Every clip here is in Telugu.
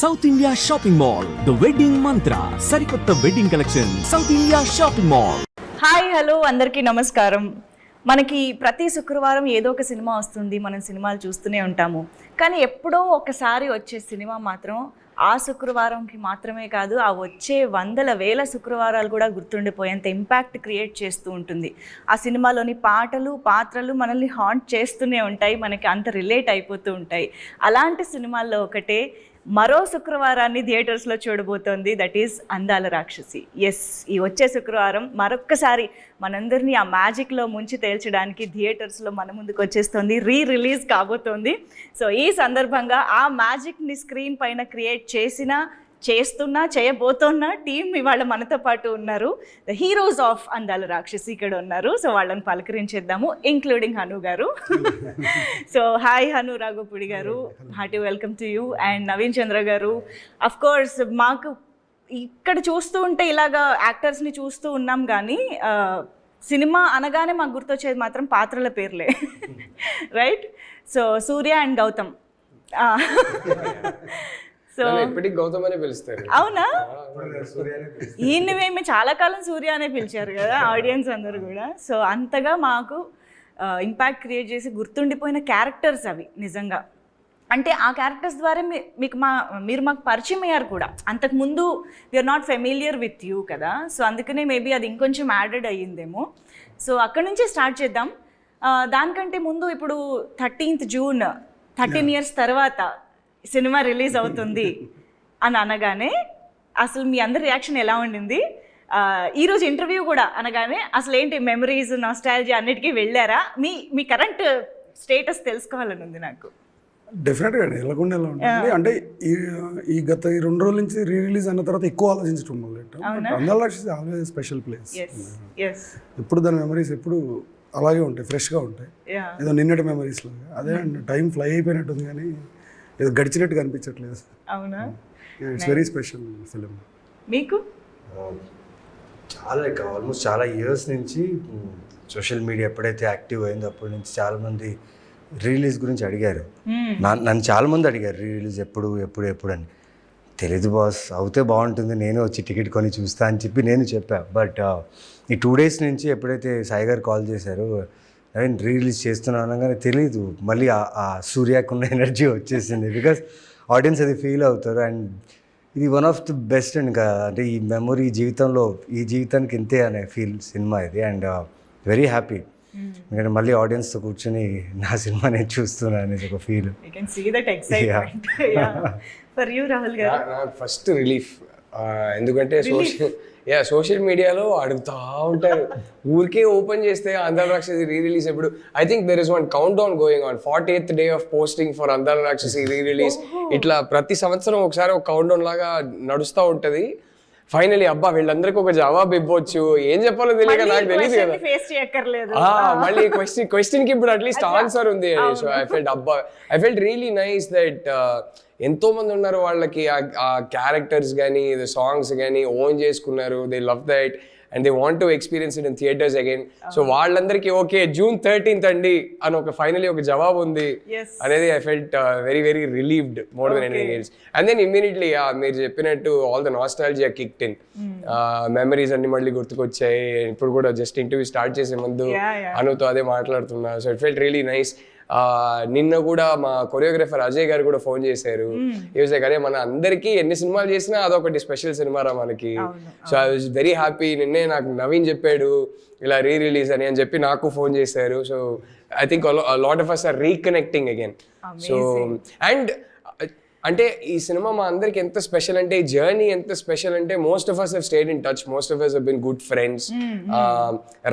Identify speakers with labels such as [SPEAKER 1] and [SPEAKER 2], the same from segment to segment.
[SPEAKER 1] South India shopping mall the wedding మంత్ర సరికొత్త wedding collection south India shopping mall.
[SPEAKER 2] Hi hello అందరికీ నమస్కారం. మనకి ప్రతి శుక్రవారం ఏదో ఒక సినిమా వస్తుంది, మనం సినిమాలు చూస్తూనే ఉంటాము. కానీ ఎప్పుడో ఒకసారి వచ్చే సినిమా మాత్రం ఆ శుక్రవారంకి మాత్రమే కాదు, ఆ వచ్చే వందల వేల శుక్రవారాలు కూడా గుర్తుండిపోయేంత ఇంపాక్ట్ క్రియేట్ చేస్తూ ఉంటుంది. ఆ సినిమాలోని పాటలు పాత్రలు మనల్ని హాంట్ చేస్తూనే ఉంటాయి, మనకి అంత రిలేట్ అయిపోతూ ఉంటాయి. అలాంటి సినిమాల్లో ఒకటే మరో శుక్రవారాన్ని థియేటర్స్లో చూడబోతోంది, దట్ ఈస్ అందాల రాక్షసి. ఎస్, ఈ వచ్చే శుక్రవారం మరొక్కసారి మనందరినీ ఆ మ్యాజిక్లో ముంచి తేల్చడానికి థియేటర్స్లో మన ముందుకు వచ్చేస్తుంది, రిలీజ్ కాబోతోంది. సో ఈ సందర్భంగా ఆ మ్యాజిక్ని స్క్రీన్ పైన క్రియేట్ చేయబోతున్న టీం ఇవాళ మనతో పాటు ఉన్నారు. ద హీరోస్ ఆఫ్ అందాల రాక్షసి ఇక్కడ ఉన్నారు. సో వాళ్ళని పలకరించేద్దాము, ఇంక్లూడింగ్ హను గారు. So hi Hanu Raghavapudi garu, hearty welcome to you. And Naveen Chandra garu. Of course మాకు ఇక్కడ చూస్తూ ఉంటే ఇలాగా యాక్టర్స్ని చూస్తూ ఉన్నాం, కానీ సినిమా అనగానే మాకు గుర్తొచ్చేది మాత్రం పాత్రల పేర్లే, right? So Surya and Gautham.
[SPEAKER 3] So ఎప్పటికీ గౌతమ్ అనే పిలుస్తారు.
[SPEAKER 2] అవునా? ఈయన్ని మేము చాలా కాలం సూర్య అనే పిలిచారు కదా ఆడియన్స్ అందరూ కూడా. సో అంతగా మాకు ఇంపాక్ట్ క్రియేట్ చేసి గుర్తుండిపోయిన క్యారెక్టర్స్ అవి నిజంగా. అంటే ఆ క్యారెక్టర్స్ ద్వారా మీరు మాకు పరిచయం అయ్యారు కూడా. అంతకుముందు we are not familiar with you కదా, సో అందుకనే మేబీ అది ఇంకొంచెం యాడెడ్ అయ్యిందేమో. సో అక్కడి నుంచే స్టార్ట్ చేద్దాం. దానికంటే ముందు ఇప్పుడు 13th జూన్ 13 years తర్వాత సినిమా రిలీజ్ అవుతుంది అని అనగానే అసలు మీ అందరి రియాక్షన్ ఎలా ఉండింది? ఈరోజు ఇంటర్వ్యూ కూడా అనగానే అసలు ఏంటి మెమరీస్, నాస్టాలజీ అన్నిటికీ వెళ్ళారా? మీ కరెంట్ స్టేటస్ తెలుసుకోవాలని ఉంది నాకు.
[SPEAKER 4] డెఫినెట్గా ఎలాగుండే ఎలా ఉంటుంది అంటే ఈ గత 2 రోజుల నుంచి రిలీజ్ అయిన తర్వాత ఎక్కువ ఆలోచించడం మొదలెట్టాం. అందాల రాక్షసి ఆల్వేస్ స్పెషల్ ప్లేస్. ఎప్పుడు దాని మెమరీస్ ఎప్పుడు అలాగే ఉంటాయి, ఫ్రెష్గా ఉంటాయి, ఏదో నిన్నటి మెమరీస్ లాగా. అదే టైం ఫ్లై అయిపోయినట్టుంది కానీ ఏదో గడిచినట్టు కనిపించట్లేదు.
[SPEAKER 2] అవునా?
[SPEAKER 4] It's very special film.
[SPEAKER 2] మీకు
[SPEAKER 5] చాలా ఆల్మోస్ట్ చాలా ఇయర్స్ నుంచి సోషల్ మీడియా ఎప్పుడైతే యాక్టివ్ అయిందో అప్పటి నుంచి చాలామంది రిలీజ్ గురించి అడిగారు. నన్ను చాలామంది అడిగారు రిలీజ్ ఎప్పుడు అని. తెలీదు బాస్, అవుతే బాగుంటుంది, నేను వచ్చి టికెట్ కొని చూస్తా అని చెప్పి నేను చెప్పాను. బట్ ఈ 2 days నుంచి ఎప్పుడైతే సాయి గారు కాల్ చేశారు, నేను రిలీజ్ చేస్తున్నాను అనగానే తెలీదు, మళ్ళీ ఆ సూర్యకున్న ఎనర్జీ వచ్చేసింది. బికాస్ ఆడియన్స్ అది ఫీల్ అవుతారు. అండ్ ఇది one of the best and అంటే ఈ మెమొరీ ఈ జీవితానికి ఇంతే అనే ఫీల్ సినిమా ఇది. అండ్ వెరీ హ్యాపీ, ఎందుకంటే మళ్ళీ ఆడియన్స్తో కూర్చొని నా సినిమా నేను చూస్తున్నాను అనేది ఒక ఫీల్.
[SPEAKER 3] ఫస్ట్ రిలీఫ్, ఎందుకంటే సోషల్ మీడియాలో అడుగుతూ ఉంటారు, ఊరికే ఓపెన్ చేస్తే అందాల రాక్షసి రిలీజ్ ఎప్పుడు. I think there is one count down going on, 48th day of posting for అందాల రాక్షసి రిలీజ్. ఇట్లా ప్రతి సంవత్సరం ఒకసారి ఒక కౌంట్ డౌన్ లాగా నడుస్తూ ఉంటుంది. ఫైనలీ అబ్బా వీళ్ళందరికీ ఒక జవాబు ఇవ్వచ్చు, ఏం చెప్పాలో తెలియక నాకు తెలియదు కదా, మళ్ళీ క్వశ్చన్ కి ఇప్పుడు అట్లీస్ట్ ఆన్సర్ ఉంది. So I felt really nice that ఎంతో మంది ఉన్నారు వాళ్ళకి ఆ క్యారెక్టర్స్ కానీ సాంగ్స్ కానీ ఓన్ చేసుకున్నారు. They love that and they want to experience it in theatres again. So వాళ్ళందరికీ ఓకే June 13th అండి అని ఒక ఫైనలీ ఒక జవాబు ఉంది అనేది I felt very very relieved more than anything else. And then immediately మీరు చెప్పినట్టు all the nostalgia kicked in, memories అన్ని మళ్ళీ గుర్తుకొచ్చాయి. ఇప్పుడు కూడా జస్ట్ ఇంటర్వ్యూ స్టార్ట్ చేసే ముందు అనుతో అదే మాట్లాడుతున్నా. So it felt really nice. నిన్న కూడా మా కొరియోగ్రాఫర్ అజయ్ గారు కూడా ఫోన్ చేశారు. అదే మన అందరికీ ఎన్ని సినిమాలు చేసినా అదొకటి స్పెషల్ సినిమా రా మనకి. So I was very happy. నిన్నే నాకు నవీన్ చెప్పాడు ఇలా రిలీజ్ అని చెప్పి నాకు ఫోన్ చేశారు. So I think lot of us are reconnecting again. So and అంటే ఈ సినిమా మా అందరికి ఎంత స్పెషల్ అంటే, ఈ జర్నీ ఎంత స్పెషల్ అంటే, most of us have stayed in touch, most of us have been good friends.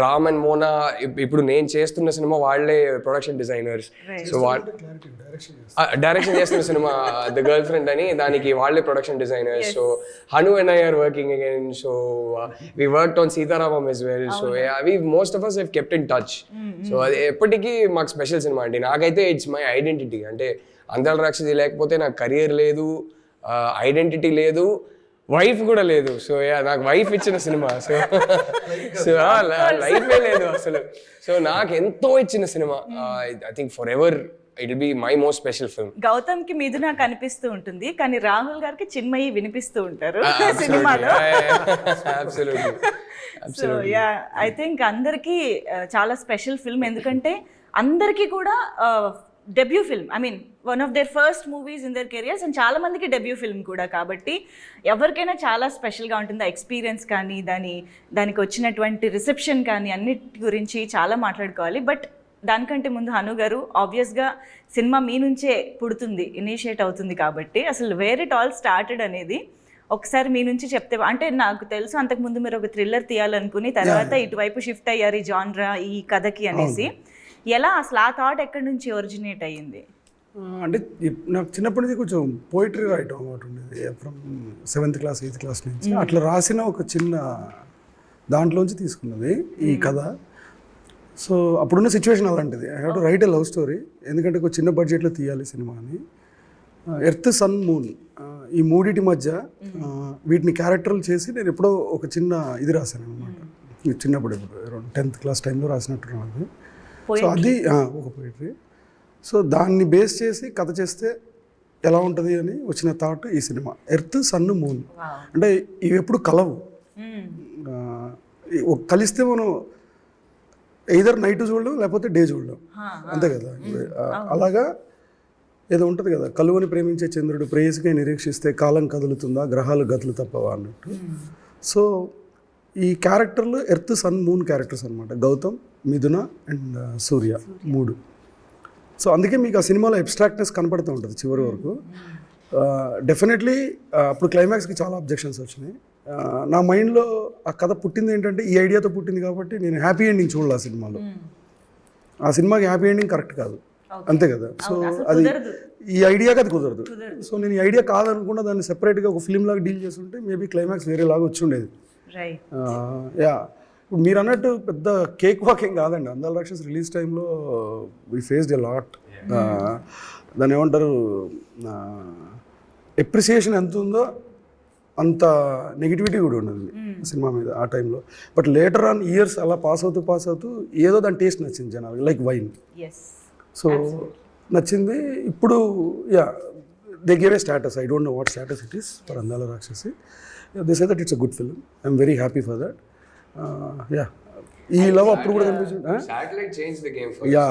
[SPEAKER 3] Ram and Mona ఇప్పుడు నేను చేస్తున్న సినిమా వాళ్ళే ప్రొడక్షన్ డిజైనర్స్. సో డైరెక్షన్ చేస్తున్న సినిమా ద గర్ల్ ఫ్రెండ్ అని, దానికి వాళ్ళే production designers. So Hanu and I are working again. So we worked on Sitaramam as well. So we most of us have kept in touch. So అది ఎప్పటికీ మాకు స్పెషల్ సినిమా అండి. నాకైతే ఇట్స్ మై ఐడెంటిటీ. అంటే అందాల రాక్షసి లేకపోతే నాకు కెరియర్ లేదు, ఐడెంటిటీ లేదు, వైఫ్ కూడా లేదు. సో నాకు వైఫ్ ఇచ్చిన సినిమా. సో లైఫే లేదు అసలు. సో నాకు ఎంతో ఇచ్చిన cinema. I think forever it'll be my most special film.
[SPEAKER 2] Gautham కి మిథున కనిపిస్తూ ఉంటుంది, కానీ రాహుల్ గారికి చిన్మయి వినిపిస్తూ ఉంటారు సినిమాలో.
[SPEAKER 3] Absolutely.
[SPEAKER 2] So yeah, I think అందరికీ చాలా స్పెషల్ ఫిల్మ్, ఎందుకంటే అందరికీ కూడా debut film, I mean one of their first movies in there careers, and చాలా మందికి డెబ్యూ ఫిల్మ్ కూడా, కాబట్టి ఎవరికైనా చాలా స్పెషల్గా ఉంటుంది. ఆ ఎక్స్పీరియన్స్ కానీ దానికి వచ్చినటువంటి రిసెప్షన్ కానీ అన్నిటి గురించి చాలా మాట్లాడుకోవాలి. బట్ దానికంటే ముందు హను గారు, ఆబ్వియస్గా సినిమా మీ నుంచే పుడుతుంది, ఇనిషియేట్ అవుతుంది, కాబట్టి అసలు వేర్ ఇట్ ఆల్ స్టార్టెడ్ అనేది ఒకసారి మీ నుంచి చెప్తే, అంటే నాకు తెలుసు అంతకుముందు మీరు ఒక థ్రిల్లర్ తీయాలనుకుని తర్వాత ఇటువైపు షిఫ్ట్ అయ్యారు ఈ జాన్రా, ఈ కథకి అనేసి. ఎలా అసలు ఆ థాట్ ఎక్కడి నుంచి ఒరిజినేట్ అయ్యింది?
[SPEAKER 4] అంటే నాకు చిన్నప్పటి నుంచి కొంచెం పోయిటరీ రాయటం అలవాటు ఉండేది, from 7th class 8th class నుంచి. అట్లా రాసిన ఒక చిన్న దాంట్లోంచి తీసుకున్నది ఈ కథ. సో అప్పుడున్న సిచ్యువేషన్ అలాంటిది, I have to right a love story, ఎందుకంటే ఒక చిన్న బడ్జెట్లో తీయాలి సినిమా అని. ఎర్త్, సన్, మూన్ ఈ మూడిటి మధ్య వీటిని క్యారెక్టర్లు చేసి నేను ఎప్పుడో ఒక చిన్న ఇది రాశాను అనమాట. చిన్నప్పుడు అరౌండ్ 10th క్లాస్ టైంలో రాసినట్టున్నాను. సో అది ఒక పోయిటరీ. సో దాన్ని బేస్ చేసి కథ చేస్తే ఎలా ఉంటుంది అని వచ్చిన థాట్ ఈ సినిమా. ఎర్త్, సన్, మూన్ అంటే ఇవి ఎప్పుడు కలవు, కలిస్తే మనం ఎయిదర్ నైట్ చూడడం లేకపోతే డే చూడడం, అంతే కదా. అలాగా ఏదో ఉంటుంది కదా, కలువని ప్రేమించే చంద్రుడు ప్రేయసికై నిరీక్షిస్తే కాలం కదులుతుందా, గ్రహాలు గతులు తప్పవా అన్నట్టు. సో ఈ క్యారెక్టర్లు ఎర్త్, సన్, మూన్ క్యారెక్టర్స్ అనమాట. గౌతమ్, మిథున అండ్ సూర్య, 3. సో అందుకే మీకు ఆ సినిమాలో అబ్స్ట్రాక్ట్నెస్ కనపడుతూ ఉంటుంది చివరి వరకు. డెఫినెట్లీ అప్పుడు క్లైమాక్స్కి చాలా అబ్జెక్షన్స్ వచ్చినాయి. నా మైండ్లో ఆ కథ పుట్టింది ఏంటంటే ఈ ఐడియాతో పుట్టింది, కాబట్టి నేను హ్యాపీ ఎండింగ్ చూడాలి ఆ సినిమాలో. ఆ సినిమాకి హ్యాపీ ఎండింగ్ కరెక్ట్ కాదు, అంతే కదా. సో అది ఈ ఐడియాకి అది కుదరదు. సో నేను ఈ ఐడియా కాదనుకున్నా దాన్ని సెపరేట్గా ఒక ఫిల్మ్ లాగా డీల్ చేస్తుంటే మేబీ క్లైమాక్స్ వేరేలాగా వచ్చి ఉండేది. యా, ఇప్పుడు మీరు అన్నట్టు పెద్ద కేక్ వాకింగ్ కాదండి. అందాల రాక్షస్ రిలీజ్ టైంలో వీ ఫేస్డ్ ఎ లాట్. దాన్ని ఏమంటారు, ఎప్రిసియేషన్ ఎంత ఉందో అంత నెగిటివిటీ కూడా ఉన్నది సినిమా మీద ఆ టైంలో. బట్ లేటర్ ఆన్ ఇయర్స్ అలా పాస్ అవుతూ ఏదో దాని టేస్ట్ నచ్చింది జనాలు, లైక్ వైన్. సో నచ్చింది. ఇప్పుడు yeah, they gave a status, I don't know what status it is for అందాల రాక్షసి. They say that it's a good film, I'm very happy for that. Yeah, ఈ లవ్ అప్పుడు కూడా కనిపించింది.
[SPEAKER 3] Satellite change the game for yeah,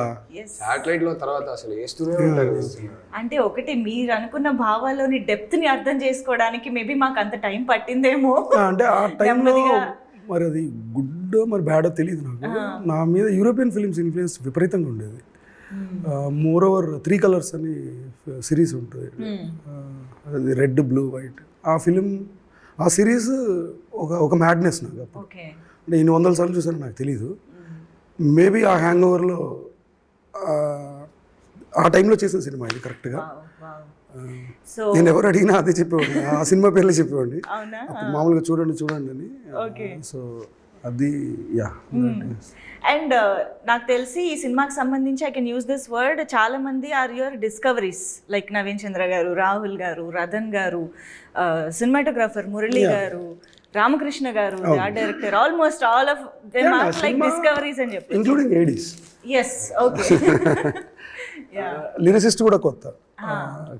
[SPEAKER 3] satellite లో తర్వాత అసలు వేస్తూనే ఉంటారు.
[SPEAKER 2] అంటే ఒకటి మీరు అనుకున్న భావాల్లోని డెప్త్ ని అర్థం చేసుకోవడానికి మేబీ మాకు అంత టైం పట్టిందేమో.
[SPEAKER 4] అంటే ఆ టైంలో మరి అది గుడ్ మరి బ్యాడో తెలియదు నాకు. నా మీద యూరోపియన్ ఫిలిమ్స్ ఇన్ఫ్లుయెన్స్ విపరీతంగా ఉండేది. మోర్ ఓవర్ 3 కలర్స్ అని సిరీస్ ఉంటుంది, అది రెడ్, బ్లూ, వైట్. ఆ ఫిలిం, ఆ సిరీస్ ఒక మ్యాడ్నెస్ నాకు. అప్పుడు అంటే ఇన్ని 100 సార్లు చూసాను నాకు తెలీదు. మేబీ ఆ హ్యాంగ్ ఓవర్లో ఆ టైంలో చేసిన సినిమా ఇది కరెక్ట్గా. నేను ఎవరు అడిగినా అదే చెప్పేవాడిని, ఆ సినిమా పేర్లే చెప్పేవాడిని. మామూలుగా చూడండి అని. సో అది యా.
[SPEAKER 2] అండ్ నాకు తెలిసి ఈ సినిమాకి సంబంధించి I can use this word, చాలా మంది are your discoveries, like Naveen Chandra garu, Rahul గారు, రతన్ గారు, cinematographer Murali garu, Ramakrishna garu, art director, almost all of them are like discoveries అని చెప్పి,
[SPEAKER 4] including ADs.
[SPEAKER 2] Yes, okay.
[SPEAKER 4] Lyricist కూడా కొత్త,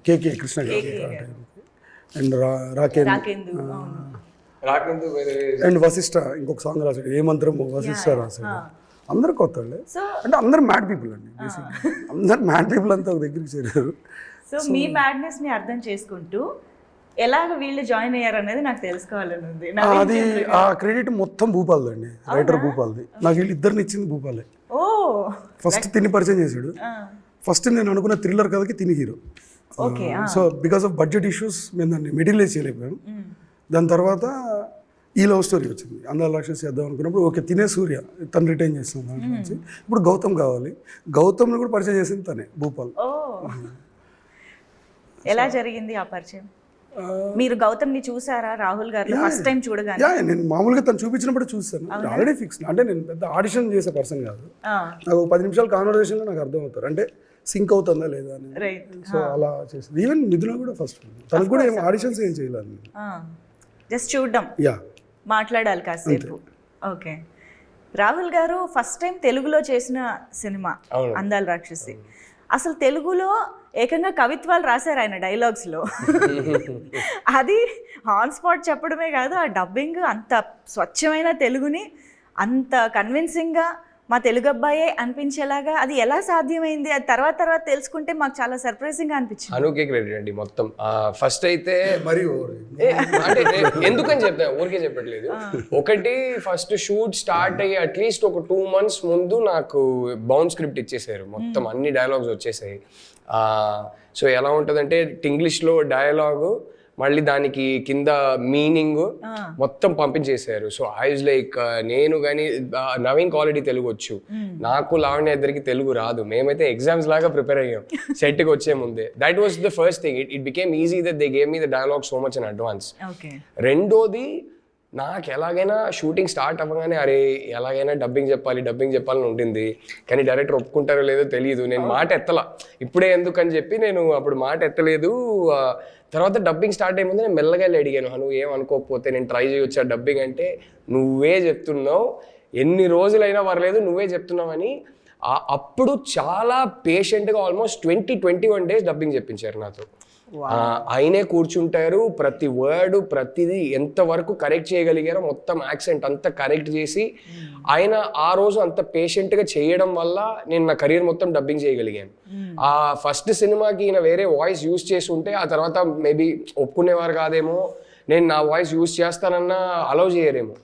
[SPEAKER 4] కేకే కృష్ణ గారు అండ్ రాకేందు అండ్ వశిష్ఠ ఇంకొక సాంగ్ రాశాడు, ఏ మంత్రము వశిష్ఠ రాశాడు. అందరు కొత్త వాళ్ళే, అంటే అందరు మ్యాడ్ పీపుల్ అండి. అందరు మ్యాడ్ పీపుల్ అంతా ఒక దగ్గరికి చేరారు.
[SPEAKER 2] సో మీ మ్యాడ్నెస్ ని అర్థం చేసుకుంటూ ఎలాగ వీళ్ళు జాయిన్ అయ్యారు అనేది నాకు తెలుసుకోవాలని ఉంది.
[SPEAKER 4] అది ఆ క్రెడిట్ మొత్తం భూపాల్ది అండి, రైటర్ భూపాల్ది. నాకు వీళ్ళిద్దరిని ఇచ్చింది భూపాలే. ఫస్ట్ తిని పరిచయం చేశాడు. ఫస్ట్ నేను అనుకున్న థ్రిల్లర్ కథకి తిని hero. So because of budget issues మేము దాన్ని మెటీరియలైజ్ చేయలేకపోయాం. దాని తర్వాత ఈ లవ్ స్టోరీ వచ్చింది, అందాల రాక్షసి చేద్దాం అనుకున్నప్పుడు ఓకే తినే సూర్య తను రిటైన్ చేస్తాం దాంట్లో నుంచి. ఇప్పుడు గౌతమ్ కావాలి, గౌతమ్ని కూడా పరిచయం చేసింది తనే, భూపాల్.
[SPEAKER 2] ఎలా జరిగింది ఆ పరిచయం? మీరు గౌతమ్ని చూసారా రాహుల్ గారు ఫస్ట్ టైం చూడగానే?
[SPEAKER 4] నేను మామూలుగా తను చూపించినప్పుడు చూస్తాను, ఆల్రెడీ ఫిక్స్. అంటే నేను పెద్ద ఆడిషన్ చేసే పర్సన్ కాదు, నాకు 10 నిమిషాల కాన్వర్సేషన్లో నాకు అర్థం అవుతారు, అంటే సింక్ అవుతుందా లేదా అని. సో అలా చేసింది. ఈవెన్ మిథున కూడా ఫస్ట్, తనకు కూడా ఏం ఆడిషన్స్ ఏం చేయలేదు,
[SPEAKER 2] జస్ట్ చూడడం, మాట్లాడాలి కాసేపు. ఓకే. రాహుల్ గారు ఫస్ట్ టైం తెలుగులో చేసిన సినిమా అందాల రాక్షసి. అసలు తెలుగులో ఏకంగా కవిత్వాలు రాశారు ఆయన డైలాగ్స్లో. అది ఆన్ స్పాట్ చెప్పడమే కాదు, ఆ డబ్బింగ్ అంత స్వచ్ఛమైన తెలుగుని అంత కన్విన్సింగ్గా మా తెలుగు అబ్బాయే అనిపించేలాగా అది ఎలా సాధ్యమైంది, అది తర్వాత తెలుసుకుంటే మాకు చాలా సర్ప్రైజింగ్గా అనిపించింది.
[SPEAKER 3] అనుకే క్రెడిట్ అండి మొత్తం. ఫస్ట్ అయితే
[SPEAKER 4] మరి
[SPEAKER 3] అంటే ఎందుకని చెప్తాను, ఊరికే చెప్పట్లేదు. ఒకటి ఫస్ట్ షూట్ స్టార్ట్ అయ్యి అట్లీస్ట్ ఒక 2 months ముందు నాకు బౌండ్ స్క్రిప్ట్ ఇచ్చేసారు, మొత్తం అన్ని డైలాగ్స్ వచ్చేసాయి. సో ఎలా ఉంటుందంటే ఇంగ్లీష్లో డైలాగు, మళ్ళీ దానికి కింద మీనింగ్ మొత్తం పంపించేశారు. సో ఐ వాజ్ లైక్, నేను కానీ నవీన్ ఆల్రెడీ తెలుగు వచ్చు, నాకు లావణ్య ఇద్దరికి తెలుగు రాదు, మేమైతే ఎగ్జామ్స్ లాగా ప్రిపేర్ అయ్యాం సెట్కి వచ్చే ముందే. That was the first thing. It became easy that they gave me the dialogue so much in advance. రెండోది, నాకు ఎలాగైనా షూటింగ్ స్టార్ట్ అవ్వగానే అరే ఎలాగైనా డబ్బింగ్ చెప్పాలని ఉంటుంది, కానీ డైరెక్టర్ ఒప్పుకుంటారో లేదో తెలియదు. నేను మాట ఎత్తలా, ఇప్పుడే ఎందుకని చెప్పి నేను అప్పుడు మాట ఎత్తలేదు. తర్వాత డబ్బింగ్ స్టార్ట్ అయ్యే ముందు నేను మెల్లగా అడిగాను, నువ్వు ఏమనుకోకపోతే నేను ట్రై చేయొచ్చా డబ్బింగ్ అంటే, నువ్వే చెప్తున్నావు, ఎన్ని రోజులైనా పర్లేదు నువ్వే చెప్తున్నావని. అప్పుడు చాలా పేషెంట్గా ఆల్మోస్ట్ 21 days డబ్బింగ్ చెప్పించారు నాతో. ఆయనే కూర్చుంటారు, ప్రతి వర్డ్ ప్రతిదీ ఎంతవరకు కరెక్ట్ చేయగలిగారో మొత్తం యాక్సెంట్ అంతా కరెక్ట్ చేసి, ఆయన ఆ రోజు అంత పేషెంట్గా చేయడం వల్ల నేను నా కెరీర్ మొత్తం డబ్బింగ్ చేయగలిగాను. ఆ ఫస్ట్ సినిమాకి ఈయన వేరే వాయిస్ యూజ్ చేసి ఉంటే ఆ తర్వాత మేబీ ఒప్పుకునేవారు కాదేమో, నేను నా వాయిస్ యూజ్ చేస్తానన్నా అలౌ చేయరేమో.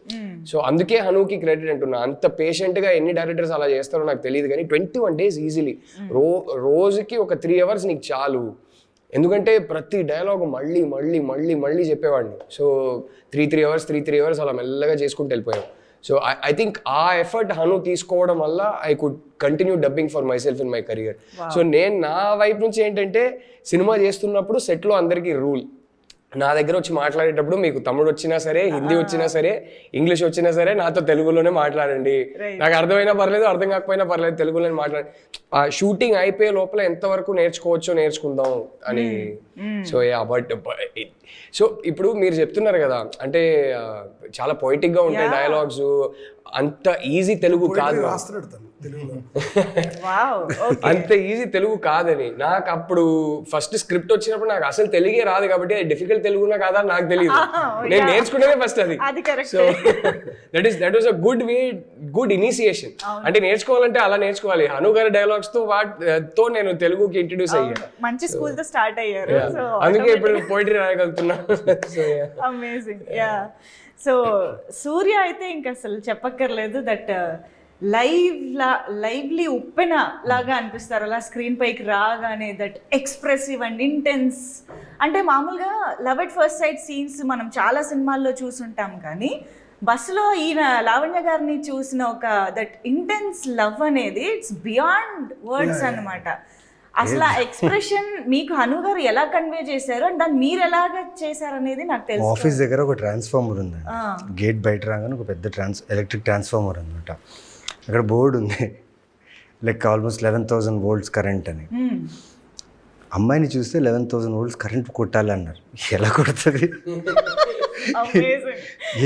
[SPEAKER 3] సో అందుకే హనుకి క్రెడిట్ అంటున్నా. అంత పేషెంట్గా ఎన్ని డైరెక్టర్స్ అలా చేస్తారో నాకు తెలియదు, కానీ 21 days ఈజీలీ, రోజుకి ఒక 3 hours నీకు చాలు. ఎందుకంటే ప్రతి డైలాగ్ మళ్ళీ మళ్ళీ మళ్ళీ మళ్ళీ చెప్పేవాడిని. సో 3 hours అలా మెల్లగా చేసుకుంటూ వెళ్ళిపోయాం. సో ఐ థింక్ ఆ ఎఫర్ట్ హను తీసుకోవడం వల్ల I could continue dubbing for my self in my career. So నేను నా వైపు నుంచి ఏంటంటే, సినిమా చేస్తున్నప్పుడు సెట్లో అందరికీ రూల్, నా దగ్గర వచ్చి మాట్లాడేటప్పుడు మీకు తమిళ్ వచ్చినా సరే, హిందీ వచ్చినా సరే, ఇంగ్లీష్ వచ్చినా సరే, నాతో తెలుగులోనే మాట్లాడండి. నాకు అర్థమైనా పర్లేదు, అర్థం కాకపోయినా పర్లేదు, తెలుగులోనే మాట్లాడండి. ఆ షూటింగ్ అయిపోయే లోపల ఎంతవరకు నేర్చుకోవచ్చో నేర్చుకుందాం అని. సో బట్ సో ఇప్పుడు మీరు చెప్తున్నారు కదా, అంటే చాలా పొయిటిక్గా ఉంటాయి డైలాగ్స్, అంత ఈజీ తెలుగు కాదు, అంత ఈజీ తెలుగు కాదని. నాకు అప్పుడు ఫస్ట్ స్క్రిప్ట్ వచ్చినప్పుడు నాకు అసలు తెలుగే రాదు, కాబట్టి అది డిఫికల్ట్ తెలుగునా కాదా నాకు తెలియదు, నేను నేర్చుకునేదే ఫస్ట్ అది. So that was a good initiation. అంటే నేర్చుకోవాలంటే అలా నేర్చుకోవాలి. హను గారి డైలాగ్స్ తో నేను తెలుగుకి ఇంట్రడ్యూస్ అయ్యాను,
[SPEAKER 2] మంచి స్కూల్ తో స్టార్ట్ అయ్యారు.
[SPEAKER 3] అందుకే ఇప్పుడు పోయిటరీ రాయగలుగుతున్నా.
[SPEAKER 2] అమేజింగ్. యా. సో సూర్య అయితే ఇంకా అసలు చెప్పక్కర్లేదు, దట్ లైవ్లీ ఉప్పెన లాగా అనిపిస్తారు అలా స్క్రీన్ పైకి రాగానే. That expressive and intense. అంటే మామూలుగా love at first sight scenes మనం చాలా సినిమాల్లో చూసుంటాం, కానీ బస్సులో ఈయన లావణ్య గారిని చూసిన ఒక దట్ ఇంటెన్స్ లవ్ అనేది ఇట్స్ బియాండ్ వర్డ్స్ అన్నమాట. అసలు ఆ ఎక్స్ప్రెషన్ మీకు హను గారు ఎలా కన్వే చేశారు అండ్ దాన్ని మీరు ఎలాగ చేశారు అనేది నాకు తెలుసు.
[SPEAKER 5] ఆఫీస్ దగ్గర ఒక ట్రాన్స్ఫార్మర్ ఉంది, గేట్ బయట రాగానే ఒక పెద్ద ఎలక్ట్రిక్ ట్రాన్స్ఫార్మర్ అనమాట. అక్కడ బోర్డు ఉంది, లైక్ ఆల్మోస్ట్ 11,000 volts కరెంట్ అని. అమ్మాయిని చూస్తే 11,000 volts కరెంట్ కొట్టాలి అన్నారు. ఎలా కొడుతుంది,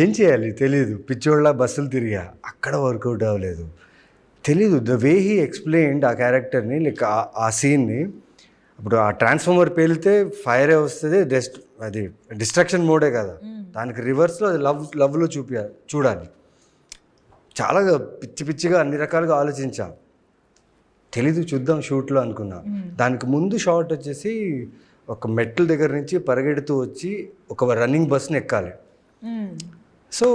[SPEAKER 5] ఏం చేయాలి తెలియదు, పిచ్చోళ్ళ బస్సులు తిరిగా, అక్కడ వర్కౌట్ అవ్వలేదు, తెలీదు. ద వే హీ ఎక్స్ప్లెయిన్డ్ ఆ క్యారెక్టర్ని, లైక్ ఆ సీన్ని. ఇప్పుడు ఆ ట్రాన్స్ఫార్మర్ పేలితే ఫైరే వస్తుంది, అది డిస్ట్రక్షన్ మోడే కదా, దానికి రివర్స్లో అది లవ్లో చూడాలి. చాలా పిచ్చిగా అన్ని రకాలుగా ఆలోచించా, తెలీదు చూద్దాం షూట్లో అనుకున్నా. దానికి ముందు షాట్ వచ్చేసి ఒక మెట్ల దగ్గర నుంచి పరిగెడుతూ వచ్చి ఒక రన్నింగ్ బస్ని ఎక్కాలి. సో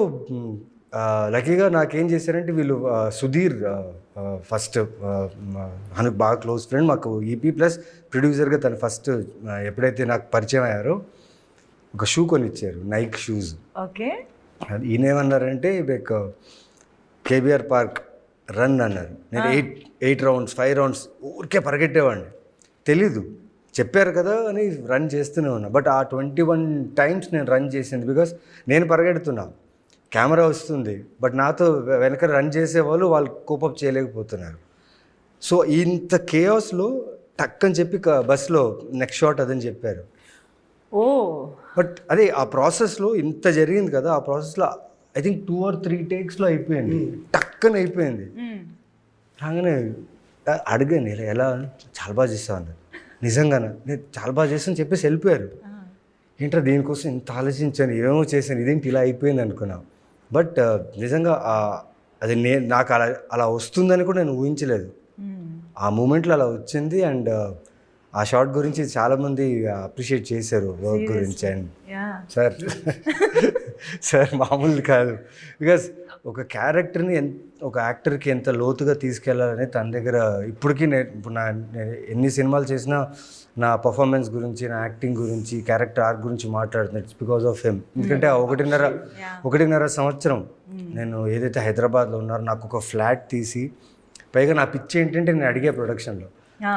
[SPEAKER 5] లక్కీగా నాకేం చేశారంటే వీళ్ళు సుధీర్, ఫస్ట్ మనకు బాగా క్లోజ్ ఫ్రెండ్, మాకు ఈపీ ప్లస్ ప్రొడ్యూసర్గా తను ఫస్ట్ ఎప్పుడైతే నాకు పరిచయం అయ్యారో ఒక షూ కొనిచ్చారు, నైక్ షూస్.
[SPEAKER 2] ఓకే.
[SPEAKER 5] ఈయనేమన్నారంటే లైక్ కేబీఆర్ పార్క్ రన్ అన్నారు. నేను 8 rounds 5 rounds ఊరికే పరిగెట్టేవాడిని, తెలీదు చెప్పారు కదా అని రన్ చేస్తూనే ఉన్నా. బట్ ఆ 21 times నేను రన్ చేసింది బికాస్ నేను పరిగెడుతున్నా, కెమెరా వస్తుంది, బట్ నాతో వెనక రన్ చేసేవాళ్ళు వాళ్ళు కోపప్ చేయలేకపోతున్నారు. సో ఇంత కేయాస్లో టక్ అని చెప్పి బస్లో నెక్స్ట్ షాట్ అదని చెప్పారు. బట్ అదే ఆ ప్రాసెస్లో ఇంత జరిగింది కదా, ఆ ప్రాసెస్లో ఐ థింక్ 2 or 3 takesలో అయిపోయింది, టక్కని అయిపోయింది. రాగానే అడిగాను ఇలా ఎలా చాలా బాగా చేస్తావు అన్నారు. నిజంగానే నేను చాలా బాగా చేస్తాను చెప్పేసి వెళ్ళిపోయారు. ఏంట్రా దీనికోసం ఇంత ఆలోచించాను, ఏమేమో చేశాను, ఇదేంటి ఇలా అయిపోయింది అనుకున్నాను. బట్ నిజంగా అది నాకు అలా వస్తుందని కూడా నేను ఊహించలేదు. ఆ మూమెంట్లో అలా వచ్చింది. అండ్ ఆ షార్ట్ గురించి చాలామంది అప్రిషియేట్ చేశారు వర్క్ గురించి. అండ్ సార్ మామూలు కాదు. బికాస్ ఒక క్యారెక్టర్ని ఒక యాక్టర్కి ఎంత లోతుగా తీసుకెళ్లాలని తన దగ్గర ఇప్పటికీ ఇప్పుడు నేను ఎన్ని సినిమాలు చేసినా నా పర్ఫార్మెన్స్ గురించి, నా యాక్టింగ్ గురించి, క్యారెక్టర్ ఆర్క్ గురించి మాట్లాడుతున్నాను. It's because of him. ఎందుకంటే ఆ ఒకటిన్నర సంవత్సరం నేను ఏదైతే హైదరాబాద్లో ఉన్నారో నాకు ఒక ఫ్లాట్ తీసి, పైగా నా పిచ్చి ఏంటంటే నేను అడిగే ప్రొడక్షన్లో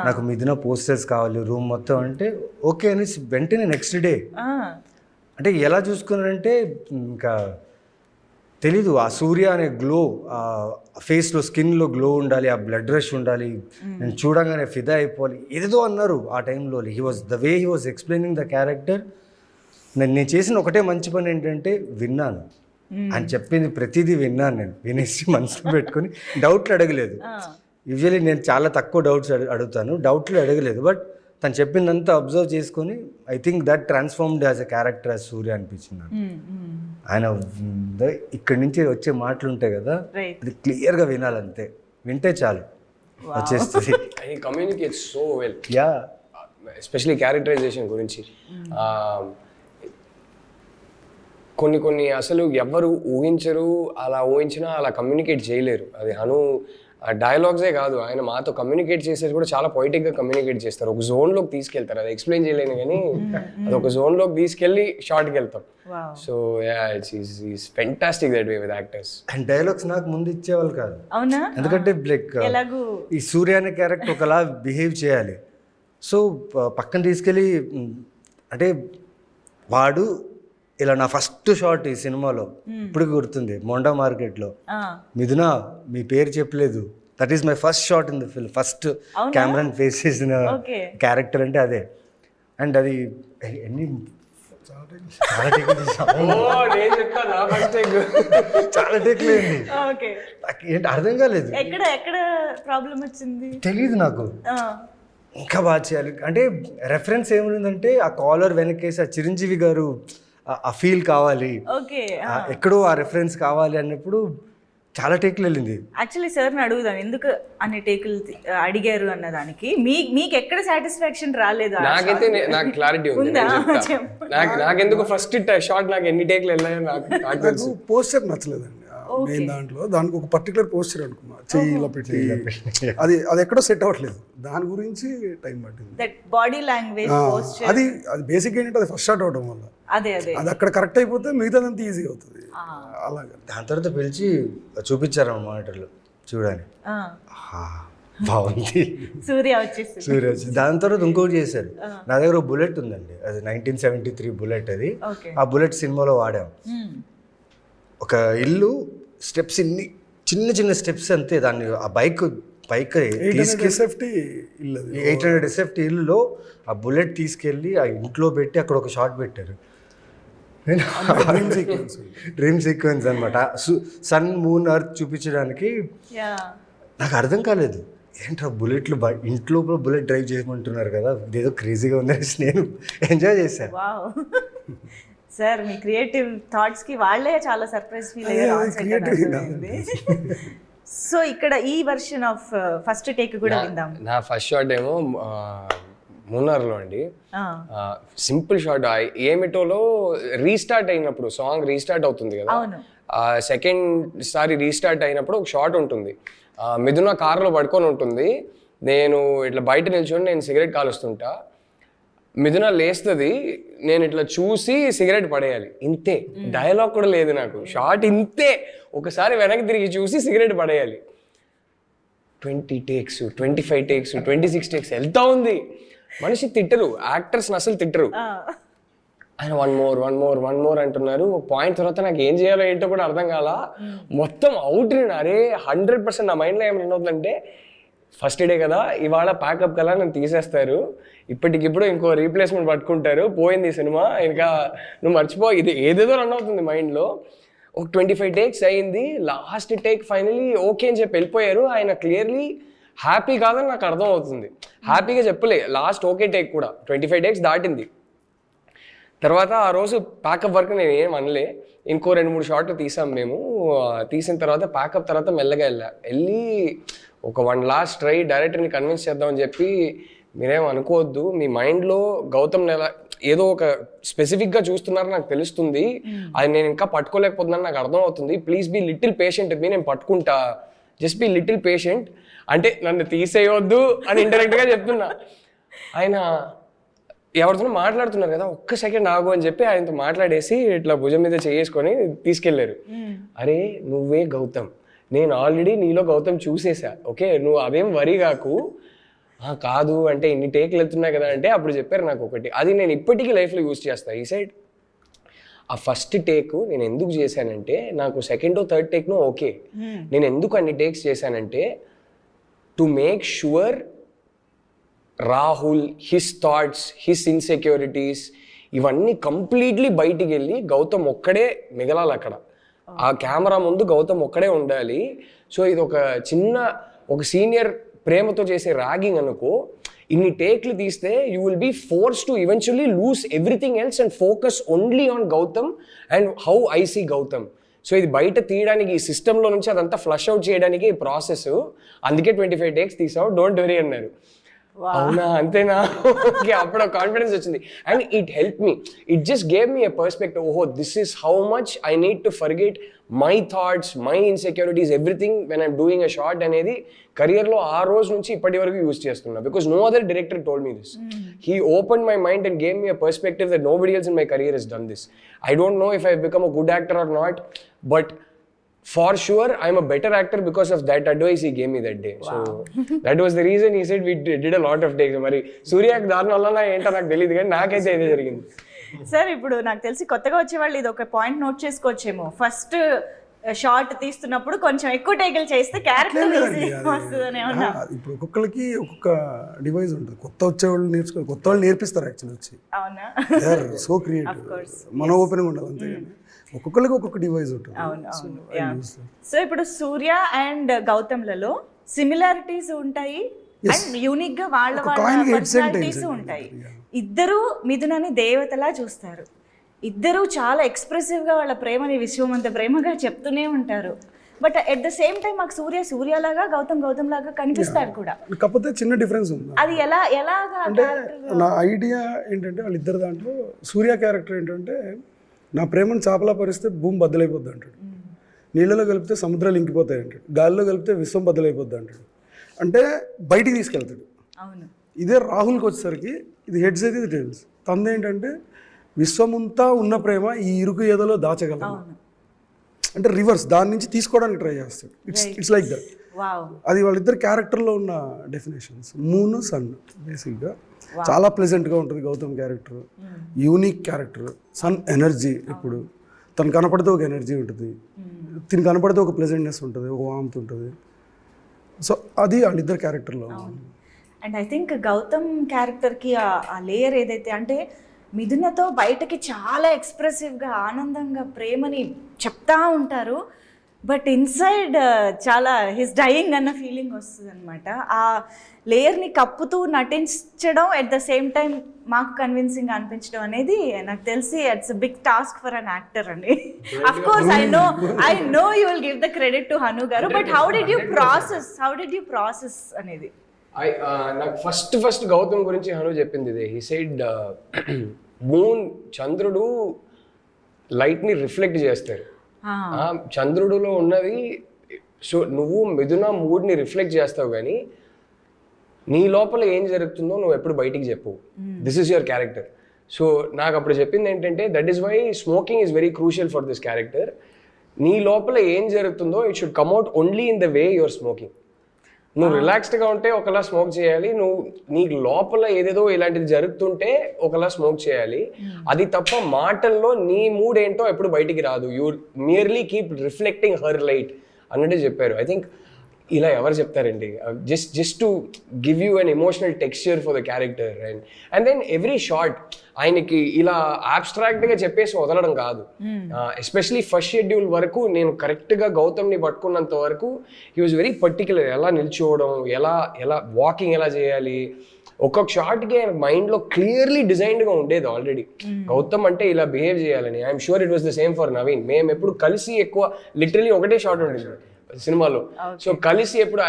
[SPEAKER 5] నాకు మిథున పోస్టర్స్ కావాలి రూమ్ మొత్తం అంటే ఓకే అని వెంటనే నెక్స్ట్ డే. అంటే ఎలా చూసుకున్నారంటే ఇంకా తెలీదు, ఆ సూర్య అనే గ్లో, ఆ ఫేస్లో స్కిన్లో గ్లో ఉండాలి, ఆ బ్లడ్ రష్ ఉండాలి, నేను చూడంగానే ఫిదా అయిపోవాలి, ఏదేదో అన్నారు ఆ టైంలో. The way he was explaining the character. నేను చేసిన ఒకటే మంచి పని ఏంటంటే విన్నాను. ఆయన చెప్పింది ప్రతిదీ విన్నాను. నేను వినేసి మనసులో పెట్టుకొని డౌట్లు అడగలేదు. యూజువల్లీ నేను చాలా తక్కువ డౌట్స్ అడుగుతాను, డౌట్లు అడగలేదు. బట్ తను చెప్పిందంతా అబ్జర్వ్ చేసుకొని I think that transformed as a character as Surya అనిపించింది నాకు. ఆయన ఇక్కడి నుంచి వచ్చే మాటలు ఉంటాయి కదా, అది క్లియర్గా వినాలంతే, వింటే చాలు వచ్చేస్తుంది.
[SPEAKER 3] He communicates so well.
[SPEAKER 5] Yeah,
[SPEAKER 3] especially characterization గురించి కొన్ని అసలు ఎవరు ఊహించరు, అలా ఊహించినా అలా కమ్యూనికేట్ చేయలేరు. అది డైలాగ్సే కాదు, ఆయన మాతో కమ్యూనికేట్ చేసేది కూడా చాలా పొయిటిక్గా కమ్యూనికేట్ చేస్తారు. ఒక జోన్లోకి తీసుకెళ్తారు, అది ఎక్స్ప్లెయిన్ చేయలేను కానీ అది ఒక జోన్లోకి తీసుకెళ్ళి షార్ట్కి వెళ్తాం. So it's fantastic that way with actors.
[SPEAKER 5] And dialogues నాకు ముందు ఇచ్చేవాళ్ళు కాదు.
[SPEAKER 2] అవునా?
[SPEAKER 5] ఎందుకంటే లైక్ ఈ సూర్య అనే క్యారెక్టర్ ఒకలా బిహేవ్ చేయాలి. సో పక్కన తీసుకెళ్ళి అంటే వాడు ఇలా నా ఫస్ట్ షాట్ ఈ సినిమాలో ఇప్పటికి గుర్తుంది, మోండా మార్కెట్లో మిథున మీ పేరు చెప్పలేదు, that is my first shot in the film. First కెమెరాని ఫేస్ చేసిన క్యారెక్టర్ అంటే అదే. అండ్ అది ఎన్ని చాలా టేక్లు అయింది. ఏంటి అర్థం కాలేదు, తెలియదు నాకు. ఇంకా బాగా చేయాలి అంటే రెఫరెన్స్ ఏముందంటే ఆ కాలర్ వెనకేసి ఆ చిరంజీవి గారు ఆ ఫీల్ కావాలి, ఎక్కడో ఆ రెఫరెన్స్ కావాలి అన్నప్పుడు చాలా టేకులు వెళ్ళింది.
[SPEAKER 2] యాక్చువల్లీ సార్ని అడుగుదాం ఎందుకు అన్ని టేకులు అడిగారు అన్నదానికి. మీకు ఎక్కడ సాటిస్ఫాక్షన్ రాలేదా?
[SPEAKER 3] నాకైతే నాకు క్లారిటీ ఉంది. నాకెందుకు ఫస్ట్ షాట్ నాకు ఎన్ని టేకులు వెళ్ళాయో నాకు తెలుసు.
[SPEAKER 4] పోస్టర్ నచ్చలేదండి మెయిన్ దాంట్లో. దానికి ఒక పర్టికులర్ పోస్టర్ అనుకున్నా, చెయ్యి ఇలా పెట్టి అది ఎక్కడో సెట్ అవ్వట్లేదు. దాని గురించి టైం పట్టింది.
[SPEAKER 2] బాడీ లాంగ్వేజ్,
[SPEAKER 4] అది బేసిక్ ఏంటంటే అది ఫస్ట్ షాట్ అవడం వల్ల అది అక్కడ కరెక్ట్ అయిపోతే మిగతాదంతా ఈజీ అవుతుంది. అలాగే
[SPEAKER 5] దాని తర్వాత పిలిచి చూపించారు మానిటర్లో చూడని, బాగుంది
[SPEAKER 2] సూర్య వచ్చి.
[SPEAKER 5] దాని తర్వాత ఇంకోటి చేశారు. నా దగ్గర బుల్లెట్ ఉందండి, అది 1973 బుల్లెట్. అది ఆ బుల్లెట్ సినిమాలో వాడాం. ఒక ఇల్లు స్టెప్స్ ఇన్ని చిన్న చిన్న స్టెప్స్ అంతే, దాన్ని ఆ బైక్ 800 SFT ఇల్లులో ఆ బుల్లెట్ తీసుకెళ్ళి ఆ ఇంట్లో పెట్టి అక్కడ ఒక షాట్ పెట్టారు. డ్రీమ్ సీక్వెన్స్ అనమాట, సన్ మూన్ ఎర్త్ చూపించడానికి. నాకు అర్థం కాలేదు, ఏంట్రా బుల్లెట్లు ఇంట్లో బుల్లెట్ డ్రైవ్ చేయమంటున్నారు కదా, ఇదేదో క్రేజీగా ఉందని నేను ఎంజాయ్ చేశాను.
[SPEAKER 2] సార్ మీ క్రియేటివ్ థాట్స్ కి వాళ్ళే చాలా సర్ప్రైజ్ ఫీల్ అయ్యారు. సో ఇక్కడ ఈ వర్షన్ ఆఫ్ ఫస్ట్ టేక్ కూడా విందాం.
[SPEAKER 3] నా ఫస్ట్ షాట్ ఏమో మూన్నార్లో అండి. సింపుల్ షాట్, ఏమిటోలో రీస్టార్ట్ అయినప్పుడు సాంగ్ రీస్టార్ట్ అవుతుంది కదా, సెకండ్ సారి రీస్టార్ట్ అయినప్పుడు ఒక షాట్ ఉంటుంది. మిథున కార్లో పడుకొని ఉంటుంది, నేను ఇట్లా బయట నిల్చొని నేను సిగరెట్ కాలుస్తుంటా. మిథున లేస్తుంది, నేను ఇట్లా చూసి సిగరెట్ పడేయాలి, ఇంతే. డైలాగ్ కూడా లేదు నాకు, షార్ట్ ఇంతే. ఒకసారి వెనక్కి తిరిగి చూసి సిగరెట్ పడేయాలి. 20 takes, 25 takes, 26 takes వెళ్తా ఉంది. మనిషి తిట్టరు, యాక్టర్స్ని అసలు తిట్టరు. ఆయన వన్ మోర్ అంటున్నారు. ఒక పాయింట్ తర్వాత నాకు ఏం చేయాలో ఏంటో కూడా అర్థం కాల. మొత్తం అవుట్. అరే 100% నా మైండ్లో ఏమవుతుందంటే ఫస్ట్ డే కదా, ఇవాళ ప్యాకప్ కదా నన్ను తీసేస్తారు, ఇప్పటికిప్పుడు ఇంకో రీప్లేస్మెంట్ పట్టుకుంటారు, పోయింది సినిమా, ఇంకా నువ్వు మర్చిపో, ఇది ఏదేదో రన్ అవుతుంది మైండ్లో. ఒక 25 takes అయింది. లాస్ట్ టేక్ ఫైనలీ ఓకే అని చెప్పి వెళ్ళిపోయారు. ఆయన క్లియర్లీ హ్యాపీ కాదని నాకు అర్థం అవుతుంది. హ్యాపీగా చెప్పలే. లాస్ట్ ఓకే టేక్ కూడా 25 takes దాటింది. తర్వాత ఆ రోజు ప్యాకప్ వర్క్ నేను ఏం అనలే. ఇంకో 2-3 షాట్లు తీసాం మేము. తీసిన తర్వాత ప్యాకప్ తర్వాత మెల్లగా వెళ్ళి ఒక 1 last ట్రై డైరెక్టర్ని కన్విన్స్ చేద్దామని చెప్పి, మీరేం అనుకోవద్దు, మీ మైండ్లో గౌతమ్ ఏదో ఒక స్పెసిఫిక్గా చూస్తున్నారు నాకు తెలుస్తుంది, అది నేను ఇంకా పట్టుకోలేకపోతున్నాను నాకు అర్థం అవుతుంది, ప్లీజ్ బీ లిటిల్ పేషెంట్ మీ, నేను పట్టుకుంటా, జస్ట్ బీ లిటిల్ పేషెంట్ అంటే నన్ను తీసేయవద్దు అని ఇండైరెక్ట్గా చెప్తున్నా. ఆయన ఎవరితో మాట్లాడుతున్నారు కదా, ఒక్క సెకండ్ ఆగు అని చెప్పి ఆయనతో మాట్లాడేసి ఇట్లా భుజం మీద చేసుకొని తీసుకెళ్లారు. అరే నువ్వే గౌతమ్, నేను ఆల్రెడీ నీలో గౌతమ్ చూసేసా, ఓకే నువ్వు అదేం వరి కాకు. కాదు అంటే ఇన్ని టేక్లు వెళ్తున్నాయి కదా అంటే అప్పుడు చెప్పారు నాకు ఒకటి, అది నేను ఇప్పటికీ లైఫ్లో యూజ్ చేస్తాను. ఈ సైడ్ ఆ ఫస్ట్ టేక్ నేను ఎందుకు చేశానంటే, నాకు సెకండ్ థర్డ్ టేక్ను ఓకే, నేను ఎందుకు అన్ని టేక్స్ చేశానంటే to make sure Rahul, his thoughts, his insecurities ఇవన్నీ కంప్లీట్లీ బయటికి వెళ్ళి గౌతమ్ ఒక్కడే మిగలాలి అక్కడ. ఆ కెమెరా ముందు గౌతమ్ ఒక్కడే ఉండాలి. సో ఇది ఒక సీనియర్ ప్రేమతో చేసే ర్యాగింగ్ అనుకో. ఇన్ని టేక్లు తీస్తే you will be force to eventually lose everything else and focus only on Gautham and how I see Gautham. So ఇది బయట తీయడానికి, ఈ సిస్టంలో నుంచి అదంతా ఫ్లష్ అవుట్ చేయడానికి ఈ ప్రాసెస్. అందుకే 25 takes తీసావు, డోంట్ వెరీ అన్నారు. అవునా అంతేనా, ఓకే అప్పుడు కాన్ఫిడెన్స్ వచ్చింది. And it help me, it just gave me a perspective. ఓహో this is how much I need to forget my thoughts, my insecurities, everything when I'm doing a short అనేది కెరియర్లో ఆ రోజు నుంచి ఇప్పటి వరకు యూజ్ చేస్తున్నా. Because no other director told me this. He open my mind and gave me a perspective that nobody else in my career he's done this. I don't no if I become a good actor are not, but for sure I'm a better actor because of that advice he gave me that day. Wow. So that was the reason he said we did a lot of takes. Mari Surya దాని వల్ల ఏంటో నాకు తెలియదు కానీ నాకైతే ఇదే జరిగింది.
[SPEAKER 2] సార్ ఇప్పుడు నాకు తెలిసి కొత్తగా వచ్చే వాళ్ళు ఇది ఒక పాయింట్ నోట్ చేసుకోవచ్చేమో, ఫస్ట్ షార్ట్ తీస్తున్నప్పుడు కొంచెం ఎక్కువ టేకులు చేస్తే క్యారెక్టర్ వస్తుందని ఏమన్నా.
[SPEAKER 4] ఇప్పుడు ఒక్కొక్కరికి ఒక్కొక్క డివైస్ ఉంటుంది. కొత్త వచ్చేవాళ్ళు కొత్త వాళ్ళు నేర్పిస్తారు యాక్చువల్లీ వచ్చి.
[SPEAKER 2] అవునా,
[SPEAKER 4] సో క్రియేటివ్, మన ఓపెనింగ్ ఉండాలి అంతేగాని ఒక్కొక్కరికి ఒక్కొక్క డివైస్ ఉంటుంది.
[SPEAKER 2] అవును. సో ఇప్పుడు సూర్య అండ్ గౌతమ్లలో సిమిలారిటీస్ ఉంటాయి అండ్ యూనిక్ గా వాళ్ళ పర్సనాలిటీస్ ఉంటాయి. ఇద్దరు మిథునని దేవతలా చూస్తారు, ఇద్దరు చాలా ఎక్స్ప్రెసివ్ గా వాళ్ళ ప్రేమని విశ్వమంత ప్రేమగా చెప్తూనే ఉంటారు. But at the same time మాకు సూర్య లాగా గౌతమ్ లాగా కనిపిస్తారు కూడా.
[SPEAKER 4] కాకపోతే చిన్న డిఫరెన్స్ ఉంది.
[SPEAKER 2] అది ఎలాగా
[SPEAKER 4] అంటే నా ఐడియా ఏంటంటే వాళ్ళిద్దరు దాంట్లో సూర్య క్యారెక్టర్ ఏంటంటే, నా ప్రేమను చాపలా పరిస్తే భూమి బద్దలైపోద్ది అంటాడు, నీళ్ళలో కలిపితే సముద్రాలు ఇంకిపోతాయి అంటాడు, గాలిలో కలిపితే విశ్వం బద్దలైపోద్ది అంటాడు. అంటే బయటికి తీసుకెళ్తాడు. ఇదే రాహుల్కి వచ్చేసరికి ఇది హెడ్స్ అయితే ఇది టైల్స్. తనదేంటంటే విశ్వమంతా ఉన్న ప్రేమ ఈ ఇరుకు ఏదోలో దాచగలదు అంటే రివర్స్, దాని నుంచి తీసుకోవడానికి ట్రై చేస్తాడు. It's like that. అది వాళ్ళిద్దరు క్యారెక్టర్లో ఉన్న డెఫినేషన్స్. మూన్ సన్ బేసిక్గా చాలా ప్లెజెంట్గా ఉంటుంది Gautham character, unique character. Sun energy, ఇప్పుడు తను కనపడితే ఒక ఎనర్జీ ఉంటుంది, తిని కనపడితే ఒక ప్లెజెంట్నెస్ ఉంటుంది, ఒక వామ్త్ ఉంటుంది. సో అది వాళ్ళిద్దరు క్యారెక్టర్లో.
[SPEAKER 2] అండ్ ఐ థింక్ గౌతమ్ క్యారెక్టర్కి ఆ లేయర్ ఏదైతే అంటే మిథునతో బయటకి చాలా ఎక్స్ప్రెసివ్గా ఆనందంగా ప్రేమని చెప్తా ఉంటారు, బట్ ఇన్సైడ్ చాలా హిస్ డయింగ్ అన్న ఫీలింగ్ వస్తుంది అనమాట. ఆ లేయర్ని కప్పుతూ నటించడం ఎట్ ద సేమ్ టైం మాకు కన్విన్సింగ్ అనిపించడం అనేది నాకు తెలిసి it's big task for an actor అండి. Of course I know you will give the credit to Hanu garu, but how did you process అనేది?
[SPEAKER 3] నాకు ఫస్ట్ గౌతమ్ గురించి హను చెప్పింది ఇదే. హీ సెడ్ మూన్, చంద్రుడు లైట్ని రిఫ్లెక్ట్ చేస్తాడు, చంద్రుడిలో ఉన్నది. సో నువ్వు మిథున మూడ్ని రిఫ్లెక్ట్ చేస్తావు కానీ నీ లోపల ఏం జరుగుతుందో నువ్వు ఎప్పుడు బయటికి చెప్పు. This is your character. So నాకు అప్పుడు చెప్పింది ఏంటంటే, that is why smoking is very crucial for this character. నీ లోపల ఏం జరుగుతుందో it should come out only in the way your smoking. నువ్వు రిలాక్స్డ్గా ఉంటే ఒకలా స్మోక్ చేయాలి, నువ్వు నీకు లోపల ఏదేదో ఇలాంటిది జరుగుతుంటే ఒకలా స్మోక్ చేయాలి. అది తప్ప మాటల్లో నీ మూడ్ ఏంటో ఎప్పుడు బయటికి రాదు. You merely keep reflecting her light అన్నట్టు చెప్పారు. ఐ థింక్ ఇలా ఎవరు చెప్తారండి, just to give you an emotional texture for the character and then every shot ఆయనకి ఇలా abstract గా చెప్పేసి వదలడం కాదు. ఎస్పెషలీ ఫస్ట్ షెడ్యూల్ వరకు నేను కరెక్ట్గా గౌతమ్ని పట్టుకున్నంత వరకు హీ వాజ్ వెరీ పర్టికులర్. ఎలా నిల్చోవడం, ఎలా వాకింగ్ ఎలా చేయాలి, ఒక్కొక్క షార్ట్కి ఆయన మైండ్లో క్లియర్లీ డిజైన్డ్గా ఉండేది ఆల్రెడీ. గౌతమ్ అంటే ఇలా బిహేవ్ చేయాలని. I'm sure it was the same for Naveen. మేము ఎప్పుడు కలిసి ఎక్కువ లిటరలీ ఒకటే షార్ట్ ఉండేది సినిమాలో. సో కలిసి ఎప్పుడు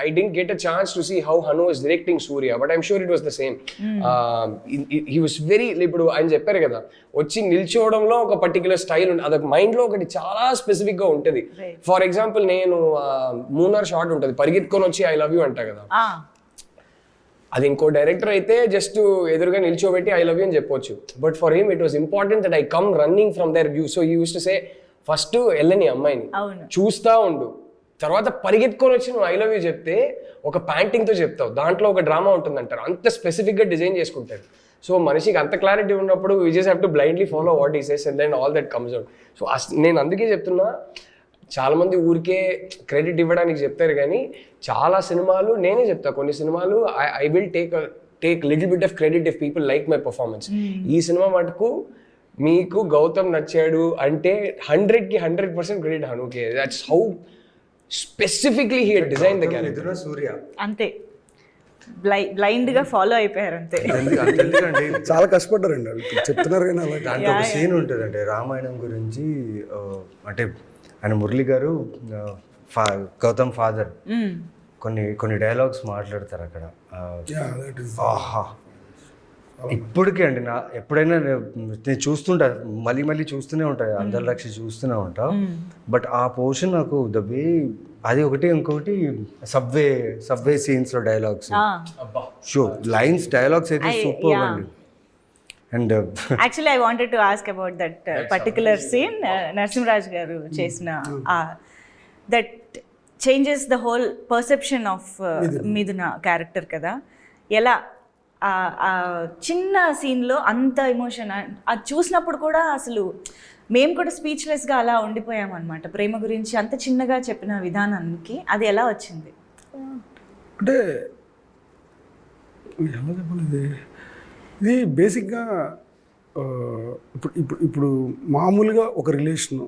[SPEAKER 3] I didn't get a chance to see how Hanu was directing Surya, but I'm sure it was the same. He was very, ఇప్పుడు ఆయన చెప్పారు కదా, వచ్చి నిల్చోవడంలో ఒక పర్టికులర్ స్టైల్ ఉంటుంది, అదొక మైండ్లో ఒకటి చాలా స్పెసిఫిక్గా ఉంటుంది. ఫర్ ఎగ్జాంపుల్ నేను మూనార్ షార్ట్ ఉంటుంది, పరిగెత్తుకొని వచ్చి ఐ లవ్ యూ అంటా కదా, అది ఇంకో డైరెక్టర్ అయితే జస్ట్ ఎదురుగా నిల్చోబెట్టి ఐ లవ్ యూ అని చెప్పొచ్చు. But for him it was important that I come running from their view. So he use to say first వెళ్ళని అమ్మాయిని చూస్తా ఉండు, తర్వాత పరిగెత్తుకొని వచ్చి నువ్వు ఐ లవ్ యూ చెప్తే ఒక ప్యాంటింగ్తో చెప్తావు, దాంట్లో ఒక డ్రామా ఉంటుందంటారు. అంత స్పెసిఫిక్గా డిజైన్ చేసుకుంటారు. సో మనిషికి అంత క్లారిటీ ఉన్నప్పుడు we just have to blindly follow what he says and then all that comes out. So నేను అందుకే చెప్తున్నా, చాలా మంది ఊరికే క్రెడిట్ ఇవ్వడానికి చెప్తారు కానీ చాలా సినిమాలు నేనే చెప్తా, కొన్ని సినిమాలు I will take little bit of credit if people like my performance. ఈ సినిమా మటుకు మీకు గౌతమ్ నచ్చాడు అంటే 100కి 100% క్రెడిట్ హనుకే. That's how specifically he design the character.
[SPEAKER 5] Surya
[SPEAKER 2] అంతే బ్లైండ్ గా ఫాలో అయిపోయారు అంతే.
[SPEAKER 5] ఎందుకంటే
[SPEAKER 4] చాలా కష్టపడ్డారండి వాళ్ళు, చెప్తున్నారు కానీ అలాగే.
[SPEAKER 5] దాంట్లో ఒక సీన్ ఉంటుంది అంటే రామాయణం గురించి, అంటే ఆయన మురళి గారు గౌతమ్ ఫాదర్ కొన్ని డైలాగ్స్ మాట్లాడతారు అక్కడ. ఆహా, ఇప్పటికే అండి ఎప్పుడైనా నేను చూస్తుంటా, మళ్ళీ చూస్తూనే ఉంటాను, అందరి లక్ష చూస్తూనే ఉంటా. బట్ ఆ పోర్షన్ నాకు ద వే, అది ఒకటి, ఇంకొకటి సబ్వే సీన్స్ లో డైలాగ్స్, షో లైన్స్ డైలాగ్స్ అయితే సూపర్ అండి. And
[SPEAKER 2] actually I wanted to ask about that particular scene. Narasimharaj garu చేసిన that changes the whole perception of Mithuna character కదా. ఎలా చిన్న సీన్లో అంత ఎమోషన్, అది చూసినప్పుడు కూడా అసలు మేము కూడా స్పీచ్లెస్గా అలా ఉండిపోయాం అనమాట. ప్రేమ గురించి అంత చిన్నగా చెప్పిన విధానానికి అది ఎలా వచ్చింది?
[SPEAKER 4] అంటే ఎలా చెప్పలేదు, ఇది బేసిక్గా ఇప్పుడు మామూలుగా ఒక రిలేషను,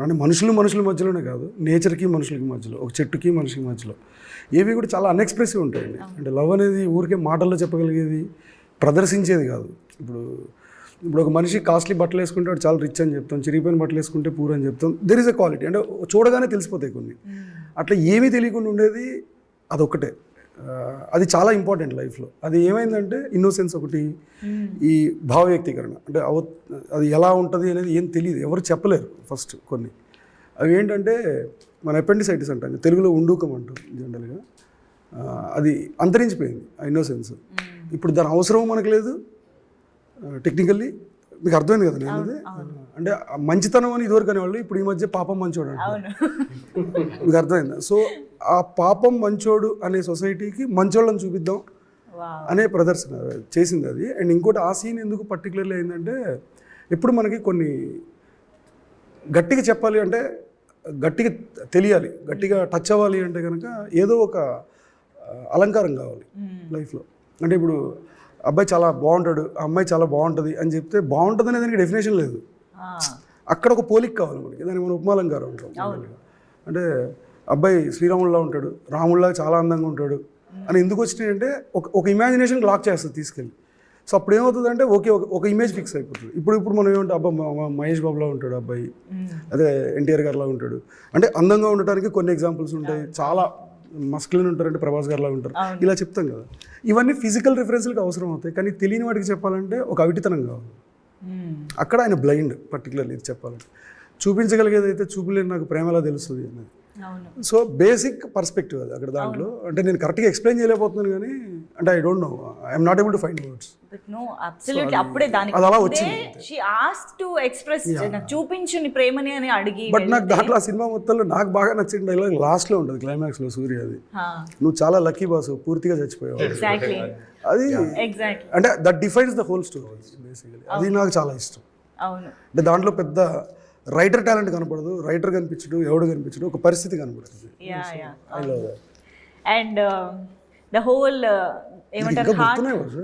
[SPEAKER 4] అంటే మనుషుల మధ్యలోనే కాదు, నేచర్కి మనుషులకి మధ్యలో, ఒక చెట్టుకి మనిషికి మధ్యలో ఏవి కూడా చాలా అన్ఎక్స్ప్రెసివ్ ఉంటాయండి. అంటే లవ్ అనేది ఊరికే మాటల్లో చెప్పగలిగేది, ప్రదర్శించేది కాదు. ఇప్పుడు ఒక మనిషి కాస్ట్లీ బట్టలు వేసుకుంటే వాడు చాలా రిచ్ అని చెప్తాం, చిరిగిపోయిన బట్టలు వేసుకుంటే పూర్ అని చెప్తాం. దెర్ ఈజ్ ఎ క్వాలిటీ, అంటే చూడగానే తెలిసిపోతాయి కొన్ని. అట్లా ఏమీ తెలియకుండా ఉండేది అదొక్కటే. అది చాలా ఇంపార్టెంట్ లైఫ్లో. అది ఏమైందంటే ఇన్నోసెన్స్ ఒకటి, ఈ భావ వ్యక్తీకరణ, అంటే అది ఎలా ఉంటుంది అనేది ఏం తెలియదు, ఎవరు చెప్పలేరు ఫస్ట్. కొన్ని అవి ఏంటంటే మన అపెండిసైటిస్ అంటాం, తెలుగులో ఉండూకం అంటాం జనరల్గా. అది అంతరించిపోయింది ఆ ఇన్నోసెన్స్. ఇప్పుడు దాని అవసరం మనకు లేదు టెక్నికల్లీ. మీకు అర్థమైంది కదా నేను అది, అంటే మంచితనం అని ఇదివరకు అనేవాళ్ళు, ఇప్పుడు ఈ మధ్య పాపం మంచోడు అంటే మీకు అర్థమైందా? సో ఆ పాపం మంచోడు అనే సొసైటీకి మంచోళ్ళని చూపిద్దాం అనే ప్రదర్శన చేసింది అది. అండ్ ఇంకోటి ఆ సీన్ ఎందుకు పర్టికులర్లీ అయిందంటే, ఎప్పుడు మనకి కొన్ని గట్టిగా చెప్పాలి అంటే, గట్టిగా తెలియాలి, గట్టిగా టచ్ అవ్వాలి అంటే కనుక ఏదో ఒక అలంకారం కావాలి లైఫ్లో. అంటే ఇప్పుడు అబ్బాయి చాలా బాగుంటాడు, అమ్మాయి చాలా బాగుంటుంది అని చెప్తే బాగుంటుంది అనే దానికి డెఫినేషన్ లేదు. అక్కడ ఒక పోలిక కావాలి మనకి, దానికి మనం ఉపమాలంకారం అంటాం. అంటే అబ్బాయి శ్రీరాముల్లా ఉంటాడు, రాముల్లా చాలా అందంగా ఉంటాడు అని ఎందుకు వచ్చినాయంటే ఒక ఇమాజినేషన్ లాక్ చేస్తుంది తీసుకెళ్ళి. సో అప్పుడు ఏమవుతుందంటే ఒక ఇమేజ్ ఫిక్స్ అయిపోతుంది. ఇప్పుడు మనం ఏమంటే అబ్బా మహేష్ బాబులా ఉంటాడు అబ్బాయి, అదే ఎన్టీఆర్ గారిలా ఉంటాడు అంటే అందంగా ఉండటానికి కొన్ని ఎగ్జాంపుల్స్ ఉంటాయి. చాలా మస్కులిన్ ఉంటారంటే ప్రభాస్ గారిలా ఉంటారు, ఇలా చెప్తాం కదా. ఇవన్నీ ఫిజికల్ రిఫరెన్స్లకు అవసరం అవుతాయి, కానీ తెలియని వాటికి చెప్పాలంటే ఒక అవిటితనం కావాలి. అక్కడ ఆయన బ్లైండ్ పర్టికులర్లీ ఇది చెప్పాలంటే. చూపించగలిగేది అయితే చూపలేని నాకు ప్రేమ ఎలా తెలుస్తుంది అనేది. సో బేసిక్ పర్స్పెక్టివ్ అది అక్కడ దాంట్లో. అంటే నేను కరెక్ట్గా ఎక్స్ప్లెయిన్ చేయలేకపోతున్నాను కానీ, అంటే I don't know, I'm not able to find words.
[SPEAKER 2] No absolutely అప్పుడే దానికి
[SPEAKER 4] అది అలా వచ్చింది.
[SPEAKER 2] షీ ఆస్క్డ్ టు ఎక్స్ప్రెస్, నాకు చూపించు నీ ప్రేమని అని అడిగి.
[SPEAKER 4] బట్ నాకు దాంట్లో ఆ సినిమా మొత్తంలో నాకు బాగా నచ్చిన డైలాగ్ లాస్ట్లో ఉంటుంది, క్లైమాక్స్లో సూర్య అది, నువ్వు చాలా లక్కీ బాసు, పూర్తిగా చచ్చిపోయావు.
[SPEAKER 2] ఎగ్జాక్ట్లీ
[SPEAKER 4] అది
[SPEAKER 2] ఎగ్జాక్ట్లీ
[SPEAKER 4] అంటే that defines the whole story basically. అది నాకు చాలా ఇష్టం.
[SPEAKER 2] అవును,
[SPEAKER 4] అంటే దాంట్లో పెద్ద రైటర్ టాలెంట్ కనపడదు, రైటర్ కనిపించడు, ఎవడు కనిపించడు, ఒక పరిస్థితి కనపడుతుంది. I love that.
[SPEAKER 2] And the whole ఏమంటారు
[SPEAKER 4] ఇంకా గుర్తున్నాయి రోజు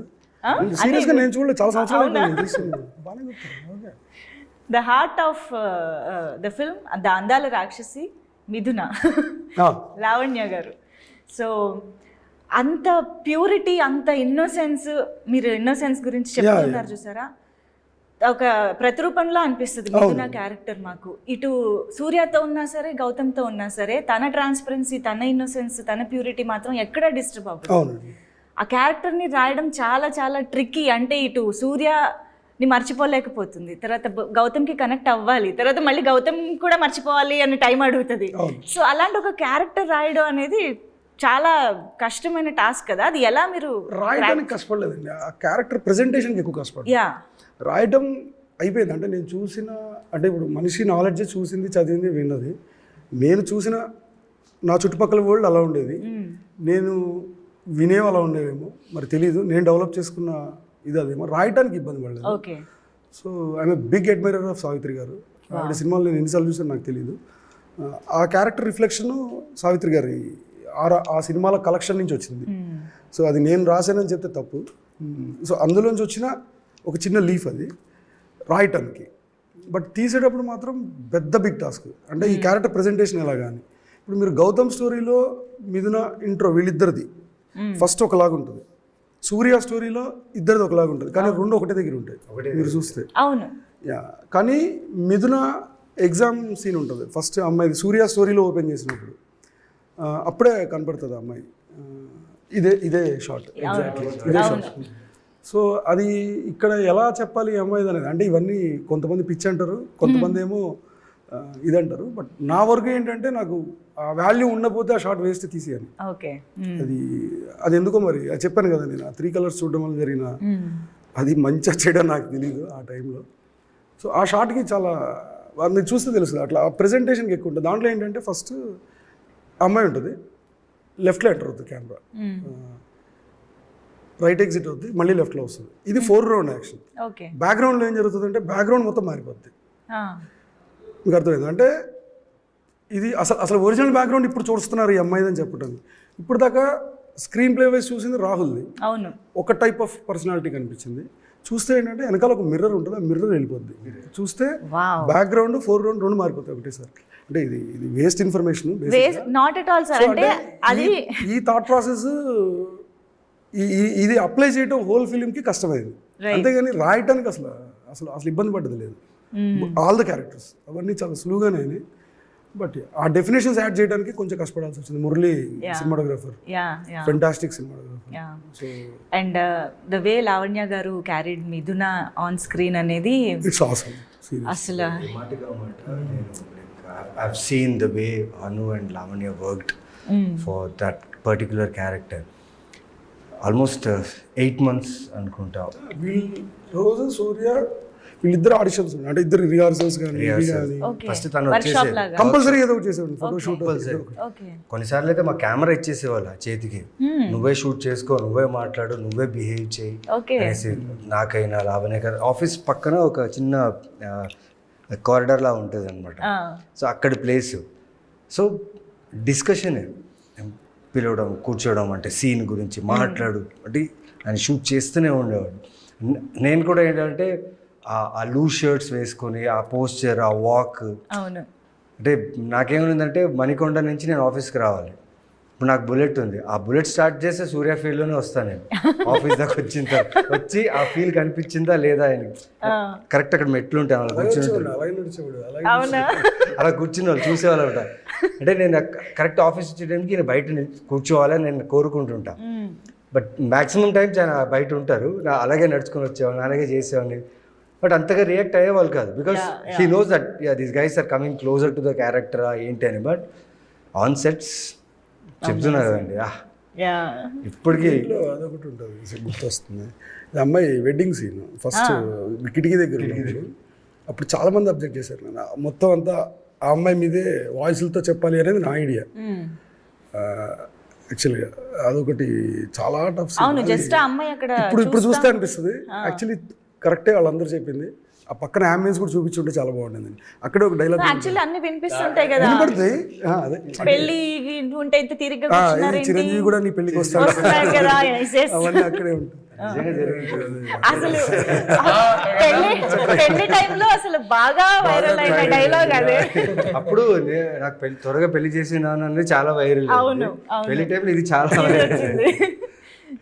[SPEAKER 4] సీరియస్గా నేను చూడలేదు, చాలా సంవత్సరాలు అయిపోయింది చూస్తున్నాను. బాగానే గుర్తున్నాను. Okay.
[SPEAKER 2] The heart of the film the Andala Rakshasi మిథున లావణ్య గారు. సో అంత ప్యూరిటీ, అంత ఇన్నోసెన్స్, మీరు ఇన్నోసెన్స్ గురించి చెప్తున్నారు చూసారా, ఒక ప్రతిరూపంలో అనిపిస్తుంది మిథున క్యారెక్టర్ మాకు. ఇటు సూర్యతో ఉన్నా సరే, గౌతమ్తో ఉన్నా సరే, తన ట్రాన్స్పరెన్సీ, తన ఇన్నోసెన్స్, తన ప్యూరిటీ మాత్రం ఎక్కడా డిస్టర్బ్ అవ్వదు. ఆ క్యారెక్టర్ని రాయడం చాలా చాలా ట్రిక్కీ. అంటే ఇటు సూర్యని మర్చిపోలేకపోతుంది, తర్వాత గౌతమ్కి కనెక్ట్ అవ్వాలి, తర్వాత మళ్ళీ గౌతమ్ కూడా మర్చిపోవాలి అని టైం అడుగుతుంది. సో అలాంటి ఒక క్యారెక్టర్ రాయడం అనేది చాలా కష్టమైన టాస్క్ కదా. అది ఎలా మీరు
[SPEAKER 4] రాయడానికి కష్టపడలేదండి, ఆ క్యారెక్టర్ ప్రెజెంటేషన్కి ఎక్కువ కష్టపడలేదు. రాయటం అయిపోయింది. అంటే నేను చూసిన, అంటే ఇప్పుడు మనిషి నాలెడ్జ్ చూసింది, చదివింది, విన్నది. నేను చూసిన నా చుట్టుపక్కల వరల్డ్ అలా ఉండేది, నేను వినేవి అలా ఉండేవేమో మరి తెలీదు. నేను డెవలప్ చేసుకున్న ఇది అదేమో, రాయటానికి ఇబ్బంది పడలేదు. So I'm a big admirer of Savitri garu. ఆవిడ సినిమాలు నేను ఎన్నిసార్లు చూసాను నాకు తెలీదు. ఆ క్యారెక్టర్ రిఫ్లెక్షన్ సావిత్రి గారి ఆ సినిమాల కలెక్షన్ నుంచి వచ్చింది. సో అది నేను రాశానని చెప్తే తప్పు. సో అందులోంచి వచ్చిన ఒక చిన్న లీఫ్ అది రాయటానికి. బట్ తీసేటప్పుడు మాత్రం పెద్ద బిగ్ టాస్క్. అంటే ఈ క్యారెక్టర్ ప్రెజెంటేషన్ ఎలా కానీ, ఇప్పుడు మీరు గౌతమ్ స్టోరీలో మిథున ఇంట్రో వీళ్ళిద్దరిది ఫస్ట్ ఒకలాగా ఉంటుంది, సూర్య స్టోరీలో ఇద్దరిది ఒకలాగా ఉంటుంది, కానీ రెండు ఒకటే దగ్గర ఉంటాయి మీరు చూస్తే.
[SPEAKER 2] అవును.
[SPEAKER 4] కానీ మిథున ఎగ్జామ్ సీన్ ఉంటుంది ఫస్ట్ అమ్మాయిది, సూర్య స్టోరీలో ఓపెన్ చేసినప్పుడు అప్పుడే కనపడుతుంది అమ్మాయి. ఇదే షార్ట్, ఎగ్జాక్ట్లీ ఇదే షార్ట్. సో అది ఇక్కడ ఎలా చెప్పాలి ఈ అమ్మాయిది అనేది, అంటే ఇవన్నీ కొంతమంది పిచ్చి అంటారు, కొంతమంది ఏమో ఇది అంటారు. బట్ నా వరకు ఏంటంటే నాకు ఆ వాల్యూ ఉండకపోతే ఆ షార్ట్ వేస్ట్ తీసేయాలి. అది ఎందుకో మరి అది చెప్పాను కదా, నేను ఆ 3 కలర్స్ చూడడం వల్ల జరిగిన అది మంచిగా చెడ్డ నాకు తెలియదు ఆ టైంలో. సో ఆ షార్ట్కి చాలా మీరు చూస్తే తెలుస్తుంది, అట్లా ఆ ప్రెజెంటేషన్కి ఎక్కువ ఉంటుంది. దాంట్లో ఏంటంటే ఫస్ట్ అమ్మాయి ఉంటుంది, లెఫ్ట్లో ఎంటర్ అవుతుంది కెమెరా, రైట్ ఎగ్జిట్ అవుతుంది, మళ్ళీ లెఫ్ట్లో వస్తుంది. ఇది 4 రౌండ్ యాక్షన్. బ్యాక్గ్రౌండ్లో ఏం జరుగుతుంది అంటే బ్యాక్గ్రౌండ్ మొత్తం మారిపోద్ది. మీకు అర్థమైంది అంటే ఇది అసలు ఒరిజినల్ బ్యాక్గ్రౌండ్ ఇప్పుడు చూస్తున్నారు ఈ అమ్మాయిది అని చెప్పటం. ఇప్పుడు దాకా స్క్రీన్ ప్లే వైజ్ చూసింది రాహుల్ది, ఒక టైప్ ఆఫ్ పర్సనాలిటీ కనిపించింది. చూస్తే ఏంటంటే వెనకాల ఒక మిర్రర్ ఉంటుంది, ఆ మిర్రర్ వెళ్ళిపోద్ది. చూస్తే బ్యాక్గ్రౌండ్ 4 రౌండ్ 2 మారిపోతాయి ఒకటేసారి. అంటే ఇది వేస్ట్ ఇన్ఫర్మేషన్. ఈ థాట్ ప్రాసెస్ ఇది అప్లై చేయడం హోల్ ఫిలింకి కష్టమైంది, అంతేగాని రాయటానికి అసలు ఇబ్బంది పడ్డది లేదు. ఆల్ ద క్యారెక్టర్స్ అవన్నీ చాలా సులువుగానే అయినాయి. బట్ ఆ డెఫినేషన్స్ యాడ్ చేయడానికి కొంచెం కష్టపడాల్సి వచ్చింది. Murali cinematographer, fantastic cinematographer.
[SPEAKER 2] And the way Lavanya గారు క్యారీడ్ మిథున ఆన్ స్క్రీన్ అనేది
[SPEAKER 4] ఇట్స్ ఆసమ్.
[SPEAKER 2] అసలు
[SPEAKER 5] I've seen the way Anu and Lavanya worked for that particular character. Almost 8 months అనుకుంటా.
[SPEAKER 4] రోజు సూర్య వీళ్ళిద్దరు ఆడిషన్స్, అంటే ఇద్దరు రిహార్సల్స్ కానీ
[SPEAKER 5] ఫస్ట్ తను వచ్చేసి
[SPEAKER 4] కంపల్సరీ ఏదో చేసేవాడు, ఫోటో షూట్.
[SPEAKER 5] కొన్నిసార్లు అయితే మా కెమెరా ఇచ్చేసేవాళ్ళు ఆ చేతికి, నువ్వే షూట్ చేసుకో, నువ్వే మాట్లాడు, నువ్వే బిహేవ్ చేయి అనేసి. నాకైనా లావణ్య ఆఫీస్ పక్కన ఒక చిన్న కారిడార్ లా ఉంటుంది అనమాట. సో అక్కడ ప్లేస్. సో డిస్కషన్ పిలవడం, కూర్చోవడం, అంటే సీన్ గురించి మాట్లాడు అంటే ఆయన షూట్ చేస్తూనే ఉండేవాడు. నేను కూడా ఏంటంటే ఆ లూజ్ షర్ట్స్ వేసుకొని ఆ పోస్చర్, ఆ వాక్, అంటే నాకేమైందంటే మణికొండ నుంచి నేను ఆఫీస్కి రావాలి. ఇప్పుడు నాకు బుల్లెట్ ఉంది, ఆ బుల్లెట్ స్టార్ట్ చేస్తే సూర్య ఫీల్డ్లోనే వస్తాను నేను. ఆఫీస్ దాకా వచ్చిన తర్వాత వచ్చి ఆ ఫీల్ కనిపించిందా లేదా ఆయనకి, కరెక్ట్ అక్కడ మెట్లు ఉంటాయి, అలా కూర్చుని అలా కూర్చుని వాళ్ళు చూసేవాళ్ళు ఉంటా. అంటే నేను కరెక్ట్ ఆఫీస్ వచ్చేయడానికి నేను బయట కూర్చోవాలని నేను కోరుకుంటుంటా. బట్ మ్యాక్సిమం టైమ్స్ ఆయన బయట ఉంటారు, అలాగే నడుచుకొని వచ్చేవాడిని, అలాగే చేసేవాడిని. బట్ అంతగా రియాక్ట్ అయ్యేవాళ్ళు కాదు, because he knows that these guys are coming closer to the character ఏంటి అని. బట్ ఆన్ సెట్స్ చెప్తున్నారు కదండి, ఇప్పటికీ
[SPEAKER 4] అదొకటి ఉంటుంది గుర్తొస్తుంది. అమ్మాయి వెడ్డింగ్ సీన్ ఫస్ట్ కిటికీ దగ్గర ఉన్నప్పుడు అప్పుడు చాలామంది అబ్జెక్ట్ చేశారు. నేను మొత్తం అంతా ఆ అమ్మాయి మీదే వాయిస్లతో చెప్పాలి అనేది నా ఐడియా. యాక్చువల్గా అదొకటి చాలా టఫ్.
[SPEAKER 2] ఇప్పుడు
[SPEAKER 4] చూస్తే అనిపిస్తుంది యాక్చువల్లీ కరెక్టే వాళ్ళందరూ చెప్పింది. ఆ పక్కన అంబియన్స్ కూడా చూపించుంటే చాలా బాగుంటుంది. అక్కడే ఒక డైలాగ్
[SPEAKER 2] యాక్చువల్లీ అన్ని వినిపిస్తుంటాయి కదా,
[SPEAKER 4] వినపడతాయి. అదే
[SPEAKER 2] పెళ్లి ఉంటే ఇంత తిరిగ్గా కూర్చున్నారేంటి?
[SPEAKER 4] చిరంజీవి కూడా నీ పెళ్లికి వస్తాడు
[SPEAKER 2] వస్తున్నారు కదా, yes, yes.
[SPEAKER 4] అవన్నీ అక్కడే ఉంటాయి.
[SPEAKER 2] అసలు పెళ్లి టైంలో అసలు బాగా వైరల్ అయిన డైలాగ్ అదే.
[SPEAKER 5] అప్పుడు నాకు త్వరగా పెళ్లి చేసినానని చాలా వైరల్.
[SPEAKER 2] అవును, అవును.
[SPEAKER 5] పెళ్లి టైంలో ఇది చాలా వైరల్.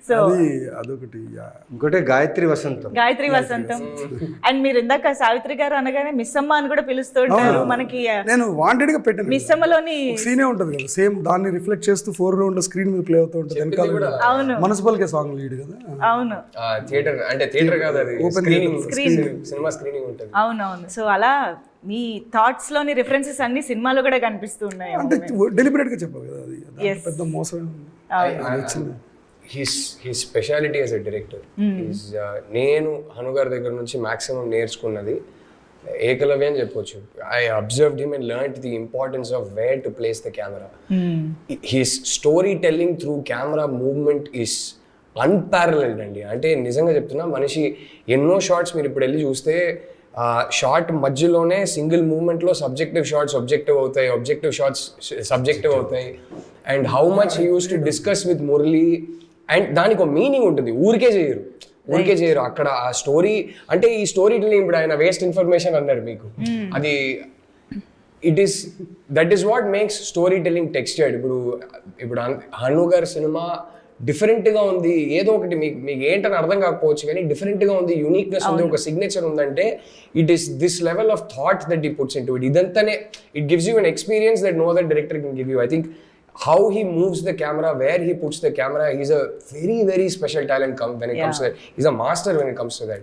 [SPEAKER 2] సో
[SPEAKER 4] అదొకటి.
[SPEAKER 5] ఇంకోటి గాయత్రి వసంతం.
[SPEAKER 2] గాయత్రి వసంతం. అండ్ మీరు ఇందాక సావిత్రి గారు అనగానే మిస్ అమ్మ అని కూడా పిలుస్తుంటారు. మనకి
[SPEAKER 4] నేను వాంటెడ్ గా పెట్టాను.
[SPEAKER 2] మిస్ అమ్మలోని
[SPEAKER 4] సీనే ఉంటది కదా, సేమ్ దాన్ని రిఫ్లెక్ట్ చేస్తూ 4 రౌండ్ స్క్రీన్ మీద ప్లే అవుతూ ఉంటుంది. వెనకాల
[SPEAKER 2] అవును,
[SPEAKER 4] మున్సిపల్ కే సాంగ్ లీడ్ కదా.
[SPEAKER 2] అవును,
[SPEAKER 3] థియేటర్ అంటే థియేటర్ కాదు, అది
[SPEAKER 2] స్క్రీన్
[SPEAKER 3] సినిమా స్క్రీనింగ్ ఉంటుంది.
[SPEAKER 2] అవునవును. సో అలా మీ థాట్స్ లోని రిఫరెన్సెస్ అన్ని సినిమాలో కూడా కనిపిస్తూ ఉన్నాయి.
[SPEAKER 4] అంటే డెలిబరేట్ గా చెప్పాలి కదా, అది పెద్ద మోసం వచ్చింది.
[SPEAKER 3] His speciality as a director. నేను హను గారి దగ్గర నుంచి మాక్సిమం నేర్చుకున్నది ఏకలవ్య అని చెప్పొచ్చు. I observed him and learned the importance of where to place the camera. His story telling through camera movement is unparalleled అండి. అంటే నిజంగా చెప్తున్నా, మనిషి ఎన్నో షార్ట్స్ మీరు ఇప్పుడు వెళ్ళి చూస్తే షార్ట్ మధ్యలోనే సింగిల్ మూమెంట్లో సబ్జెక్టివ్ షార్ట్స్ ఆబ్జెక్టివ్ అవుతాయి, ఆబ్జెక్టివ్ షార్ట్స్ సబ్జెక్టివ్ అవుతాయి. And how much he use to discuss with Murali. And దానికి ఒక మీనింగ్ ఉంటుంది, ఊరికే చేయరు అక్కడ ఆ స్టోరీ. అంటే ఈ స్టోరీ టెల్లింగ్, ఇప్పుడు ఆయన వేస్ట్ ఇన్ఫర్మేషన్ అన్నారు మీకు, అది that is what makes story telling textured. ఇప్పుడు హను గారి సినిమా డిఫరెంట్గా ఉంది, ఏదో ఒకటి మీకు ఏంటని అర్థం కాకపోవచ్చు కానీ డిఫరెంట్గా ఉంది, యూనిక్నెస్ ఉంది, ఒక సిగ్నేచర్ ఉందంటే it is this level of thought that he puts into it. ఇదంతానే it gives you an experience that no that director can give you. I think how he moves the camera, where he puts the camera, he's a very, very special talent when it comes to that. He's a master when it comes to that.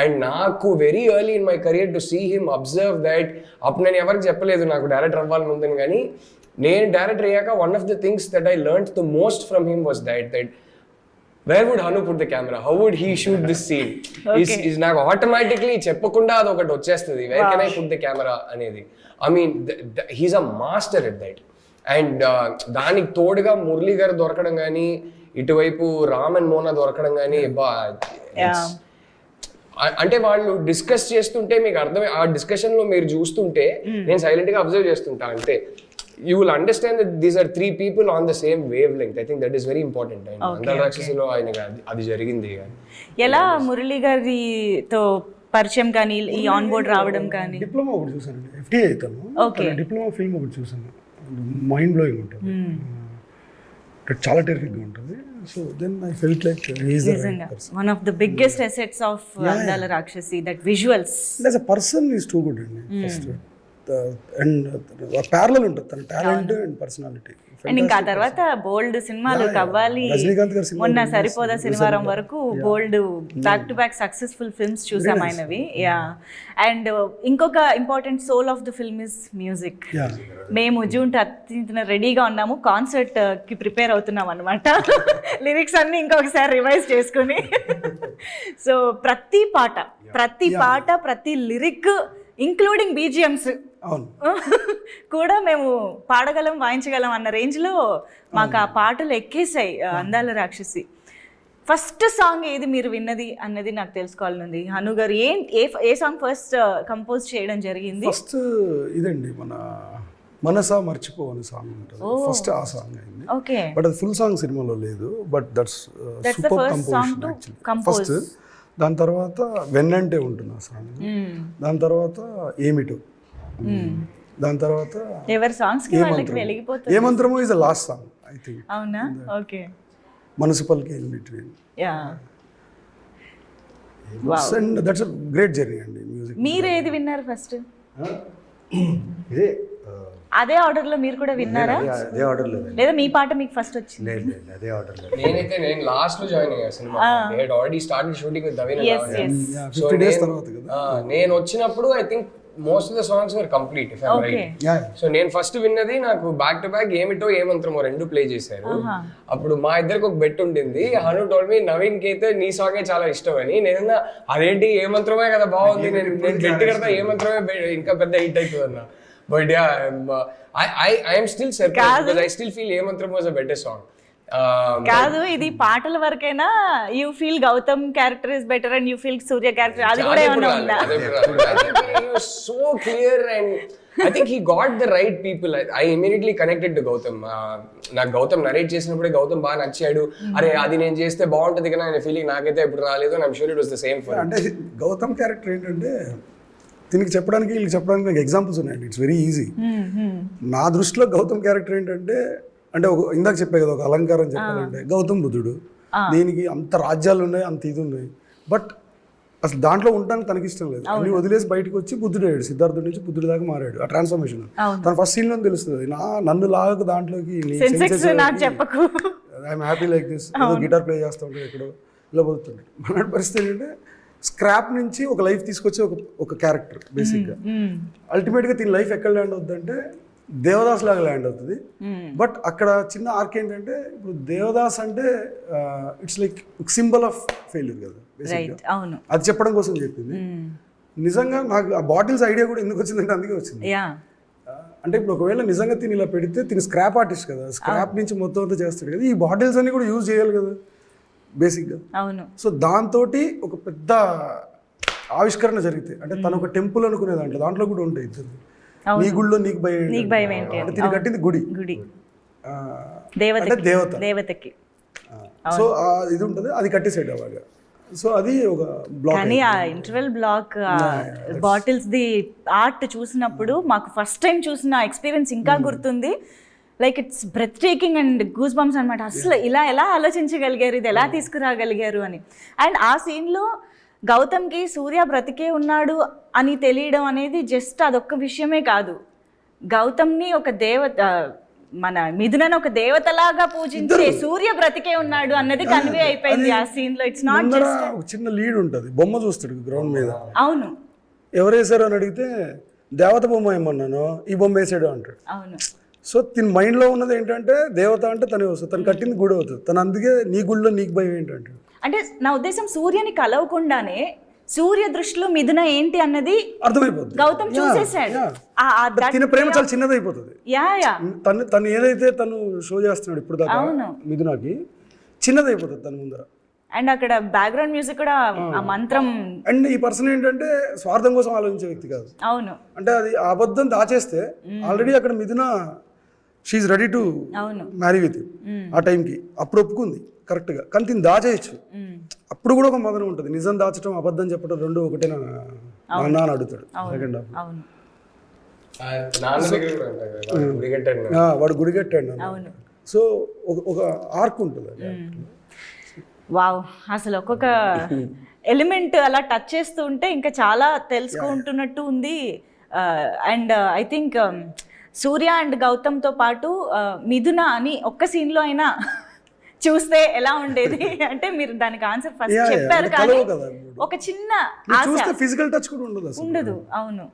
[SPEAKER 3] And naaku very early in my career to see him observe that, up nenu evariki cheppaledu naaku director avvalani undani gaani nenu director ayyaka one of the things that I learned the most from him was that where would Hanu put the camera, how would he shoot this scene. is naaku automatically cheppakunda adokati vachestadi, where can I put the camera anedi. I mean he's a master at that. And దానికి తోడుగా మురళీ గారు దొరకడం కానీ, ఇటువైపు రామ్ అండ్ మోనా దొరకడం కానీ, అంటే వాళ్ళు డిస్కస్ చేస్తుంటే మీకు అర్థమే, ఆ డిస్కషన్ లో మీరు చూస్తుంటే నేను సైలెంట్ గా అబ్జర్వ్ చేస్తుంటా. అంటే you will understand that these are 3 people on the same wavelength. I think that is very important. And అందరి రాక్షసిలో ఆయన అది జరిగింది.
[SPEAKER 2] ఎలా మురళీ గారితో పరిచయం కానీ, ఈ ఆన్ బోర్డ్ రావడం కానీ?
[SPEAKER 4] డిప్లొమా ఒకటి చూసాను, FTA అవుతాను, డిప్లొమా ఫిల్మ్ ఒకటి చూసాను, మైండ్ బ్లోయింగ్ ఉంటుంది, చాలా టెరిఫిక్గా ఉంటుంది. So then I felt like
[SPEAKER 2] one of the biggest assets of Andala Rakshasi, that visuals.
[SPEAKER 4] As a person is too good అండి ఫస్ట్. అండ్ ప్యారలల్ ఉంటుంది తన టాలెంట్ అండ్ పర్సనాలిటీ.
[SPEAKER 2] అండ్ ఇంకా తర్వాత బోల్డ్ సినిమాలు, కవ్వాలి, మొన్న సరిపోదా శనివారం వరకు bold back to back successful films చూసాం ఆయనవి. యా. అండ్ ఇంకొక important soul of the film is music. మేము జూన్ 13th రెడీగా ఉన్నాము, కాన్సర్ట్ కి ప్రిపేర్ అవుతున్నాం అనమాట. లిరిక్స్ అన్ని ఇంకొకసారి రివైజ్ చేసుకుని. సో ప్రతి పాట ప్రతి లిరిక్ ఇంక్లూడింగ్ బీజిఎమ్స్ కూడా మేము పాడగలం, వాయించగలం అన్న రేంజ్లో మాకు ఆ పాటలు ఎక్కేసాయి అందాల రాక్షసి. ఫస్ట్ సాంగ్ ఏది మీరు విన్నది అన్నది నాకు తెలుసుకోవాలనుంది. హను గారు ఏ సాంగ్ ఫస్ట్ కంపోజ్ చేయడం జరిగింది?
[SPEAKER 4] ఫస్ట్ ఇదండి, మనసా మర్చిపోవని సాంగ్ ఉంటుంది, ఫస్ట్ ఆ సాంగ్ అయింది.
[SPEAKER 2] ఓకే.
[SPEAKER 4] బట్ అది ఫుల్ సాంగ్ సినిమాలో లేదు, but that's super composition actually. First దాని తర్వాత వెన్నంటే ఉంటుంది ఆ సాంగ్, దాని తర్వాత ఏమిటో, దాని తర్వాత
[SPEAKER 2] ఎవరి సాంగ్స్ కి వాళ్ళకి వెలిగిపోతుంది.
[SPEAKER 4] ఏమంత్రమో is the last song I think.
[SPEAKER 2] అవునా? ఓకే.
[SPEAKER 4] మున్సిపల్కి in between.
[SPEAKER 2] Yeah.
[SPEAKER 4] And that's a great journey అండి మ్యూజిక్.
[SPEAKER 2] మీరు ఏది విన్నారు ఫస్ట్?
[SPEAKER 5] ఇదే
[SPEAKER 2] అదే ఆర్డర్ లో మీరు కూడా విన్నారా?
[SPEAKER 5] అదే ఆర్డర్ లో
[SPEAKER 2] లేదా మీ పాట మీకు ఫస్ట్ వచ్చింది?
[SPEAKER 5] లేదు, అదే ఆర్డర్ లో.
[SPEAKER 3] నేను లాస్ట్ లో జాయిన్ అయ్యా cinema. They had already started shooting with Naveen.
[SPEAKER 4] So 50 days తర్వాత కదా
[SPEAKER 3] నేను వచ్చినప్పుడు I think most of the songs were complete if I am right. So నేను ఫస్ట్ విన్నది, నాకు బ్యాక్ టు బ్యాక్ ఏమిటో ఏమంత్రమో 2 ప్లే చేశారు. అప్పుడు మా ఇద్దరికి ఒక బెట్ ఉండింది. హను టోల్డ్ మీ నవీన్ కి అయితే నీ సాంగే చాలా ఇష్టం అని. నేను అదేంటి ఏమంత్రమే కదా బాగుంది, నేను బెట్ కడతా ఏమంత్రమే ఇంకా పెద్ద హిట్ అవుతుంది అన్న. But yeah, I am still surprised because I still feel Emanthram was a better song.
[SPEAKER 2] కాదు, ఇది పాటల వరకైనా you feel Gautham character is better and you feel Surya character, అది కూడా ఏమన్నా ఉందా?
[SPEAKER 3] So clear and I think he got the right people. I immediately connected to Gautam. నాకు గౌతమ్ నరేట్ చేసినప్పుడే గౌతమ్ బాగా నచ్చాడు. అరే అది నేను చేస్తే బాగుంటుంది కదా అనే ఫీలింగ్ నాకైతే ఇప్పుడు రాలేదు. I'm sure it was the same for.
[SPEAKER 4] అంటే గౌతమ్ క్యారెక్టర్ ఏంటంటే దీనికి చెప్పడానికి వీళ్ళకి చెప్పడానికి నాకు ఎగ్జాంపుల్స్ ఉన్నాయండి. It's very easy. నా దృష్టిలో గౌతమ్ క్యారెక్టర్ ఏంటంటే అంటే ఒక ఇందాక చెప్పే కదా, ఒక అలంకారం చెప్పాలంటే గౌతమ్ బుద్ధుడు. దీనికి అంత రాజ్యాలు ఉన్నాయి, అంత ఇది ఉన్నాయి, బట్ అసలు దాంట్లో ఉండడానికి తనకి ఇష్టం లేదు. అన్ని వదిలేసి బయటకు వచ్చి బుద్ధుడు అయ్యాడు. సిద్ధార్థుడి నుంచి బుద్ధుడి దాకా మారాడు. ఆ ట్రాన్స్ఫర్మేషన్ తన ఫస్ట్ సీన్ లో తెలుస్తుంది. నన్ను లాగకు దాంట్లోకి ఐఎమ్ హ్యాపీ లైక్ దిస్, ఏదో గిటార్ ప్లే చేస్తూ ఉంటాడు ఎక్కడో ఇలా పోతుంటాడు. మన పరిస్థితి ఏంటంటే స్క్రాప్ నుంచి ఒక లైఫ్ తీసుకొచ్చే ఒక క్యారెక్టర్ బేసిక్గా. అల్టిమేట్గా దీని లైఫ్ ఎక్కడ ల్యాండ్ అవుతుందంటే దేవదాస్ లాగా ల్యాండ్ అవుతుంది. బట్ అక్కడ చిన్న ఆర్క్ ఏంటంటే ఇప్పుడు దేవదాస్ అంటే it's like symbol of failure కదా బేసిక్గా. అది చెప్పడం కోసం చెప్పింది. నిజంగా నాకు ఆ బాటిల్స్ ఐడియా కూడా ఎందుకు వచ్చిందంటే అందుకే వచ్చింది. అంటే ఇప్పుడు ఒకవేళ నిజంగా తిని ఇలా పెడితే తిని స్క్రాప్ ఆర్టిస్ట్ కదా, స్క్రాప్ నుంచి మొత్తం అంతా చేస్తాడు కదా, ఈ బాటిల్స్ అన్ని కూడా యూజ్ చేయాలి కదా బేసిక్గా. సో దాంతో ఒక పెద్ద ఆవిష్కరణ జరిగితే అంటే తను ఒక టెంపుల్ అనుకునే దాంట్లో కూడా ఉంటాయి ఇద్దరు. నీ గుడిలో నీకు భయం ఏంటి అంటే తిని కట్టింది గుడి, అంటే దేవతకి. సో ఇది ఉంటుంది, అది కట్టేసాడు అలాగా. సో అది ఒక బ్లాక్.
[SPEAKER 2] కానీ ఆ interval block battles the art చూసినప్పుడు మాకు ఫస్ట్ టైం చూసిన ఎక్స్పీరియన్స్ ఇంకా గుర్తుంది. Like it's breathtaking and goosebumps అనమాట. అసలు ఇలా ఎలా ఆలోచించగలిగారు, ఇది ఎలా తీసుకురాగలిగారు అని. అండ్ ఆ సీన్లో గౌతమ్కి సూర్య బ్రతికే ఉన్నాడు అని తెలియడం అనేది జస్ట్ అదొక్క విషయమే కాదు, గౌతమ్ని ఒక దేవత, మన మిథునని ఒక దేవతలాగా పూజించే సూర్య బ్రతికే ఉన్నాడు అన్నది కన్వే అయిపోయింది ఆ సీన్ లో. ఇట్స్ నాట్ జస్ట్
[SPEAKER 4] ఒక చిన్న లీడ్ ఉంటుంది, బొమ్మ చూస్తాడు గ్రౌండ్ మీద.
[SPEAKER 2] అవును,
[SPEAKER 4] ఎవరు వేసారు అని అడిగితే దేవత బొమ్మ ఏమన్నాను, ఈ బొమ్మ వేసాడు అంటాడు.
[SPEAKER 2] అవును.
[SPEAKER 4] సో తిన మైండ్లో ఉన్నది ఏంటంటే దేవత అంటే తనే వస్తుంది, తను కట్టింది గుడి అవుతుంది, తను అందుకే నీ గుడిలో నీకు భయం ఏంటంటే.
[SPEAKER 2] అంటే నా ఉద్దేశం సూర్యని కలవకుండానే సూర్య దృష్టిలో మిథున ఏంటి అన్నది
[SPEAKER 4] అర్థమైపోతుంది.
[SPEAKER 2] గౌతమ్ చూసేసాడు.
[SPEAKER 4] తిన ప్రేమ చాలా చిన్నదైపోతుంది. తను ఏదైతే తను షో చేస్తున్నాడు ఇప్పుడు దాకా మిథునకి చిన్నదైపోతుంది తన ముందర.
[SPEAKER 2] అండ్ అక్కడ బ్యాక్గ్రౌండ్ మ్యూజిక్ కూడా ఆ మంత్రం.
[SPEAKER 4] అండ్ ఈ పర్సన్ ఏంటంటే స్వార్థం కోసం ఆలోచించే వ్యక్తి కాదు.
[SPEAKER 2] అవును.
[SPEAKER 4] అంటే అది అబద్ధం దాచేస్తే ఆల్రెడీ అక్కడ Mithuna she ready to marry with ఆ టైంకి అప్పుడు ఒప్పుకుంది కరెక్ట్గా. కానీ దీన్ని దాచేయచ్చు, అప్పుడు కూడా ఒక మదన ఉంటుంది. నిజం దాచడం అబద్ధం చెప్పడం రెండు ఒకటేనా అన్నా అని అడుగుతాడు సెకండ్ హాఫ్. వాడు గుడి కట్టాడు. సో ఒక ఆర్క్ ఉంటుంది.
[SPEAKER 2] వావ్, అసలు ఒక్కొక్క ఎలిమెంట్ అలా టచ్ చేస్తూ ఉంటే ఇంకా చాలా తెలుసుకుంటున్నట్టు ఉంది. And I think Surya and గౌతమ్తో పాటు మిథున అని ఒక్క సీన్లో అయినా చూస్తే ఎలా ఉండేది అంటే మీరు దానికి ఆన్సర్ ఫస్ట్ చెప్పారు, కానీ ఒక చిన్న
[SPEAKER 4] ఫిజికల్ టచ్ కూడా ఉండదు.
[SPEAKER 2] అవును,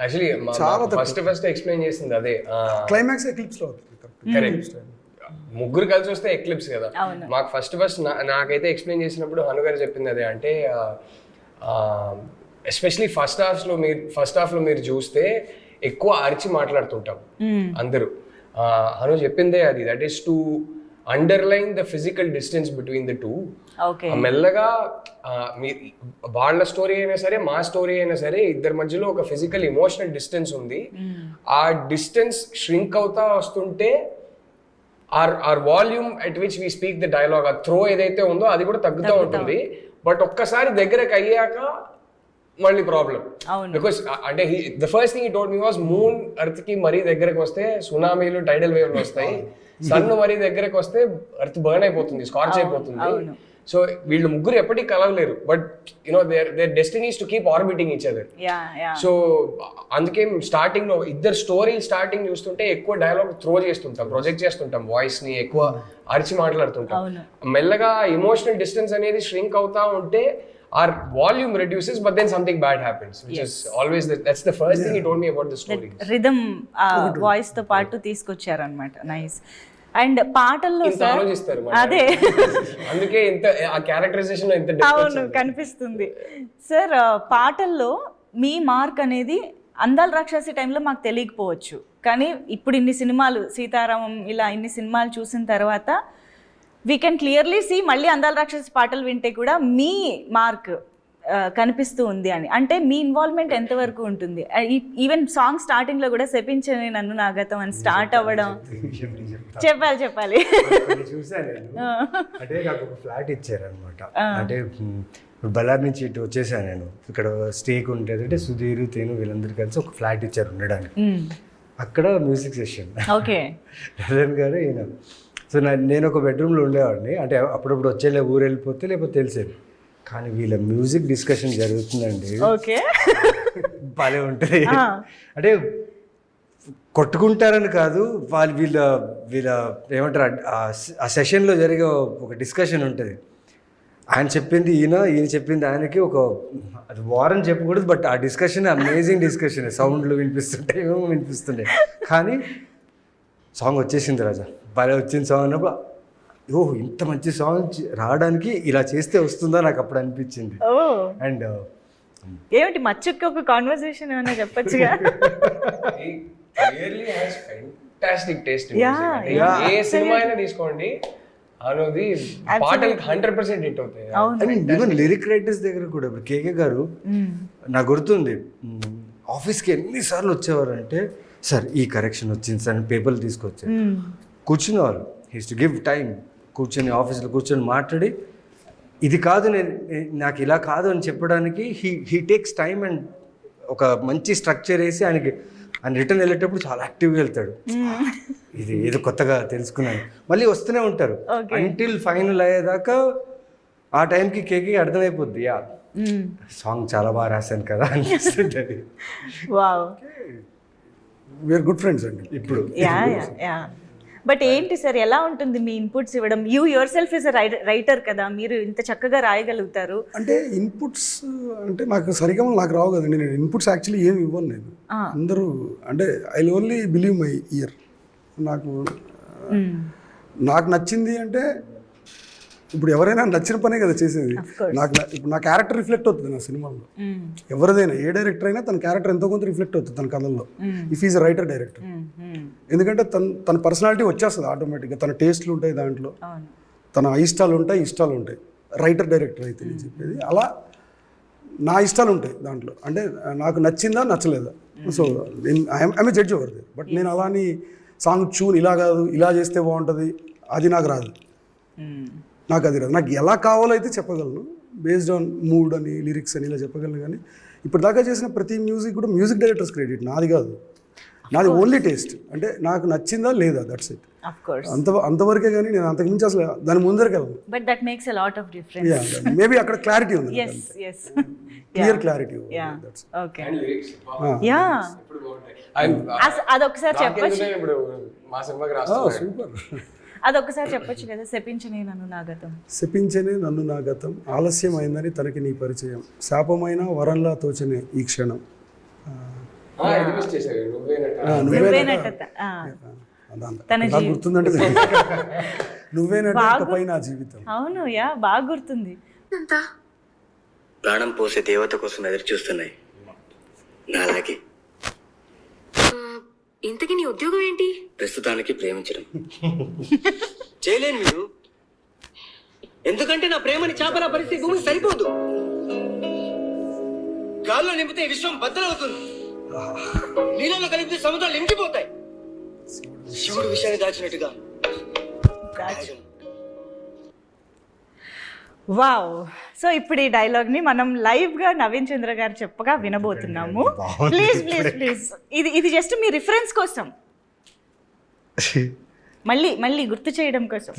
[SPEAKER 3] యాక్చువల్లీ ఫస్ట్ ఎక్స్ప్లెయిన్ చేసింది అదే
[SPEAKER 4] క్లైమాక్స్ ఎక్లిప్స్ లో.
[SPEAKER 3] కరెక్ట్, ముగ్గురు కలిసి వస్తే ఎక్లిప్స్ కదా. మాకు ఫస్ట్ నాకైతే ఎక్స్ప్లెయిన్ చేసినప్పుడు హను గారు చెప్పింది అదే. అంటే ఎస్పెషలీ ఫస్ట్ హాఫ్ లో మీరు చూస్తే ఎక్కువ అరిచి మాట్లాడుతుంటాం అందరూ. హను చెప్పిందే అది, that is to underline the physical distance between the two. మెల్లగా వాళ్ళ స్టోరీ అయినా సరే మా స్టోరీ అయినా సరే ఇద్దరి మధ్యలో ఒక ఫిజికల్ ఎమోషనల్ డిస్టెన్స్ ఉంది. ఆ డిస్టెన్స్ ష్రింక్ అవుతా వస్తుంటే our volume at which we speak the dialogue, ఆ త్రో ఏదైతే ఉందో అది కూడా తగ్గుతూ ఉంటుంది. బట్ ఒక్కసారి దగ్గరకు అయ్యాక మళ్ళీ ప్రాబ్లం. బికాస్ అంటే the first thing he told me was moon earth కి మరీ దగ్గరకు వస్తే సునామీలు టైడల్ వేవ్లు వస్తాయి, సన్ మరీ దగ్గరకు వస్తే ఎర్త్ బర్న్ అయిపోతుంది, స్కార్చ్ అయిపోతుంది. సో వీళ్ళు ముగ్గురు ఎప్పటికీ కలవలేరు, but you know their destinies to keep orbiting each other. So అందుకే స్టార్టింగ్ లో ఇద్దరు స్టోరీ స్టార్టింగ్ చూస్తుంటే ఎక్కువ డైలాగ్ త్రో చేస్తుంటాం, ప్రొజెక్ట్ చేస్తుంటాం, వాయిస్ ని ఎక్కువ అరిచి మాట్లాడుతుంటాం. మెల్లగా ఎమోషనల్ డిస్టెన్స్ అనేది ష్రింక్ అవుతా ఉంటే our volume reduces, but then something bad happens, which is always that's the first thing he told me about the story.
[SPEAKER 2] Rhythm voice తో పాటు తీసుకొచ్చారు అన్నమాట. నైస్. అండ్ పాటల్లో అదే
[SPEAKER 3] అందుకే ఇంత ఆ క్యారెక్టరైజేషన్ లో ఇంత
[SPEAKER 2] అవును కనిపిస్తుంది సార్. పాటల్లో మీ మార్క్ అనేది అందాల రాక్షసి టైంలో మాకు తెలియకపోవచ్చు, కానీ ఇప్పుడు ఇన్ని సినిమాలు సీతారామం ఇలా ఇన్ని సినిమాలు చూసిన తర్వాత వీ కెన్ క్లియర్లీ సీ మళ్ళీ అందాల రాక్షసి పాటలు వింటే కూడా మీ మార్క్ కనిపిస్తూ ఉంది అని. అంటే మీ ఇన్వాల్వ్మెంట్ ఎంతవరకు ఉంటుంది? ఈవెన్ సాంగ్ స్టార్టింగ్లో కూడా శపించని నన్ను నాగతం అని స్టార్ట్ అవ్వడం. చెప్పాలి
[SPEAKER 5] చూసాను నేను. అంటే నాకు ఒక ఫ్లాట్ ఇచ్చారనమాట. అంటే బళ్ళారి నుంచి ఇటు వచ్చేసాను నేను. ఇక్కడ స్టేక్ ఉంటుంది, అంటే సుధీర్ తేను వీళ్ళందరూ కలిసి ఒక ఫ్లాట్ ఇచ్చారు ఉండడానికి. అక్కడ మ్యూజిక్ సెషన్.
[SPEAKER 2] ఓకే.
[SPEAKER 5] రజన్ గారు ఈయన. సో నేను ఒక బెడ్రూమ్లో ఉండేవాడిని. అంటే అప్పుడప్పుడు వచ్చేలే ఊరు వెళ్ళిపోతే లేకపోతే తెలిసేది. కానీ వీళ్ళ మ్యూజిక్ డిస్కషన్ జరుగుతుందండి.
[SPEAKER 2] ఓకే.
[SPEAKER 5] భలే ఉంటుంది. అంటే కొట్టుకుంటారని కాదు, వీళ్ళ ఏమంటారు, ఆ సెషన్లో జరిగే ఒక డిస్కషన్ ఉంటుంది. ఆయన చెప్పింది ఈయన చెప్పింది ఆయనకి, ఒక అది వారం చెప్పకూడదు, బట్ ఆ డిస్కషన్ అమేజింగ్ డిస్కషన్. సౌండ్లు వినిపిస్తుంటాయి, ఏమో వినిపిస్తుంటాయి. కానీ సాంగ్ వచ్చేసింది రాజా, భలే వచ్చింది సాంగ్ అన్నప్పుడు ఓహ్ ఇంత మంచి సాంగ్ రావడానికి ఇలా చేస్తే వస్తుందా నాకు అప్పుడు అనిపించింది. అండ్
[SPEAKER 2] ఏమిటి మచ్చుకి ఒక కాన్వర్సేషన్ ఏమైనా చెప్పొచ్చుగా?
[SPEAKER 3] Clearly has fantastic taste. A cinema అయినా తీసుకోండి, అనేది పాటలు 100% హిట్ అవుతాయి.
[SPEAKER 5] ఈవెన్ లిరిక్ రైటర్స్ దగ్గర కూడా ఇప్పుడు కేకే గారు నాకు గుర్తుంది, ఆఫీస్కి ఎన్నిసార్లు వచ్చేవారు అంటే, సార్ ఈ కరెక్షన్ వచ్చింది సార్ అని పేపర్లు తీసుకొచ్చారు. కూర్చునేవారు, హీస్ టు గివ్ టైం. కూర్చొని ఆఫీస్లో కూర్చొని మాట్లాడి ఇది కాదు, నాకు ఇలా కాదు అని చెప్పడానికి హీ టేక్స్ టైమ్ అండ్ ఒక మంచి స్ట్రక్చర్ వేసి ఆయన రిటర్న్ వెళ్ళేటప్పుడు చాలా యాక్టివ్గా వెళ్తాడు. ఇది ఏదో కొత్తగా తెలుసుకున్నాను. మళ్ళీ వస్తూనే ఉంటారు అంటిల్ ఫైనల్ అయ్యేదాకా. ఆ టైంకి కేకి అర్థమైపోద్ది, యా సాంగ్ చాలా బాగా రాశాను కదా అనిపిస్తుంటుంది.
[SPEAKER 4] వీఆర్ గుడ్ ఫ్రెండ్స్ అండి ఇప్పుడు.
[SPEAKER 2] బట్ ఏంటి సార్, ఎలా ఉంటుంది మీ ఇన్పుట్స్ ఇవ్వడం? You your self is writer కదా, మీరు ఇంత చక్కగా రాయగలుగుతారు.
[SPEAKER 4] అంటే ఇన్పుట్స్ అంటే నాకు సరిగమలు నాకు రావు కదండి. నేను ఇన్పుట్స్ యాక్చువల్లీ ఏమి ఇవ్వను నేను. అందరూ అంటే I only believe my year. నాకు నచ్చింది అంటే ఇప్పుడు ఎవరైనా నచ్చిన పనే కదా చేసేది. ఇప్పుడు నా క్యారెక్టర్ రిఫ్లెక్ట్ అవుతుంది నా సినిమాలో. ఎవరిదైనా ఏ డైరెక్టర్ అయినా తన క్యారెక్టర్ ఎంతో కొంత రిఫ్లెక్ట్ అవుతుంది తన కథల్లో, ఇఫ్ ఈజ్ రైటర్ డైరెక్టర్. ఎందుకంటే తన పర్సనాలిటీ వచ్చేస్తుంది ఆటోమేటిక్గా. తన టేస్ట్లు ఉంటాయి దాంట్లో, తన ఇష్టాలు ఉంటాయి. రైటర్ డైరెక్టర్ అయితే నేను చెప్పేది అలా నా ఇష్టాలు ఉంటాయి దాంట్లో. అంటే నాకు నచ్చిందా నచ్చలేదా, so I'm A judge over the. But నేను అలాని సాంగ్ చూన్ ఇలా కాదు ఇలా చేస్తే బాగుంటుంది అది నాకు రాదు. నాకు ఎలా కావాలో అయితే చెప్పగలను, బేస్డ్ ఆన్ మూడ్ అని లిరిక్స్ అని ఇలా చెప్పగలను. కానీ ఇప్పుడు దాకా చేసిన ప్రతి మ్యూజిక్ కూడా మ్యూజిక్ డైరెక్టర్స్ క్రెడిట్, నాది కాదు. నాది ఓన్లీ టేస్ట్. అంటే నాకు నచ్చిందా లేదా, దట్స్ ఇట్. అంతవరకే, కానీ నేను అంతకుమించి అసలు దాని ముందరికి వెళ్ళను.
[SPEAKER 2] But that makes a lot of difference.
[SPEAKER 4] Maybe అక్కడ క్లారిటీ ఉంది, క్లియర్ క్లారిటీ.
[SPEAKER 2] అదొకసారి చెప్పొచ్చు,
[SPEAKER 3] ఇప్పుడు మా సినిమాకి రాస్తాను.
[SPEAKER 4] సూపర్.
[SPEAKER 2] అదొకసారి చెప్పొచ్చు కదా, శపించని నన్ను నా గతం
[SPEAKER 4] ఆలస్యమైందని తనకి నీ పరిచయం, శాపమైన వరంలా తోచనే ఈ క్షణం, గుర్తుందంటే నువ్వేనట నా జీవితం.
[SPEAKER 2] అవును, యా బాగా గుర్తుంది.
[SPEAKER 6] ప్రాణం పోసే దేవత కోసం ఎదురు చూస్తున్నాయి నాలాగే.
[SPEAKER 7] ఇంతకీ నీ ఉద్యోగం ఏంటి?
[SPEAKER 6] ప్రస్తుతానికి ప్రేమించడం. చేయలేను మీరు, ఎందుకంటే నా ప్రేమని చాపల పరిస్థితి భూమి సరిపోదు. గాల్లో నింపితే విశ్వం బద్దలవుతుంది, నీళ్ళలో కలిపితే సముద్రాలు నిండిపోతాయి. శివుడు విషయాన్ని దాచినట్టుగా.
[SPEAKER 2] వావ్. సో ఇప్పుడు ఈ డైలాగ్ ని మనం లైవ్ గా నవీన్ చంద్ర గారు చెప్పగా వినబోతున్నాము. ప్లీజ్ ఇది జస్ట్ మీ రిఫరెన్స్ కోసం, మళ్ళీ గుర్తు చేయడం కోసం.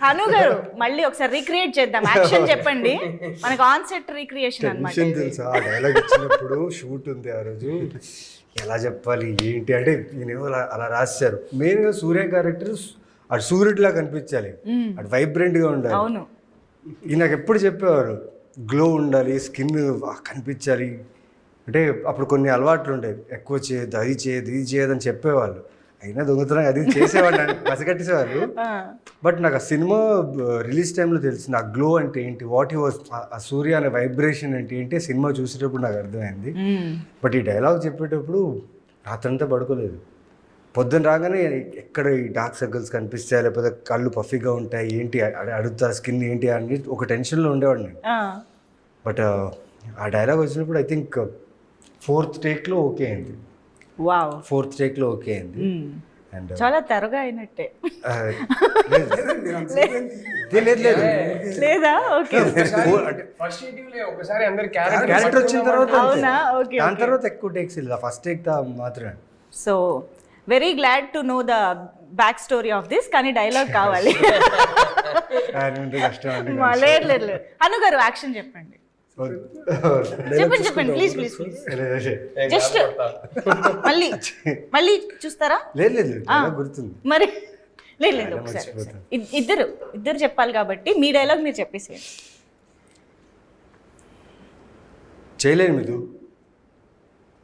[SPEAKER 2] హను గారు మళ్ళీ ఒకసారి రీక్రియేట్ చేద్దాం. యాక్షన్ చెప్పండి, మనకు ఆన్ సెట్ రీక్రియేషన్ అన్నమాట.
[SPEAKER 5] తెలుసా ఆ డైలాగ్ ఇచ్చినప్పుడు షూట్ ఉంది ఆ రోజు, ఎలా చెప్పాలి ఏంటి అంటే ఈయన అలా రాశారు. మెయిన్గా సూర్య క్యారెక్టర్ అటు సూర్యుడిలా కనిపించాలి, అటు వైబ్రెంట్గా ఉండాలి.
[SPEAKER 2] అవును,
[SPEAKER 5] ఈ నాకు ఎప్పుడు చెప్పేవారు గ్లో ఉండాలి, స్కిన్ కనిపించాలి. అంటే అప్పుడు కొన్ని అలవాట్లు ఉంటాయి, ఎక్కువ చేయదు అది చేయదు ఇది చేయదు అని చెప్పేవాళ్ళు. అయినా దొంగతనం అది చేసేవాడిని పసిగట్టేసేవాళ్ళు. బట్ నాకు ఆ సినిమా రిలీజ్ టైంలో తెలిసింది ఆ గ్లో అంటే ఏంటి, వాట్ హీ వాజ్, ఆ సూర్య అనే వైబ్రేషన్ అంటే ఏంటి సినిమా చూసేటప్పుడు నాకు అర్థమైంది. బట్ ఈ డైలాగ్ చెప్పేటప్పుడు రాత్రంతా పడుకోలేదు. పొద్దున్న రాగానే ఎక్కడ ఈ డార్క్ సర్కిల్స్ కనిపిస్తాయి, లేకపోతే కళ్ళు పఫీగా ఉంటాయి, ఏంటి అడుగుతారు స్కిన్ ఏంటి అని ఒక టెన్షన్లో ఉండేవాడిని. బట్ ఆ డైలాగ్ వచ్చినప్పుడు ఐ థింక్ 4th టేక్లో ఓకే అయింది.
[SPEAKER 2] వావ్,
[SPEAKER 5] 4th టేక్లో ఓకే అయింది. అండ్
[SPEAKER 2] చాలా త్వరగా అయినట్టే లేదా? ఓకే,
[SPEAKER 3] ఒకసారి అందరు
[SPEAKER 5] క్యారెక్టర్ వచ్చిన తర్వాత
[SPEAKER 2] అవునా? ఓకే,
[SPEAKER 5] దాని తర్వాత ఎక్కువ టేక్స్ ಇಲ್ಲ, ఫస్ట్ టేక్ మాత్రమే.
[SPEAKER 2] So very glad to know the back story of this. కానీ డైలాగ్ కావాలి.
[SPEAKER 5] కష్టం
[SPEAKER 2] లేదు లేదు లేదు, అను గారు యాక్షన్ చెప్పండి. చెప్పండి ప్లీజ్ ప్లీజ్ ప్లీజ్. జస్ట్ మళ్ళీ మళ్ళీ చూస్తారా?
[SPEAKER 5] లేదు గుర్తుంది.
[SPEAKER 2] మరి లేదు లేదు, ఒకసారి ఇద్దరు చెప్పాలి కాబట్టి మీ డైలాగ్ మీరు చెప్పేసేయండి.
[SPEAKER 5] చేయలేను మిదు,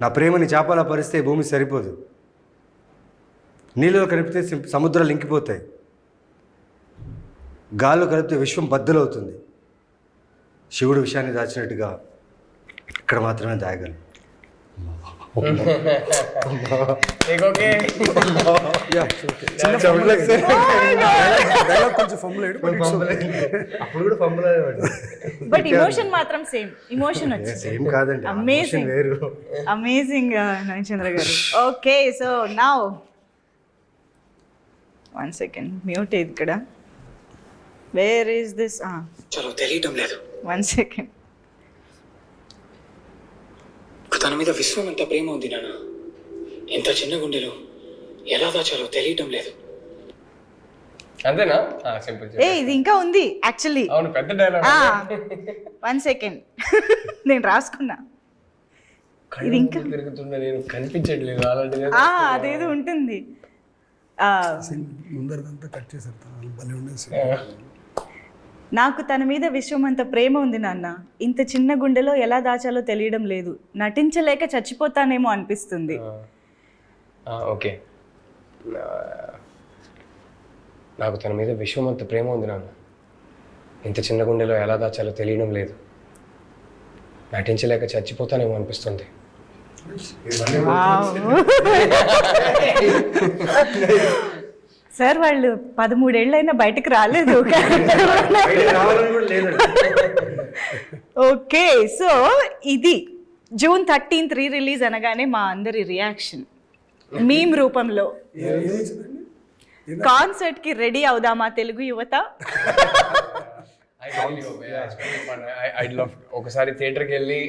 [SPEAKER 5] నా ప్రేమని చేపలా పరిస్తే భూమి సరిపోదు, నీళ్ళలో కలిపితే సముద్రాలు ఇంకిపోతాయి, గాల్లో కలిపితే విశ్వం బద్దలవుతుంది, శివుడు విషయాన్ని దాచినట్టుగా ఇక్కడ మాత్రమే దాయగలను. అప్పుడు కూడా ఫంబుల్ అయ్యేవాడు.
[SPEAKER 2] బట్ ఇమోషన్ మాత్రం సేమ్ ఇమోషన్ వచ్చింది.
[SPEAKER 5] సేమ్ కాదండి,
[SPEAKER 2] అమేజింగ్
[SPEAKER 5] వేరు.
[SPEAKER 2] Amazing Nayanachandra garu. Okay, so now 1 second mute ఇక్కడ. Where is this?
[SPEAKER 6] చలో తెలియటం లేదు.
[SPEAKER 2] 1 సెకండ్.
[SPEAKER 6] తన మీద విశ్వం ఎంత ప్రేమ ఉంది నాన్న, ఎంత చిన్న గుండెలో ఎలా దాచాలో తెలియటం లేదు.
[SPEAKER 3] అంతేనా? సింపుల్.
[SPEAKER 2] ఇది ఇంకా ఉంది యాక్చువల్లీ.
[SPEAKER 3] అవును, పెద్ద డైలాగ్.
[SPEAKER 2] 1 సెకండ్ నేను రాసుకున్నా. ఇది ఇంకా
[SPEAKER 3] తిరుగుతున్నా, నేను కనిపించట్లేదు అలాంటిది.
[SPEAKER 2] అదేదో ఉంటుంది.
[SPEAKER 4] ముందరదంతా కట్ చేసేస్తాను, భలే ఉండేసి.
[SPEAKER 2] నాకు తన మీద విశ్వమంత ప్రేమ ఉంది నాన్న, ఇంత చిన్న గుండెలో ఎలా దాచాలో తెలియడం లేదు, నటించలేక చచ్చిపోతానేమో అనిపిస్తుంది.
[SPEAKER 3] ఓకే, నాకు తన మీద విశ్వమంత ప్రేమ ఉంది నాన్న, ఇంత చిన్న గుండెలో ఎలా దాచాలో తెలియడం లేదు, నటించలేక చచ్చిపోతానేమో అనిపిస్తుంది.
[SPEAKER 2] సార్ వాళ్ళు 13 ఏళ్ళైనా బయటకు రాలేదు. ఓకే, సో ఇది June 13th రిలీజ్ అనగానే మా అందరి రియాక్షన్ మీమ్ రూపంలో. కాన్సర్ట్ కి రెడీ అవుదామా తెలుగు యువత?
[SPEAKER 3] ఒకసారి థియేటర్కి వెళ్ళి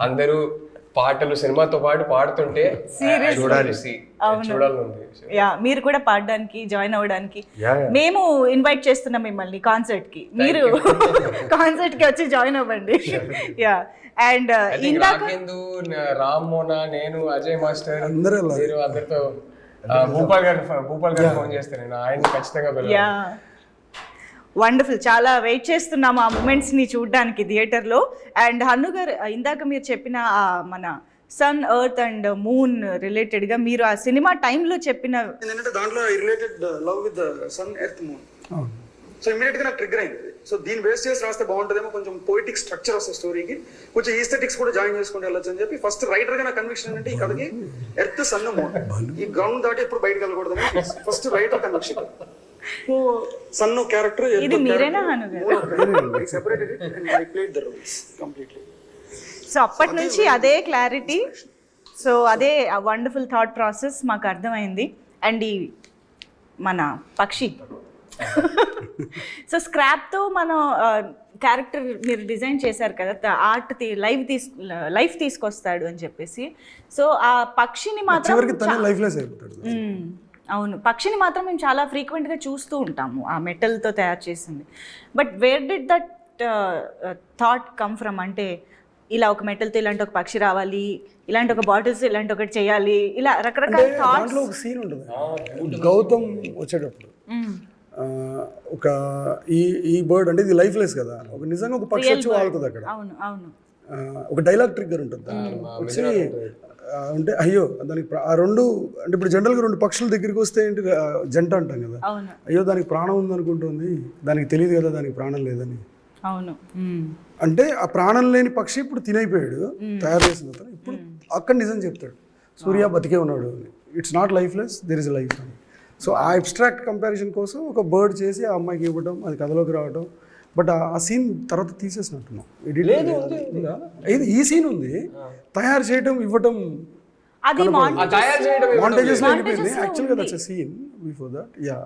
[SPEAKER 3] అందరూ పాటలు సినిమాతో పాటు పాడుతుంటే చూడాలి.
[SPEAKER 2] యా, మీరు కూడా పాడడానికి జాయిన్ అవ్వడానికి మేము ఇన్వైట్ చేస్తున్నాం మిమ్మల్ని కాన్సర్ట్ కి. మీరు కాన్సర్ట్ కి వచ్చి జాయిన్ అవ్వండి. యా, అండ్ ఇందాక
[SPEAKER 3] రామ్ మోనా, నేను, అజయ్ మాస్టర్ అందరితో భూపాల్ గారు ఫోన్ చేస్తాను, నేను ఆయన ఖచ్చితంగా.
[SPEAKER 2] Yeah, wonderful. చాలా వెయిట్ చేస్తున్నాము ఆ మూమెంట్స్ని చూడడానికి థియేటర్లో. అండ్ హన్ను గారు, ఇందాక మీరు చెప్పిన మన సన్, ఎర్త్ అండ్ మూన్ రిలేటెడ్గా మీరు ఆ సినిమా టైంలో చెప్పిన
[SPEAKER 7] ఏంటంటే దాంట్లో related love with sun, earth, moon. So ఇమీడియట్గా నాకు ట్రిగ్గర్ అయింది. సో దీన్ని బేస్ చేసి రాస్తే బాగుంటుందేమో, కొంచెం పోయిటిక్ స్ట్రక్చర్ వస్తుంది స్టోరీకి, కొంచెం ఈస్థెటిక్స్ కూడా జాయిన్ చేసుకుంటూ వెళ్ళొచ్చు అని చెప్పి ఫస్ట్ రైటర్గా నా కన్విక్షన్ ఏంటంటే ఈ కథకి ఎర్త్, సన్, మూన్ ఈ గ్రౌండ్ దాటి ఎప్పుడు బయటకు వెళ్ళకూడదని ఫస్ట్ రైటర్ కన్విక్షన్. సో సన్ను క్యారెక్టర్
[SPEAKER 2] ఇది మీరేనా Hanu garu?
[SPEAKER 7] Separated and I played the roles completely.
[SPEAKER 2] So అప్పటి నుంచి అదే క్లారిటీ, సో అదే వండర్ఫుల్ థాట్ ప్రాసెస్ మాకు అర్థమైంది. అండ్ ఈ మన పక్షి సో స్క్రాప్తో మనం క్యారెక్టర్ మీరు డిజైన్ చేశారు కదా, ఆర్ట్ లైఫ్ తీసుకొస్తాడు అని చెప్పేసి. సో ఆ పక్షిని మాత్రం అవును, పక్షిని మాత్రం మేము చాలా ఫ్రీక్వెంట్గా చూస్తూ ఉంటాము, ఆ మెటల్తో తయారు చేసింది. But where did that thought come from? అంటే ఇలా ఒక మెటల్తో ఇలాంటి ఒక పక్షి రావాలి, ఇలాంటి ఒక బాటిల్స్ ఇలాంటి ఒకటి చేయాలి, ఇలా రకరకాల థాట్స్.
[SPEAKER 4] ఒక సీన్ ఉంటుంది గౌతమ్ వచ్చేటప్పుడు, ఒక ఈ బర్డ్ అంటే ఇది లైఫ్లెస్ కదా, ఒక నిజంగా ఒక పక్షి వచ్చి వాళ్తుంది అక్కడ.
[SPEAKER 2] అవును అవును,
[SPEAKER 4] ఒక డైలాగ్ ట్రిగ్గర్ ఉంటుంది వచ్చి అంటే అయ్యో దానికి ఆ రెండు అంటే ఇప్పుడు జనరల్గా రెండు పక్షుల దగ్గరికి వస్తే ఏంటి జంట అంటాం కదా,
[SPEAKER 2] అవును
[SPEAKER 4] అయ్యో దానికి ప్రాణం ఉందనుకుంటుంది, దానికి తెలియదు కదా దానికి ప్రాణం లేదని.
[SPEAKER 2] అవును
[SPEAKER 4] అంటే ఆ ప్రాణం లేని పక్షి ఇప్పుడు తినైపోయాడు తయారు చేసిన అతను, ఇప్పుడు అక్కడ నిజం చెప్తాడు సూర్య బతికే ఉన్నాడు అని. It's not lifeless, there is life అని. సో ఆ అబ్స్ట్రాక్ట్ కంపారిజన్ కోసం ఒక బర్డ్ చేసి ఆ అమ్మాయికి ఇవ్వడం, అది కథలోకి రావడం. బట్ ఆ సీన్ తర్వాత తీసేసినట్టున్నాం, ఈ సీన్ ఉంది, తయారు చేయడం ఇవ్వడం
[SPEAKER 2] అది
[SPEAKER 3] తయారు చేయడం
[SPEAKER 4] మాంటేజెస్ లో వెళ్ళిపోయింది. యాక్చువల్గా that's a scene before that. Yeah,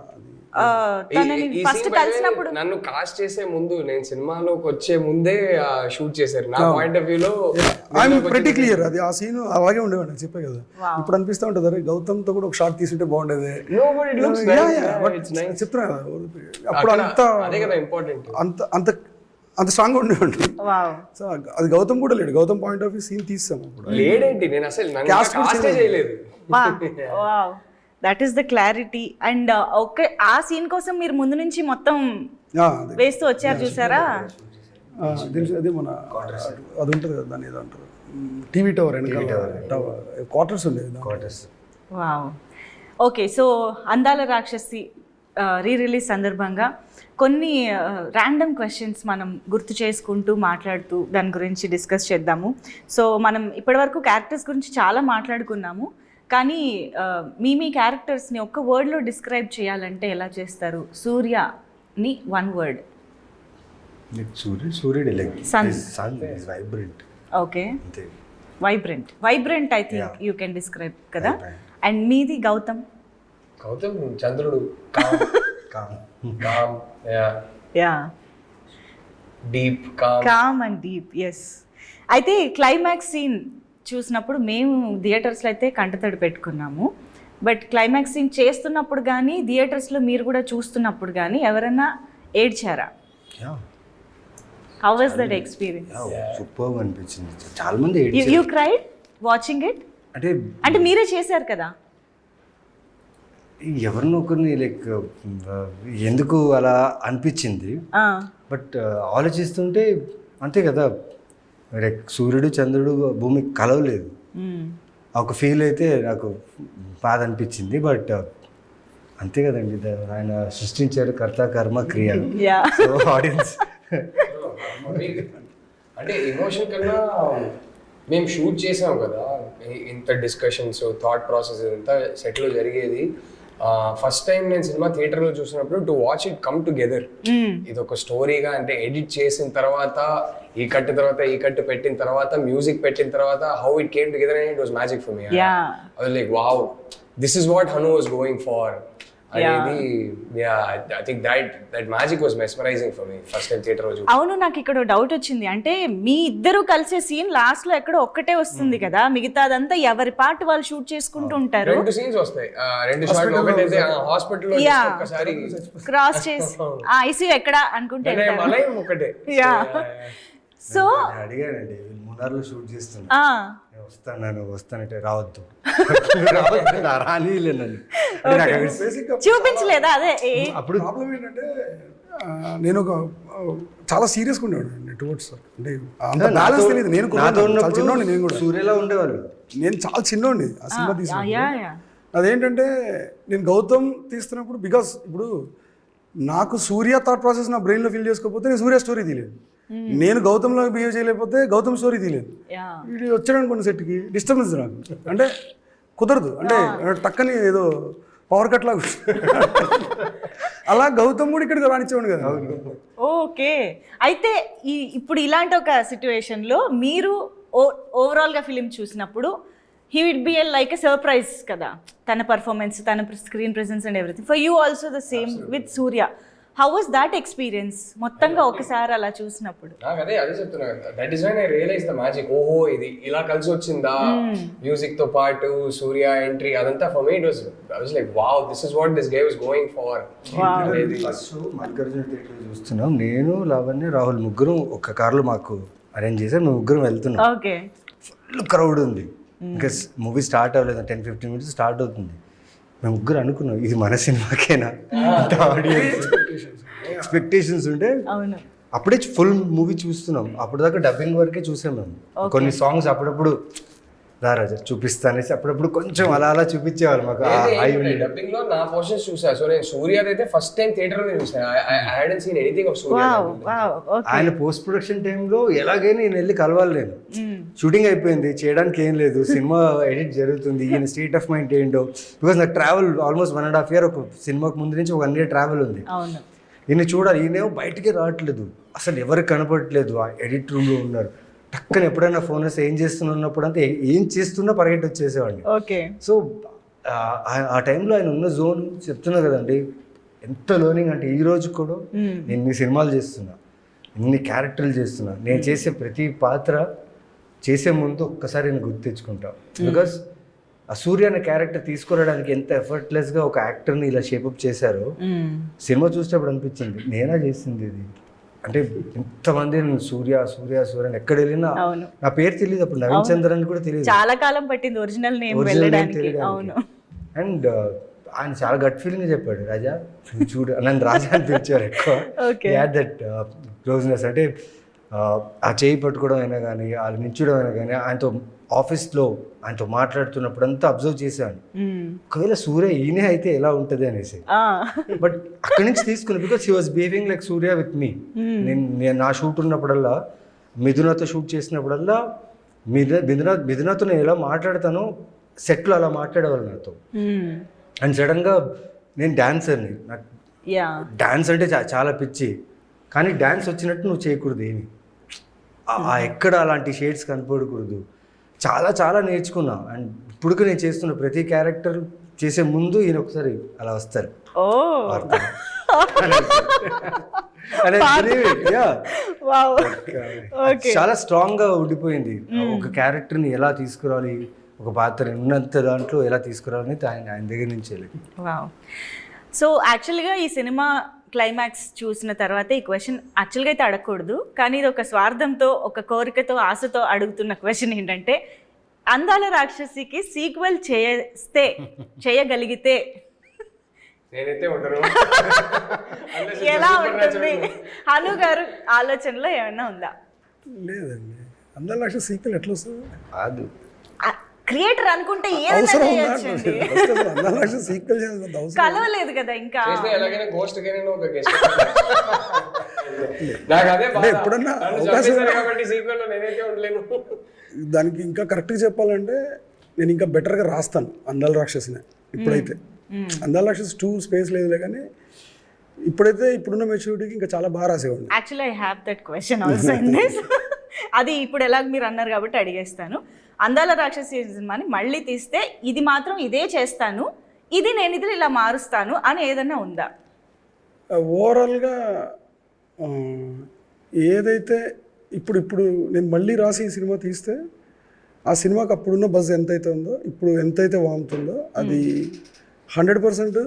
[SPEAKER 2] first కలిసినప్పుడు
[SPEAKER 3] నన్ను కాస్ట్ చేసే ముందు, నేను సినిమాలోకి వచ్చే ముందే షూట్ చేశారు. నా పాయింట్ ఆఫ్ వ్యూలో
[SPEAKER 4] ఐఎమ్ ప్రెటీ క్లియర్. అది ఆ సీన్ అలాగే ఉండేవాడు, చెప్పే కదా. ఇప్పుడు అనిపిస్తా ఉంటుంది అరే గౌతమ్ తో కూడా ఒక షాట్ తీసుంటే బాగుండేది. చెప్తున్నా కదా, అప్పుడు
[SPEAKER 3] అదే కదా ఇంపార్టెంట్,
[SPEAKER 4] అంత స్ట్రాంగ్ ఉండేవాడు. సో అది గౌతమ్ కూడా లేడు, Gautham point of view scene తీసాం అప్పుడు.
[SPEAKER 3] లేడేంటి, నేను అసలు కాస్ట్ చేయలేదు.
[SPEAKER 2] That is the clarity. And okay, ఆ సీన్ కోసం మీరు ముందు నుంచి మొత్తం వేస్తూ వచ్చారు చూసారా?
[SPEAKER 4] అదే మన అది ఉంటుంది కదా, దాని ఏదో అంటారు, టీవీ టవర్ క్వార్టర్స్ ఉండేది.
[SPEAKER 2] వావ్. ఓకే, సో అందాల రాక్షసి రీ రిలీజ్ సందర్భంగా కొన్ని ర్యాండమ్ క్వశ్చన్స్ మనం గుర్తు చేసుకుంటూ మాట్లాడుతూ దాని గురించి డిస్కస్ చేద్దాము. సో మనం ఇప్పటివరకు క్యారెక్టర్స్ గురించి చాలా మాట్లాడుకున్నాము, కానీ మీ క్యారెక్టర్స్ని ఒక్క వర్డ్లో డిస్క్రైబ్ చేయాలంటే ఎలా చేస్తారు? సూర్యని one word. Okay, vibrant I think you can describe కదా. అండ్ మీది గౌతమ్?
[SPEAKER 3] గౌతమ్ చంద్రుడు, deep,
[SPEAKER 2] calm and deep. Yes. అయితే క్లైమాక్స్ సీన్ చూసినప్పుడు మేము థియేటర్స్లో అయితే కంటతడి పెట్టుకున్నాము. బట్ క్లైమాక్స్ సీన్ చేస్తున్నప్పుడు కానీ థియేటర్స్లో మీరు కూడా చూస్తున్నప్పుడు కానీ ఎవరైనా ఏడ్చారా? How was that experience?
[SPEAKER 5] Super అనిపించింది. చాలా మంది
[SPEAKER 2] యూ క్రైడ్ వాచింగ్ ఇట్? అంటే మీరే చేశారు కదా.
[SPEAKER 5] ఎవరినొకరిని లైక్ ఎందుకు అలా అనిపించింది, బట్ ఆలోచిస్తుంటే అంతే కదా, లైక్ సూర్యుడు చంద్రుడు భూమి కలవలేదు, ఒక ఫీల్ అయితే నాకు బాధ అనిపించింది. బట్ అంతే కదండి, ఆయన సృష్టించారు కర్త కర్మ క్రియ. సో ఆడియన్స్
[SPEAKER 3] అంటే ఎమోషన్ కన్నా మేము షూట్ చేసాం కదా, ఇంత డిస్కషన్స్, థాట్ ప్రాసెస్ ఇంత సెట్లో జరిగేది. ఫస్ట్ టైం నేను సినిమా థియేటర్లో చూసినప్పుడు to watch it come together, ఇది ఒక స్టోరీగా, అంటే ఎడిట్ చేసిన తర్వాత ఈ కట్టు తర్వాత ఈ కట్టు పెట్టిన తర్వాత మ్యూజిక్ పెట్టిన తర్వాత how it came together and it was magic for me. I was like wow, this is what Hanu was going for అనేది. I think that magic was mesmerizing for me first time theatre లో.
[SPEAKER 2] అవును, నాకు ఇక్కడ డౌట్ వచ్చింది. అంటే మీ ఇద్దరు కలిసే సీన్ లాస్ట్ లో ఎక్కడో ఒక్కటే వస్తుంది కదా, మిగతాదంతా ఎవరి పార్ట్ వాళ్ళు షూట్ చేసుకుంటూ ఉంటారు.
[SPEAKER 3] రెండు సీన్స్ వస్తాయి, రెండు షాట్లు. ఒకటైతే హాస్పిటల్ లో ఒకసారి
[SPEAKER 2] క్రాస్ చేసి ఐసీయూ ఎక్కడ అనుకుంటే
[SPEAKER 3] ఒకటే.
[SPEAKER 2] సో
[SPEAKER 5] అడిగానండి, మున్నార్లో షూట్ చేస్తున్నా, వస్తానంటే రావద్దు రానిలేనండి,
[SPEAKER 2] చూపించలేదా? అదే
[SPEAKER 5] అప్పుడు
[SPEAKER 4] ప్రాబ్లం ఏంటంటే నేను ఒక చాలా సీరియస్గా ఉండేవాడు టువర్డ్స్, అంటే అంత బ్యాలెన్స్ తెలియదు. నేను చాలా చిన్నోండి, నేను కూడా
[SPEAKER 5] సూర్యలా ఉండేవాళ్ళు,
[SPEAKER 4] నేను చాలా చిన్నోండి ఆ సినిమా తీసినప్పుడు. అదేంటంటే నేను గౌతమ్ తీస్తున్నప్పుడు, బికాస్ ఇప్పుడు నాకు సూర్య థాట్ ప్రాసెస్ నా బ్రెయిన్లో ఫిల్ చేసుకోకపోతే నేను సూర్య స్టోరీ తీయలేదు, నేను గౌతమ్లో బిహేవ్ చేయలేకపోతే గౌతమ్ స్టోరీ తీయలేదు. వీడు వచ్చాడు అనుకోండి సెట్కి, డిస్టర్బెన్స్ రాదు, అంటే కుదరదు, అంటే టక్కని ఏదో పవర్ కట్ లాగా అలా గౌతమ్ కూడా ఇక్కడికి రానిచ్చేవాడు కదా.
[SPEAKER 2] ఓకే, అయితే ఇప్పుడు ఇలాంటి ఒక సిచ్యువేషన్లో మీరు ఓవరాల్గా ఫిలిం చూసినప్పుడు he would be like a surprise కదా, తన పర్ఫార్మెన్స్, తన screen presence and everything. For you also the same with Surya. How was that experience మొత్తంగా ఒకసారి అలా చూసినప్పుడు?
[SPEAKER 3] నాకు అదే చెప్తున్నా, that is when I realise the magic. ఓహో, ఇది ఇలా కలిసి వచ్చిందా, మ్యూజిక్ తో పాటు సూర్య ఎంట్రీ, అదంతా for me it was, I was like wow, this is what this guy was going far.
[SPEAKER 5] First Mallikarjuna థియేటర్లో చూస్తున్నాం, నేను లావణ్య రాహుల్ ముగ్గురం ఒక కార్లో మాకు అరేంజ్ చేశారు, మేము ముగ్గురం వెళ్తున్నాం.
[SPEAKER 2] ఓకే,
[SPEAKER 5] ఫుల్ క్రౌడ్ ఉంది, ఇంకా మూవీ స్టార్ట్ అవ్వలేదు, 10-15 minutes స్టార్ట్ అవుతుంది. మేము ముగ్గురు అనుకున్నాం ఇది మన సినిమాకేనా, ఎక్స్పెక్టేషన్స్ ఉంటే అప్పుడే ఫుల్ మూవీ చూస్తున్నాం. అప్పుడు దాకా డబ్బింగ్ వరకే చూసాం మేము, కొన్ని సాంగ్స్ అప్పుడప్పుడు రా రాజా చూపిస్తా అనేసి అప్పుడప్పుడు కొంచెం అలా అలా చూపించేవాళ్ళు మాకు
[SPEAKER 3] డబ్బింగ్ లో నా పోర్షన్స్ చూసా. సో నేను సూర్య అయితే ఫస్ట్ టైం థియేటర్ లో చూసాను. ఐ హాడెంట్ సీన్ ఎనీథింగ్ ఆఫ్ సూర్య.
[SPEAKER 5] ఆయన పోస్ట్ ప్రొడక్షన్ టైంలో ఎలాగైనా నేను వెళ్ళి కలవాలి. నేను షూటింగ్ అయిపోయింది, చేయడానికి ఏం లేదు, సినిమా ఎడిట్ జరుగుతుంది, ఈయన స్టేట్ ఆఫ్ మైండ్ ఏంటో. బికాస్ నాకు ట్రావెల్ ఆల్మోస్ట్ 1.5 year, ఒక సినిమాకి ముందు నుంచి 1 year ట్రావెల్ ఉంది. ఈయన చూడాలి, ఈయనేమో బయటికి రావట్లేదు, అసలు ఎవరికి కనపడట్లేదు, ఆ ఎడిట్ రూమ్లో ఉన్నారు. టక్కన ఎప్పుడైనా ఫోన్ వస్తే ఏం చేస్తున్నప్పుడు అంతా ఏం చేస్తున్నా పరిగెట్టి వచ్చేసేవాడిని. సో ఆ టైంలో ఆయన ఉన్న జోన్ చెప్తున్నా కదండి, ఎంత లర్నింగ్ అంటే ఈ రోజు కూడా నేను ఇన్ని సినిమాలు చేస్తున్నా, ఇన్ని క్యారెక్టర్లు చేస్తున్నా, నేను చేసే ప్రతి పాత్ర చేసే ముందు ఒక్కసారి నేను గుర్తు తెచ్చుకుంటా. బికాస్ ఆ సూర్య అనే క్యారెక్టర్ తీసుకురావడానికి ఎంత ఎఫర్ట్లెస్గా ఒక యాక్టర్ని ఇలా షేపప్ చేశారో సినిమా చూసేటప్పుడు అనిపించింది నేనా చేసింది ఇది. అంటే ఇంతమంది సూర్య సూర్య సూర్య ఎక్కడ వెళ్ళినా నా పేరు తెలియదు, అప్పుడు నవీన్ చంద్రన్ కూడా తెలియదు,
[SPEAKER 2] చాలా కాలం పట్టింది ఒరిజినల్ నేమ్ వెళ్ళడానికి.
[SPEAKER 5] అండ్ ఆయన చాలా గట్ ఫీలింగ్ చెప్పాడు, రాజా చూడు నన్ను రాజా అని పిలిచారు ఎక్కువ. దట్ క్లోజ్నెస్ అంటే ఆ చేయి పట్టుకోవడం అయినా కానీ, వాళ్ళు నించడం అయినా కానీ, ఆయనతో ఆఫీస్లో ఆయనతో మాట్లాడుతున్నప్పుడు అంతా అబ్జర్వ్ చేశాను, ఒకవేళ సూర్య ఈయనే అయితే ఎలా ఉంటుంది అనేసి. బట్ అక్కడి నుంచి తీసుకుని, because he was behaving like Surya with me. నేను నా షూట్ ఉన్నప్పుడల్లా, మిథునతో షూట్ చేసినప్పుడల్లా మిథునతో నేను ఎలా మాట్లాడతానో సెట్లో అలా మాట్లాడేవాళ్ళు నాతో. అండ్ సడన్గా నేను డాన్సర్ని, నాకు డాన్స్ అంటే చాలా పిచ్చి, కానీ డాన్స్ వచ్చినట్టు నువ్వు చేయకూడదు, ఏమి ఎక్కడ అలాంటి షేడ్స్ కనపడకూడదు. చాలా చాలా నేర్చుకున్నా. అండ్ ఇప్పుడు నేను చేస్తున్న ప్రతి క్యారెక్టర్ చేసే ముందు ఈయన ఒకసారి అలా వస్తారు, చాలా స్ట్రాంగ్ గా ఉండిపోయింది. ఒక క్యారెక్టర్ని ఎలా తీసుకురావాలి, ఒక పాత్ర ఉన్నంత దాంట్లో ఎలా తీసుకురావాలని ఆయన దగ్గర నుంచి.
[SPEAKER 2] సో యాక్చువల్గా ఈ సినిమా క్లైమాక్స్ చూసిన తర్వాత ఈ క్వశ్చన్ యాక్చువల్గా అయితే అడగకూడదు, కానీ ఇది ఒక స్వార్థంతో, ఒక కోరికతో, ఆశతో అడుగుతున్న క్వశ్చన్ ఏంటంటే, అందాల రాక్షసికి సీక్వెల్ చేయగలిగితే ఎలా ఉంటుంది? హను గారు ఆలోచనలో ఏమైనా ఉందా?
[SPEAKER 4] లేదండి, అందాల రాక్షసి సీక్వెల్ ఎట్లా వస్తుంది?
[SPEAKER 5] అది
[SPEAKER 2] క్రియేటర్ అనుకుంటే కలవలేదు కదా ఇంకా.
[SPEAKER 4] ఎప్పుడన్నా దానికి ఇంకా కరెక్ట్గా చెప్పాలంటే నేను ఇంకా బెటర్గా రాస్తాను అందాల రాక్షసిని. ఇప్పుడైతే అందాల రాక్షసి 2 స్పేస్ లేదులే, కానీ ఇప్పుడైతే ఇప్పుడున్న మెచ్యూరిటీకి ఇంకా చాలా బాగా రాసేవాడిని.
[SPEAKER 2] Actually I have that question also in this. అది ఇప్పుడు ఎలాగ మీరు అన్నారు కాబట్టి అడిగేస్తాను. అందాల రాక్షసి సినిమాని మళ్ళీ తీస్తే ఇది మాత్రం ఇదే చేస్తాను, ఇది నేను ఇది ఇలా మారుస్తాను అని ఏదన్నా ఉందా?
[SPEAKER 4] ఓవరాల్గా ఏదైతే ఇప్పుడు నేను మళ్ళీ రాసి ఈ సినిమా తీస్తే ఆ సినిమాకి అప్పుడున్న బజ్ ఎంతైతే ఉందో ఇప్పుడు ఎంతైతే వాముతుందో అది 100%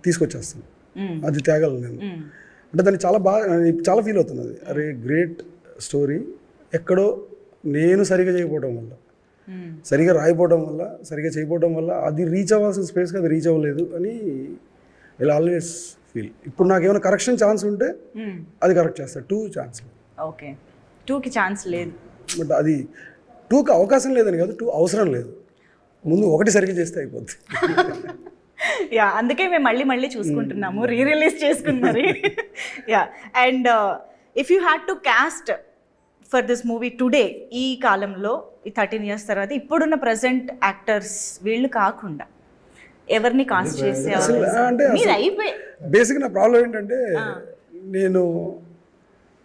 [SPEAKER 4] తీసుకొచ్చేస్తాను. అది తేగలను నేను. అంటే దాన్ని చాలా ఫీల్ అవుతుంది. అది అరే గ్రేట్ స్టోరీ, ఎక్కడో నేను సరిగా చేయకపోవడం వల్ల, సరిగా రాయిపోవడం వల్ల, సరిగా చేయకపోవడం వల్ల అది రీచ్ అవ్వాల్సిన స్పేస్కి అది రీచ్ అవ్వలేదు అని ఇలా ఆల్వేస్ ఫీల్. ఇప్పుడు నాకు ఏమైనా కరెక్షన్ ఛాన్స్ ఉంటే అది కరెక్ట్ చేస్తాను. 2 ఛాన్స్.
[SPEAKER 2] ఓకే, 2కి ఛాన్స్ లేదు.
[SPEAKER 4] బట్ అది 2కి అవకాశం లేదని కాదు, 2 అవసరం లేదు. ముందు 1 సరిగ్గా చేస్తే అయిపోద్ది.
[SPEAKER 2] యా, అందుకే మేము మళ్ళీ చూసుకుంటున్నాము, రిలీజ్ చేసుకున్నారు. Yeah, and if you had to cost for this movie today, ఈ కాలంలో ఈ 13 years తర్వాత ఇప్పుడున్న ప్రజెంట్ యాక్టర్స్ వీళ్ళు కాకుండా ఎవరిని కాస్ట్ చేసే?
[SPEAKER 4] అంటే బేసిక్ నా ప్రాబ్లం ఏంటంటే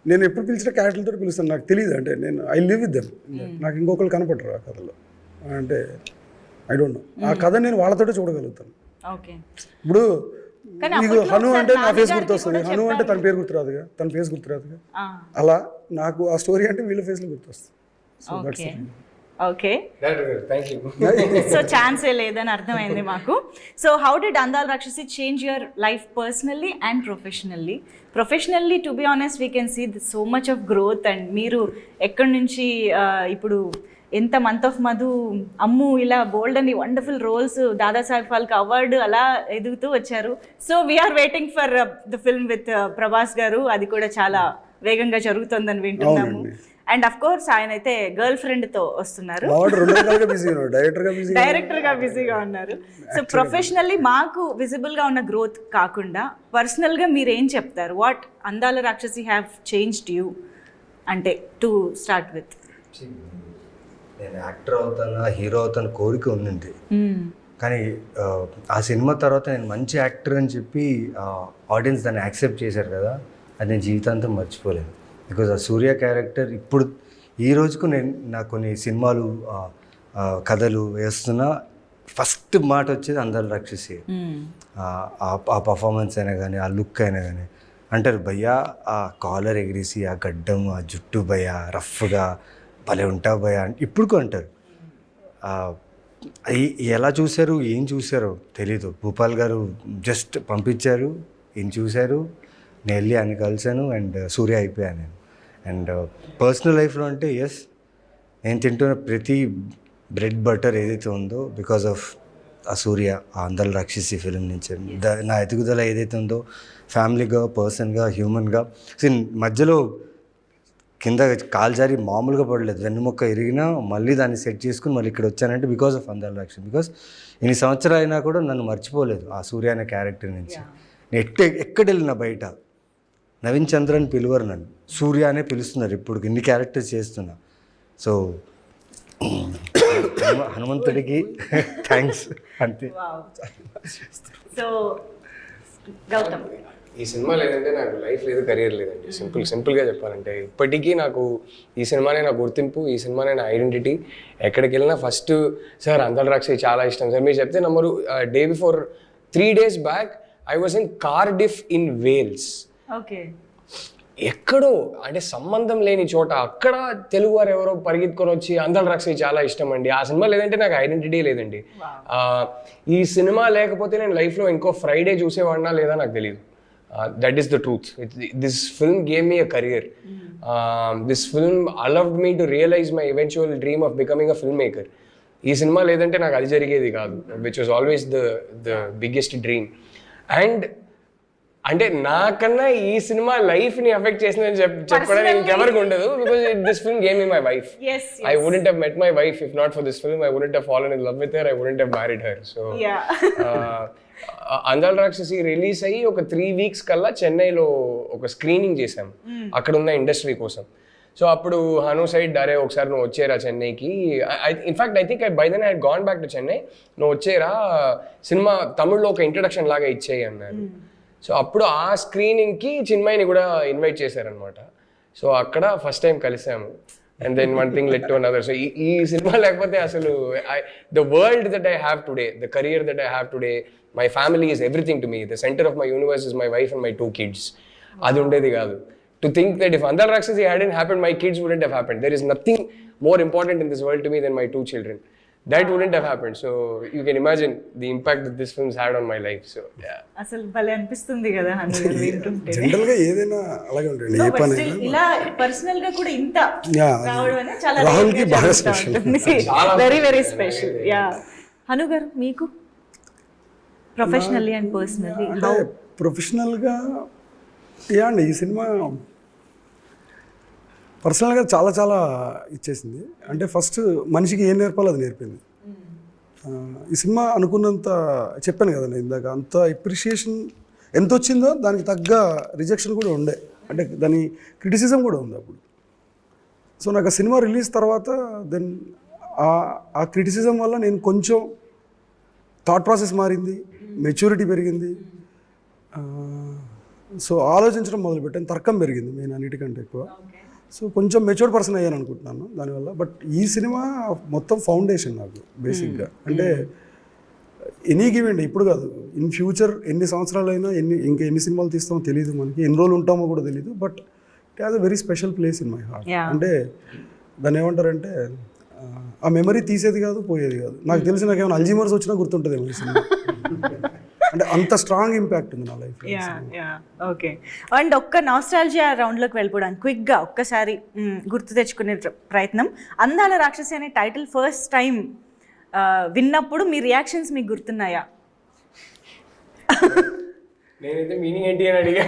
[SPEAKER 4] నేను ఎప్పుడు పిలిచిన క్యారెక్టర్లతో పిలుస్తాను, నాకు తెలియదు. అంటే ఐ లివ్ విత్ దెమ్, నాకు ఇంకొకరు కనపడరు ఆ కథలో. అంటే ఐ డోంట్ నో, ఆ కథ నేను వాళ్ళతోటే చూడగలుగుతాను. ఇప్పుడు నీకు హను అంటే నా ఫేస్ గుర్తొస్తుంది, హను అంటే తన పేరు గుర్తురాదుగా, తన ఫేస్ గుర్తురాదుగా, అలా నాకు ఆ స్టోరీ అంటే వీళ్ళ ఫేస్లో గుర్తొస్తుంది.
[SPEAKER 2] ఓకే, సో ఛాన్సే లేదని అర్థమైంది మాకు. So how did Andala Rakshasi change your life personally and professionally? Professionally to be honest we can see so much of growth. And మీరు ఎక్కడి నుంచి ఇప్పుడు ఎంత మంత్ ఆఫ్ మధు, అమ్ము, ఇలా బోల్డ్ అని wonderful roles, Dadasaheb Phalke award అలా ఎదుగుతూ వచ్చారు. So we're waiting for the film with Prabhas garu, అది కూడా చాలా వేగంగా జరుగుతుందని వింటున్నాము. అండ్ అఫ్ కోర్స్ ఆయన అయితే గర్ల్ ఫ్రెండ్తో వస్తున్నారు,
[SPEAKER 4] వాడు 2 రకాలుగా బిజీ ఉన్నాడు, డైరెక్టర్గా బిజీ,
[SPEAKER 2] డైరెక్టర్గా బిజీగా ఉన్నారు. సో ప్రొఫెషనల్లీ మాకు విజిబుల్గా ఉన్న గ్రోత్ కాకుండా పర్సనల్గా మీరు ఏం చెప్తారు? వాట్ అందాల రాక్షసి హ్యావ్ చేంజ్డ్ యూ అంటే టు స్టార్ట్ విత్?
[SPEAKER 5] నేను యాక్టర్ అవుతానా హీరో అవుతాను కోరిక ఉండింది, కానీ ఆ సినిమా తర్వాత నేను మంచి యాక్టర్ అని చెప్పి ఆడియన్స్ దాన్ని యాక్సెప్ట్ చేశారు కదా, అది నేను జీవితాంతం మర్చిపోలేను. బికాజ్ ఆ సూర్య క్యారెక్టర్ ఇప్పుడు ఈ రోజుకు నాకు కొన్ని సినిమాలు కథలు వేస్తున్నా ఫస్ట్ మాట వచ్చేది అందాల రాక్షసి. ఆ పర్ఫార్మెన్స్ అయినా కానీ ఆ లుక్ అయినా కానీ అంటారు భయ్యా ఆ కాలర్ ఎగిరేసి ఆ గడ్డం ఆ జుట్టు భయ్యా రఫ్గా భలే ఉంటావు భయ్యా అంటే ఇప్పుడుకు అంటారు. ఎలా చూశారు ఏం చూశారో తెలీదు, భూపాల్ గారు జస్ట్ పంపించారు, ఏం చూశారు, నేను వెళ్ళి అని కలిశాను అండ్ సూర్య అయిపోయాను నేను. అండ్ పర్సనల్ లైఫ్లో అంటే ఎస్, నేను తింటున్న ప్రతి బ్రెడ్ బటర్ ఏదైతే ఉందో బికాస్ ఆఫ్ ఆ సూర్య, ఆ అందాల రాక్షసి ఫిలిం నుంచి నా ఎదుగుదల ఏదైతే ఉందో ఫ్యామిలీగా, పర్సన్గా, హ్యూమన్గా. మధ్యలో కింద కాలు జారి మామూలుగా పడలేదు, వెన్నుముక్క ఇరిగినా మళ్ళీ దాన్ని సెట్ చేసుకుని మళ్ళీ ఇక్కడ వచ్చానంటే బికాస్ ఆఫ్ అందాల రాక్షసి. బికాస్ ఇన్ని సంవత్సరాలు అయినా కూడా నన్ను మర్చిపోలేదు ఆ సూర్య అనే క్యారెక్టర్ నుంచి. నేను ఎక్కడ వెళ్ళినా బయట నవీన్ చంద్రన్ పిలువరు, నన్ను సూర్య అనే పిలుస్తున్నారు ఇప్పుడు ఇన్ని క్యారెక్టర్స్ చేస్తున్నా. సో హనుమంతుడికి థ్యాంక్స్ అంతే.
[SPEAKER 2] సో గౌతమ్,
[SPEAKER 3] ఈ సినిమా లేదంటే నాకు లైఫ్ లేదు, కెరీర్ లేదండి. సింపుల్గా చెప్పాలంటే ఇప్పటికీ నాకు ఈ సినిమానే నా గుర్తింపు, ఈ సినిమానే నా ఐడెంటిటీ. ఎక్కడికి వెళ్ళినా ఫస్ట్ సార్ అందాల రాక్షసి చాలా ఇష్టం సార్ మీరు చెప్తే నమ్మరు. Day before 3 days back I was in Cardiff in Wales.
[SPEAKER 2] Okay,
[SPEAKER 3] ఎక్కడో అంటే సంబంధం లేని చోట అక్కడ తెలుగు వారు ఎవరో పరిగెత్తుకొని వచ్చి అందాల రాక్షసి చాలా ఇష్టం అండి. ఆ సినిమా లేదంటే నాకు ఐడెంటిటీ లేదండి. ఈ సినిమా లేకపోతే నేను లైఫ్లో ఇంకో ఫ్రైడే చూసేవాడినా లేదా నాకు తెలియదు. That is the truth. This film gave me a career. This film allowed me to realize my eventual dream of becoming a filmmaker. ఈ సినిమా లేదంటే నాకు అది జరిగేది కాదు, which was always the biggest dream. And అంటే నాకన్నా ఈ సినిమా లైఫ్ని ఎఫెక్ట్ చేసిందని చెప్పడం ఇంకెవరికి ఉండదు. Because this film gave me my wife. I wouldn't have met my wife if not for this film. I wouldn't have fallen in love with her. I wouldn't have married her. So అందాల రాక్షసి రిలీజ్ అయ్యి ఒక 3 weeks కల్లా చెన్నైలో ఒక స్క్రీనింగ్ చేశాము అక్కడ ఉన్న ఇండస్ట్రీ కోసం. సో అప్పుడు హను సైడ్ అరే ఒకసారి నువ్వు వచ్చేరా చెన్నైకి. In fact I think by then I had gone back to Chennai. నువ్వు వచ్చేరా సినిమా తమిళ్లో ఒక ఇంట్రడక్షన్ లాగా ఇచ్చేయి అన్నారు. సో అప్పుడు ఆ స్క్రీనింగ్కి చిన్మయిని కూడా ఇన్వైట్ చేశారనమాట. సో అక్కడ ఫస్ట్ టైం కలిసాము. And then one thing led to another. So ఈ సినిమా లేకపోతే అసలు the world that I have today, the career that I have today, my family is everything to me. The center of my universe is my wife and my 2 kids. అది ఉండేది కాదు. To think that if Andal Rakshasi hadn't happened, my kids wouldn't have happened. There is nothing more important in this world to me than my 2 children. That wouldn't have happened. So you can imagine the impact that this film's had on my life. So yeah.
[SPEAKER 2] అసలు భలే అనిపిస్తుంది కదా హను వింటుంటే.
[SPEAKER 4] జనరల్ గా ఏదైనా అలాగే ఉంటుంది, ఏ పని అయినా.
[SPEAKER 2] ఇలా పర్సనల్ గా కూడా ఇంత రావడం అనేది చాలా
[SPEAKER 4] రాహుల్కి బాగా special,
[SPEAKER 2] very very special. Yeah Hanu గారు, మీకు ప్రొఫెషనల్లీ అండ్ పర్సనల్లీ
[SPEAKER 4] అంటే ప్రొఫెషనల్గా యా అండి ఈ సినిమా పర్సనల్గా చాలా చాలా ఇచ్చేసింది. అంటే ఫస్ట్ మనిషికి ఏం నేర్పాలో అది నేర్పింది. ఈ సినిమా అనుకున్నంత చెప్పాను కదండి ఇందాక, అంత ఎప్రిషియేషన్ ఎంత వచ్చిందో దానికి తగ్గ రిజెక్షన్ కూడా ఉండే, అంటే దాని క్రిటిసిజం కూడా ఉంది అప్పుడు. సో నాకు ఆ సినిమా రిలీజ్ తర్వాత దెన్ ఆ క్రిటిసిజం వల్ల నేను కొంచెం థాట్ ప్రాసెస్ మారింది, మెచ్యూరిటీ పెరిగింది. సో ఆలోచించడం మొదలుపెట్టాను, తర్కం పెరిగింది మెయిన్ అన్నిటికంటే ఎక్కువ. సో కొంచెం మెచ్యూర్డ్ పర్సన్ అయ్యాను అనుకుంటున్నాను దానివల్ల. బట్ ఈ సినిమా మొత్తం ఫౌండేషన్ నాకు బేసిక్గా. అంటే ఎనీ గివెంట్ ఇప్పుడు కాదు, ఇన్ ఫ్యూచర్ ఎన్ని సంవత్సరాలైనా ఇంకా ఎన్ని సినిమాలు తీస్తామో తెలియదు, మనకి ఎన్ని రోజులు ఉంటామో కూడా తెలియదు. But it has a very special place in my heart. అంటే దాన్ని ఏమంటారంటే ఆ మెమరీ తీసేది కాదు, పోయేది కాదు. నాకు తెలిసి నాకు ఏమైనా అల్జీమర్స్ వచ్చినా గుర్తుంటుందేమో ఈ సినిమా. అంటే అంత స్ట్రాంగ్ ఇంపాక్ట్ ఉంది నా లైఫ్.
[SPEAKER 2] ఓకే. అండ్ ఒక్క నాస్టాల్జియా రౌండ్లోకి వెళ్ళిపోవడానికి క్విక్గా ఒక్కసారి గుర్తు తెచ్చుకునే ప్రయత్నం. అందాల రాక్షసి అనే టైటిల్ ఫస్ట్ టైం విన్నప్పుడు మీ రియాక్షన్స్ మీకు గుర్తున్నాయా?
[SPEAKER 3] నేనైతే మీనింగ్ ఏంటి అని అడిగా.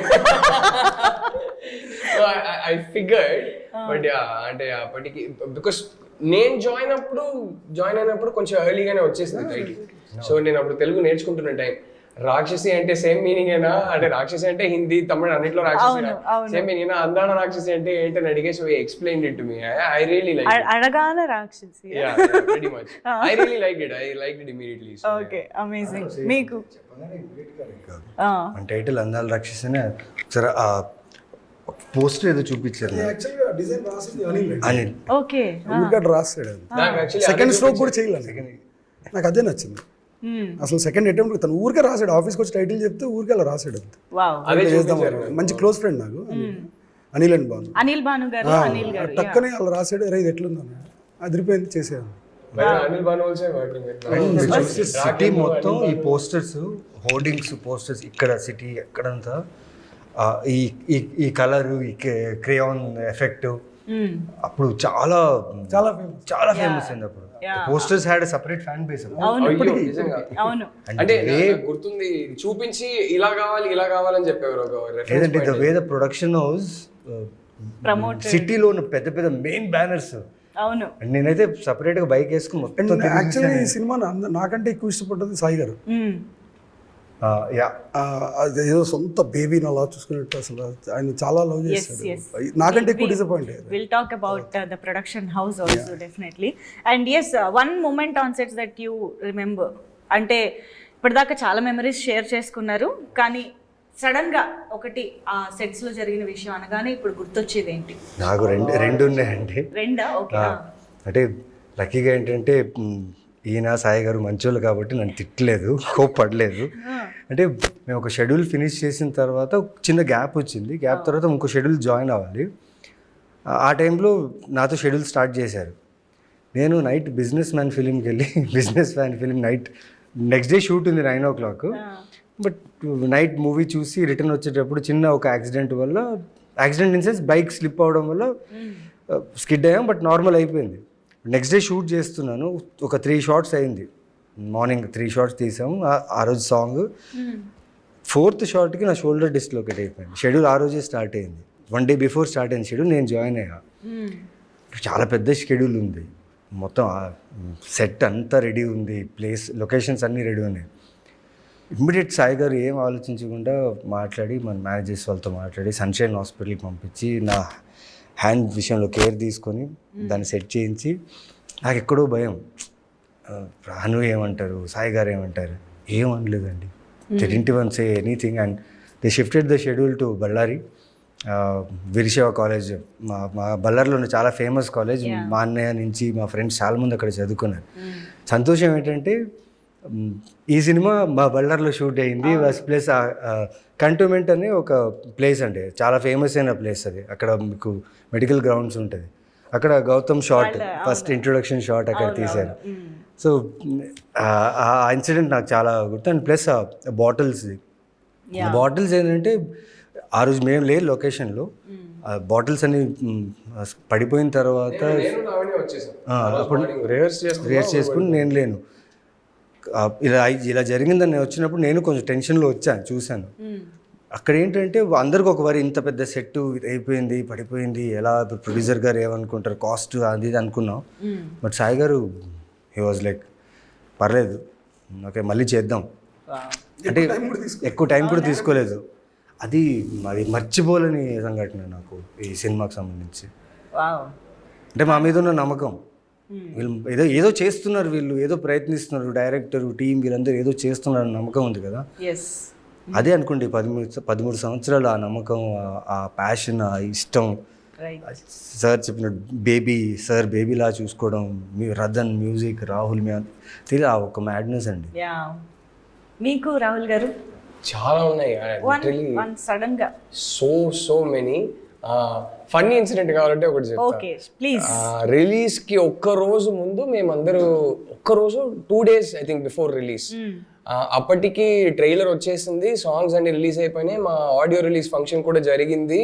[SPEAKER 3] ఐ ఫిగర్డ్ బట్ అంటే అప్పటికి బికాస్ నేను జాయిన్ అయినప్పుడు కొంచెం ఎర్లీగానే వచ్చేసింది టైటిల్. సో నేను అప్పుడు తెలుగు నేర్చుకుంటున్న టైం. రాక్షసి అంటే సేమ్ మీనింగ్ ఏనా అంటే రాక్షసి అంటే హిందీ తమిళ అన్నిట్లో రాక్షసి సేమ్ మీనింగ్ ఏనా అందాడ రాక్షసి అంటే ఏంటని అడిగే. So explain it to me. I really like
[SPEAKER 2] అడగాన Rakshasi.
[SPEAKER 3] Yeah, pretty much. I really liked it. I liked it immediately. So,
[SPEAKER 2] okay amazing. మీకు
[SPEAKER 5] మన టైటిల్ అందాల రాక్షసనే ఒకసారి ఆ పోస్టర్ ఏదో చూపించారు
[SPEAKER 4] యాక్చువల్గా డిజైన్ రాసింది
[SPEAKER 5] అనిల్.
[SPEAKER 2] ఓకే
[SPEAKER 4] ఊరికట్ రాసాడు అది.
[SPEAKER 3] నాకు actually
[SPEAKER 4] సెకండ్ స్ట్రోక్ కూడా చేయలేదు. నాకు అదే నచ్చింది అసలు. సెకండ్ అటెంప్ట్ తను ఊరికే రాసాడు. ఆఫీస్కి వచ్చి టైటిల్ చెప్తే ఊరికే అలా రాసాడు అంతే.
[SPEAKER 2] వావ్.
[SPEAKER 3] అదే
[SPEAKER 4] చేద్దాం. మంచి క్లోజ్ ఫ్రెండ్ నాకు అనిల్ అండ్ బాను.
[SPEAKER 2] అనిల్ భాను గారు. అనిల్ గారు
[SPEAKER 4] టక్కనే అలా రాసాడు. అరే ఇది ఎట్లుందని అదిరిపోయింది చేసేది.
[SPEAKER 3] Anil Banu also working with
[SPEAKER 5] city మొత్తం ఈ పోస్టర్స్, హోర్డింగ్స్, పోస్టర్స్ ఇక్కడ సిటీ ఎక్కడంతా ఈ ఈ కలరు, ఈ క్రేయాన్ ఎఫెక్ట్ అప్పుడు చాలా చాలా ఫేమస్ అయింది. అప్పుడు posters had separate fan base.
[SPEAKER 2] అవును.
[SPEAKER 3] అంటే గుర్తుంది చూపించి ఇలా కావాలని చెప్పేవారు.
[SPEAKER 5] లేదంటే the way the production house సిటీలో ఉన్న పెద్ద పెద్ద మెయిన్ బ్యానర్స్.
[SPEAKER 2] అవును.
[SPEAKER 5] నేనైతే సపరేట్ గా బైక్ వేసుకుని మొత్తం
[SPEAKER 4] యాక్చువల్లీ ఈ సినిమా నాకంటే ఎక్కువ ఇష్టపడ్డది సాయి గారు. ఏదో సొంత బేబీని అలా చూసుకున్నట్టు అసలు ఆయన చాలా లవ్ చేస్తాడు. నాకంటే ఎక్కువ డిసప్పాయింట్ అయ్యారు.
[SPEAKER 2] We'll talk about the production house also definitely. And yes, one moment on sets that you remember. అంటే ఇప్పటిదాకా చాలా మెమరీస్ షేర్ చేసుకున్నారు కానీ సడన్ గా ఒకటి ఆ సెట్స్ లో జరిగిన విషయం అనగానే ఇప్పుడు గుర్తొచ్చేది ఏంటి?
[SPEAKER 5] నాకు రెండు ఉన్నాయండి.
[SPEAKER 2] రెండా? ఓకే.
[SPEAKER 5] అంటే లక్కీగా ఏంటంటే ఈయన సాయి గారు మంచోళ్ళు కాబట్టి నన్ను తిట్టలేదు, కోప్పడలేదు. అంటే మేము ఒక షెడ్యూల్ ఫినిష్ చేసిన తర్వాత చిన్న గ్యాప్ వచ్చింది. గ్యాప్ తర్వాత ఇంకో షెడ్యూల్ జాయిన్ అవ్వాలి. ఆ టైంలో నాతో షెడ్యూల్ స్టార్ట్ చేశారు. నేను నైట్ బిజినెస్ మ్యాన్ ఫిలింకి వెళ్ళి business man film night next day shoot ఉంది 9 o'clock. బట్ నైట్ మూవీ చూసి రిటర్న్ వచ్చేటప్పుడు చిన్న ఒక accident in sense bike slip అవడం వల్ల స్కిడ్ అయ్యాం. బట్ నార్మల్ అయిపోయింది. నెక్స్ట్ డే షూట్ చేస్తున్నాను. ఒక 3 shots అయింది. మార్నింగ్ 3 shots తీసాము. ఆ రోజు సాంగ్ 4th shotకి నా షోల్డర్ డిస్లొకేట్ అయిపోయింది. షెడ్యూల్ ఆ రోజే స్టార్ట్ అయింది. 1 day బిఫోర్ స్టార్ట్ అయిన షెడ్యూల్ నేను జాయిన్ అయ్యా. చాలా పెద్ద షెడ్యూల్ ఉంది. మొత్తం సెట్ అంతా రెడీ ఉంది. లొకేషన్స్ అన్నీ రెడీ ఉన్నాయి. ఇమ్మీడియట్ సాయి గారు ఏం ఆలోచించకుండా మాట్లాడి మన మేనేజర్స్ వాళ్ళతో మాట్లాడి సన్షైన్ హాస్పిటల్కి పంపించి నా హ్యాండ్ విషయంలో కేర్ తీసుకొని దాన్ని సెట్ చేయించి నాకు ఎక్కడో భయం. రాను ఏమంటారు, సాయి గారు ఏమంటారు, ఏమనలేదండి. They didn't even say anything and they shifted the schedule to Ballari Veerashaiva college. మా బళ్ళారిలో ఉన్న చాలా ఫేమస్ కాలేజ్. మా అన్నయ్య నుంచి మా ఫ్రెండ్స్ చాలామంది అక్కడ చదువుకున్నారు. సంతోషం ఏంటంటే ఈ సినిమా మా బళ్ళారిలో షూట్ అయింది. ప్లస్ కంటోన్మెంట్ అనే ఒక ప్లేస్ అండి, చాలా ఫేమస్ అయిన ప్లేస్ అది. అక్కడ మీకు మెడికల్ గ్రౌండ్స్ ఉంటుంది. అక్కడ Gautam shot first introduction shot అక్కడ తీశారు. సో ఆ ఇన్సిడెంట్ నాకు చాలా గుర్తు. అండ్ ప్లస్ బాటిల్స్ ఏంటంటే ఆ రోజు మేము లేదు లొకేషన్లో. బాటిల్స్ అన్ని పడిపోయిన తర్వాత అప్పుడు రిహర్స్ చేసుకుని నేను లేను. ఇలా జరిగిందని నేను వచ్చినప్పుడు నేను కొంచెం టెన్షన్లో వచ్చాను, చూశాను. అక్కడ ఏంటంటే అందరికి ఒక వారి ఇంత పెద్ద సెట్ అయిపోయింది, పడిపోయింది, ఎలా ప్రొడ్యూసర్ గారు ఏమనుకుంటారు, కాస్ట్ అది ఇది అనుకున్నాం. బట్ సాయి గారు హీ వాజ్ లైక్ పర్లేదు, ఓకే మళ్ళీ చేద్దాం అంటే ఎక్కువ టైం కూడా తీసుకోలేదు. అది మర్చిపోలేని సంఘటన నాకు ఈ సినిమాకి సంబంధించి. అంటే మా మీద ఉన్న నమ్మకం, వీళ్ళు ఏదో చేస్తున్నారు, వీళ్ళు ఏదో ప్రయత్నిస్తున్నారు, డైరెక్టర్ టీం వీళ్ళందరూ ఏదో చేస్తున్నారు నమ్మకం ఉంది కదా. అదే అనుకోండి 13 సంవత్సరాలు ఆ నమ్మకం, ఆ ప్యాషన్, ఆ ఇష్టం. సార్ చెప్పిన బేబీలా చూసుకోవడం, రదన్ మ్యూజిక్, రాహుల్ తెలియదు ఆ ఒక మ్యాడ్నెస్ అండి.
[SPEAKER 2] మీకు రాహుల్ గారు
[SPEAKER 3] చాలా ఉన్నాయి
[SPEAKER 2] సడన్ గా
[SPEAKER 3] సో మెనీ. ఫన్నీ ఇన్సిడెంట్ కావాలంటే ఒకటి చెప్తా. రిలీజ్ కి ఒక్క రోజు ముందు మేమందరూ 2 days I think before release అప్పటికి ట్రైలర్ వచ్చేసింది, సాంగ్స్ అన్ని రిలీజ్ అయిపోయినాయి, మా ఆడియో రిలీజ్ ఫంక్షన్ కూడా జరిగింది.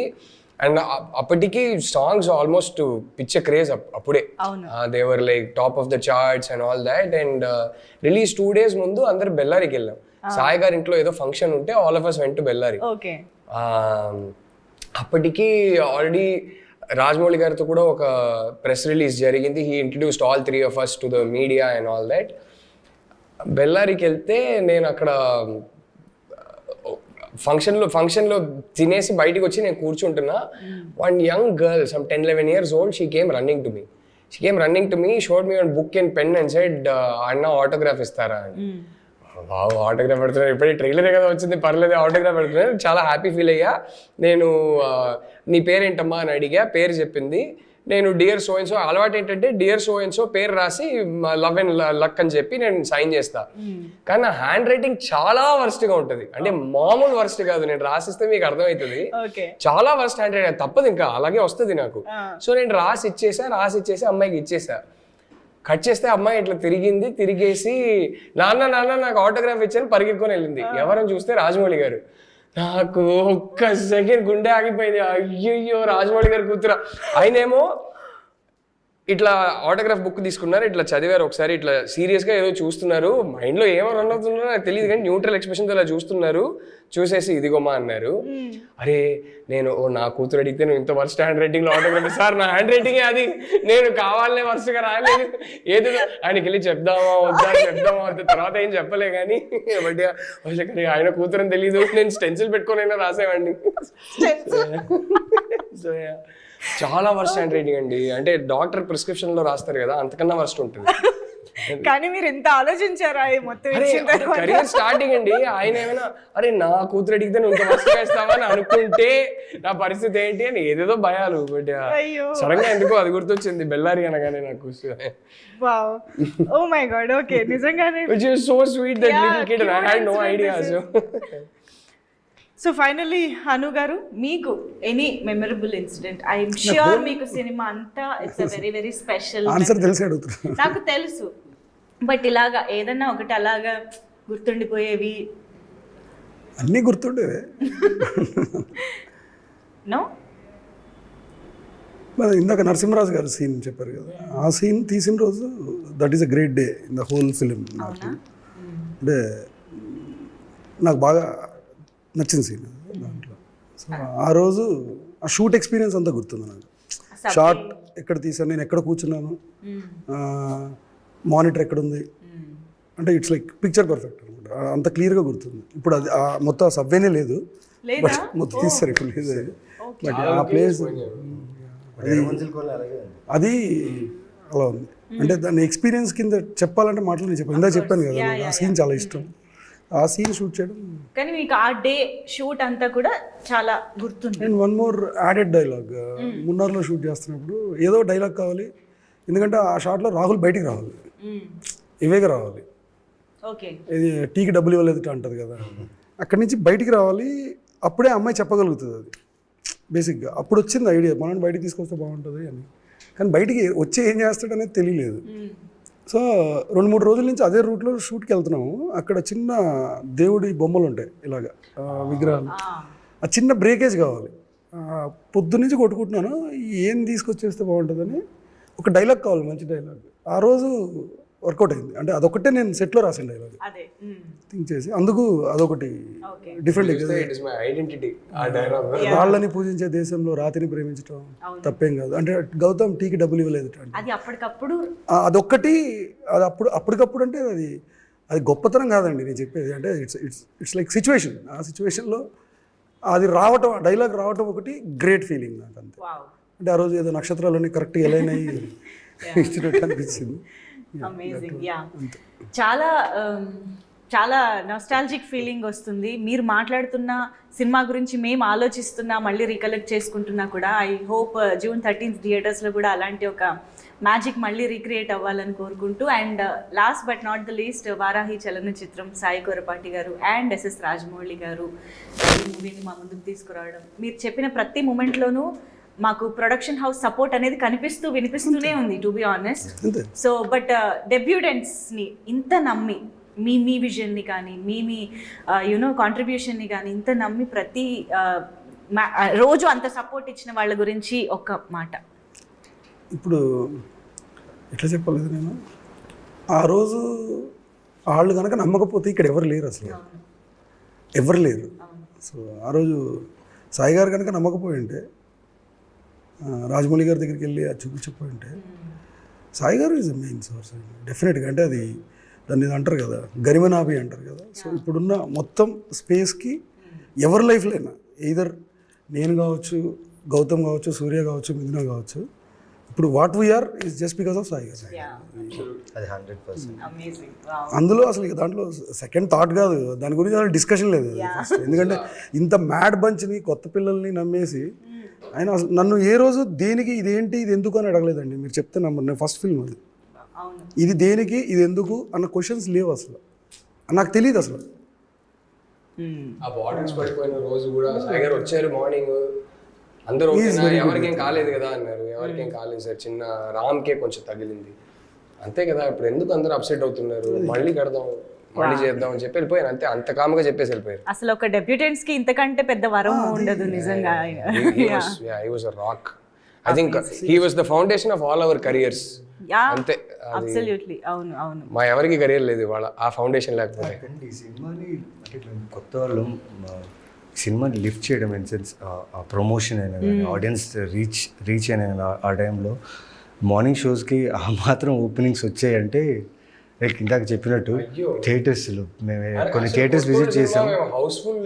[SPEAKER 3] అండ్ అప్పటికి సాంగ్స్ ఆల్మోస్ట్ పిచ్చ క్రేజ్ అప్పుడే. They were like top of the charts and all that. And release 2 days ముందు అందరు బెల్లారికి వెళ్ళాం. సాయి గారి ఇంట్లో ఏదో ఫంక్షన్ ఉంటే all of us went to Bellary.
[SPEAKER 2] Okay.
[SPEAKER 3] అప్పటికి ఆల్రెడీ రాజమౌళి గారితో కూడా ఒక ప్రెస్ రిలీజ్ జరిగింది. He introduced all 3 of us to the media and all that. బెల్లారికి వెళ్తే నేను అక్కడ ఫంక్షన్లో తినేసి బయటికి వచ్చి నేను కూర్చుంటున్నా. One young girl, some 10-11 years old, she came running to me, showed me one book and pen and said, అన్న ఆటోగ్రాఫ్ ఇస్తారా అని. బాబు ఆటోగ్రాఫ్ పెడుతున్నారు, ఇప్పుడే ట్రైలరే కదా వచ్చింది, పర్లేదు ఆటోగ్రాఫ్ పెడుతున్నారు. చాలా హ్యాపీ ఫీల్ అయ్యా. నేను నీ పేరేంటమ్మా అని అడిగా, పేరు చెప్పింది. నేను డియర్ సో అండ్ సో, అలవాటు ఏంటంటే డియర్ సో అండ్ సో పేరు రాసి లవ్ అండ్ లక్ అని చెప్పి నేను సైన్ చేస్తా. కానీ నా హ్యాండ్ రైటింగ్ చాలా వర్స్ట్గా ఉంటుంది, అంటే మామూలు వర్స్ట్ కాదు. నేను రాసిస్తే మీకు అర్థమవుతుంది, చాలా వర్స్ట్ హ్యాండ్ రైటింగ్, తప్పదు ఇంకా అలాగే వస్తుంది నాకు. సో నేను రాసి ఇచ్చేసి అమ్మాయికి ఇచ్చేసా. కట్ చేస్తే అమ్మాయి ఇట్లా తిరిగేసి నాన్న నాకు ఆటోగ్రాఫ్ ఇచ్చాను పరిగెత్తుకొని వెళ్ళింది. ఎవరని చూస్తే రాజమౌళి గారు. నాకు ఒక్క సెకండ్ గుండె ఆగిపోయింది. అయ్యయ్యో రాజమౌళి గారు కూతురా. ఆయనేమో ఇట్లా ఆటోగ్రాఫ్ బుక్ తీసుకున్నారు, ఇట్లా చదివారు ఒకసారి, ఇట్లా సీరియస్గా ఏదో చూస్తున్నారు, మైండ్లో ఏమో రన్ అవుతున్నారో నాకు తెలియదు కానీ న్యూట్రల్ ఎక్స్ప్రెషన్తో ఇలా చూస్తున్నారు. చూసేసి ఇదిగోమా అన్నారు. అరే నేను నా కూతురు అడిగితే నువ్వు ఇంత వర్స్ట్ హ్యాండ్ రైటింగ్లో ఆటోగ్రాఫ్, సార్ నా హ్యాండ్ రైటింగే అది, నేను కావాలనే వర్స్ట్గా రాయలేదు, ఏదో ఆయనకి వెళ్ళి చెప్దామా వద్దా తర్వాత ఏం చెప్పలే కానీ బట్ ఆయన కూతురని తెలీదు, నేను స్టెన్సిల్ పెట్టుకొని అయినా రాసేవాడిని. సో చాలా వర్స్ట్ హ్యాండ్ రైటింగ్ అండి, అంటే డాక్టర్ ప్రిస్క్రిప్షన్ లో రాస్తారు కదా అంతకన్నా వర్స్ట్ ఉంటుంది.
[SPEAKER 2] కానీ మీరు ఎంత ఆలోచించారా మొత్తం
[SPEAKER 3] కెరియర్ స్టార్టింగ్ అండి. ఆయన ఏమైనా అరే నా కూతురు అడిగితే నువ్వు ఇంత వర్స్ట్ వేస్తావా అని అనుకుంటే నా పరిస్థితి ఏంటి అని ఏదేదో భయాలు. బట్ సడన్ గా ఎందుకో అది గుర్తొచ్చింది బెల్లారి అనగానే నాకు.
[SPEAKER 2] ఓ మై గాడ్, ఓకే, నిజంగానే
[SPEAKER 3] which is so sweet that little kid and I had no idea.
[SPEAKER 2] So finally Anu garu, మీకు any memorable incident? I'm sure మీకు సినిమా అంతా it's a very very special.
[SPEAKER 4] Answer తెలిసి అడుగుతున్నా.
[SPEAKER 2] నాకు తెలుసు, బట్ ఇలాగా ఏదన్నా ఒకటి అలాగా గుర్తుండిపోయేవి?
[SPEAKER 4] అన్నీ గుర్తుండేవే.
[SPEAKER 2] నో,
[SPEAKER 4] ఇందాక నరసింహరాజు గారు సీన్ చెప్పారు కదా, ఆ సీన్ తీసిన రోజు that is a great day in the whole film. నాకు అంటే నాకు బాగా నచ్చిన సీన్ దాంట్లో. సో ఆ రోజు ఆ షూట్ ఎక్స్పీరియన్స్ అంతా గుర్తుంది నాకు. షార్ట్ ఎక్కడ తీసాను, నేను ఎక్కడ కూర్చున్నాను, మానిటర్ ఎక్కడుంది, అంటే ఇట్స్ లైక్ పిక్చర్ పర్ఫెక్ట్ అనమాట. అంత క్లియర్గా గుర్తుంది. ఇప్పుడు అది మొత్తం ఆ సబ్వేనే లేదు, బట్ మొత్తం తీస్తారు ఇప్పుడు లేదు. బట్ ఆ ప్లేస్ అది అలా ఉంది. అంటే దాని ఎక్స్పీరియన్స్ కింద చెప్పాలంటే మాటలు నేను చెప్పాను, ఇందాక చెప్పాను కదా, ఆ సీన్ చాలా ఇష్టం. ఆ సీన్ షూట్ చేయడం.
[SPEAKER 2] కానీ మీకు ఆ డే షూట్ అంతా కూడా చాలా గుర్తుంది.
[SPEAKER 4] నేను వన్ మోర్ యాడెడ్ డైలాగ్, మున్నార్లో షూట్ చేస్తున్నప్పుడు ఏదో డైలాగ్ కావాలి, ఎందుకంటే ఆ షాట్లో రాహుల్ బయటికి రావాలి, ఇవేగా రావాలి. ఇది టీకి డబ్బులు ఇవ్వలేదు అంటది కదా, అక్కడి నుంచి బయటికి రావాలి. అప్పుడే అమ్మాయి చెప్పగలుగుతుంది అది బేసిక్గా. అప్పుడు వచ్చింది ఐడియా, మనం బయటికి తీసుకొస్తే బాగుంటుంది అని. కానీ బయటికి వచ్చి ఏం చేస్తాడు అనేది తెలియలేదు. సో 2-3 రోజుల నుంచి అదే రూట్లో షూట్కి వెళ్తున్నాము. అక్కడ చిన్న దేవుడి బొమ్మలు ఉంటాయి ఇలాగ విగ్రహాలు, ఆ చిన్న బ్రేకేజ్ కావాలి. పొద్దున్నుంచి కొట్టుకుంటున్నాను ఏం తీసుకొచ్చేస్తే బాగుంటుందని. ఒక డైలాగ్ కావాలి, మంచి డైలాగ్. ఆ రోజు వర్కౌట్ అయింది. అంటే అదొకటే నేను సెట్లో రాసిన డైలాగ్ థింక్ చేసి, అందుకు అదొకటి డిఫరెంట్. వాళ్ళని పూజించే దేశంలో రాతిని ప్రేమించడం తప్పేం కాదు. అంటే గౌతమ్ టీకి డబ్బులు ఇవ్వలేదు అదొక్కటి. అది అప్పటికప్పుడు అంటే అది గొప్పతనం కాదండి నేను చెప్పేది. అంటే ఇట్స్ లైక్ సిచ్యువేషన్. ఆ సిచ్యువేషన్లో అది రావటం, డైలాగ్ రావటం ఒకటి గ్రేట్ ఫీలింగ్ నాకు అంతే. అంటే ఆ రోజు ఏదో నక్షత్రాలన్నీ కరెక్ట్గా ఎలైన్ అయ్యి ఇచ్చినట్టు అనిపించింది.
[SPEAKER 2] అమేజింగ్. యా, చాలా చాలా నాస్టాల్జిక్ ఫీలింగ్ వస్తుంది. మీరు మాట్లాడుతున్న సినిమా గురించి మేము ఆలోచిస్తున్నా, మళ్ళీ రీకలెక్ట్ చేసుకుంటున్నా కూడా. ఐ హోప్ June 13th థియేటర్స్లో కూడా అలాంటి ఒక మ్యాజిక్ మళ్ళీ రీక్రియేట్ అవ్వాలని కోరుకుంటూ, and last but not the least, Varahi Chalanachitram Sai Korrapati garu and SS Rajamouli గారు ఈ మూవీని మా ముందుకు తీసుకురావడం, మీరు చెప్పిన ప్రతి మూమెంట్లోనూ మాకు ప్రొడక్షన్ హౌస్ సపోర్ట్ అనేది వినిపిస్తూనే ఉంది, to be honest. So but డెబ్యూటెంట్స్ని ఇంత నమ్మి మీ విజన్ని కానీ మీ కాంట్రిబ్యూషన్ని కానీ ఇంత నమ్మి ప్రతి రోజు అంత సపోర్ట్ ఇచ్చిన వాళ్ళ గురించి ఒక మాట.
[SPEAKER 4] ఇప్పుడు ఎట్లా చెప్పలేదు, నేను ఆ రోజు వాళ్ళు కనుక నమ్మకపోతే ఇక్కడ ఎవరు లేరు అసలు, ఎవరు లేరు. సో ఆ రోజు సాయి గారు కనుక నమ్మకపోయి ఉంటే, రాజమౌళి గారి దగ్గరికి వెళ్ళి అది చూపించకపోయి ఉంటే, సాయి గారు ఈజ్ ద మెయిన్ సోర్స్ అండి డెఫినెట్గా. అంటే అది దాన్ని ఇది అంటారు కదా, గరిమనాభి అంటారు కదా. సో ఇప్పుడున్న మొత్తం స్పేస్కి ఎవరి లైఫ్లో అయినా ఈధర్ నేను కావచ్చు, గౌతమ్ కావచ్చు, సూర్య కావచ్చు, మిథున కావచ్చు, ఇప్పుడు what we are is just because of Sai garu.
[SPEAKER 5] అది 100%.
[SPEAKER 4] అందులో అసలు ఇక దాంట్లో సెకండ్ థాట్ కాదు, దాని గురించి అసలు డిస్కషన్ లేదు ఫస్ట్. ఎందుకంటే ఇంత మ్యాడ్ బంచ్ని, కొత్త పిల్లల్ని నమ్మేసి ఆయన అసలు నన్ను ఏ రోజు దేనికి ఇదేంటి ఇది ఎందుకు అని అడగలేదండి. మీరు చెప్తే నమ్మరు, నేను ఫస్ట్ ఫిల్మ్ అది, ఇది దేనికి ఇది ఎందుకు అన్న క్వశ్చన్స్ లేవు అసలు, నాకు తెలియదు అసలు.
[SPEAKER 3] ఆ బాటిల్స్ పడిపోయిన రోజు కూడా సాయి గారు వచ్చారు మార్నింగ్, అందరూ ఎవరికేం కాలేదు కదా అన్నారు. ఎవరికేం కాలేదు సార్, చిన్న రామ్కే కొంచెం తగిలింది అంతే కదా, ఇప్పుడు ఎందుకు అందరూ అప్సెట్ అవుతున్నారు, మళ్ళీ కడదాం మళ్ళీ చేద్దాం అని చెప్పి వెళ్ళిపోయాను అంతే. అంత కామ్గా చెప్పేసి వెళ్ళిపోయారు.
[SPEAKER 2] అసలు ఒక డెబ్యూటెంట్స్ కి ఇంతకంటే పెద్ద వరం ఉండదు నిజంగా.
[SPEAKER 3] He was a rock. I think he was the foundation of all our careers. అంతే,
[SPEAKER 2] అబ్సల్యూట్లీ. అవును అవును,
[SPEAKER 3] మా ఎవరికి కెరియర్ లేదు ఇవాళ ఆ ఫౌండేషన్ లేకపోతే.
[SPEAKER 5] ఈ సినిమాని అంటే కొత్త వాళ్ళు సినిమాని లిఫ్ట్ చేయడం ఇన్ సెన్స్ ఆ ప్రమోషన్ అయినా కానీ ఆడియన్స్ రీచ్ అయిన ఆ టైంలో మార్నింగ్ షోస్కి ఆ మాత్రం ఓపెనింగ్స్ వచ్చాయంటే లైక్ ఇందాక చెప్పినట్టు థియేటర్స్లో మేము కొన్ని థియేటర్స్ విజిట్ చేసాం.
[SPEAKER 3] హౌస్ఫుల్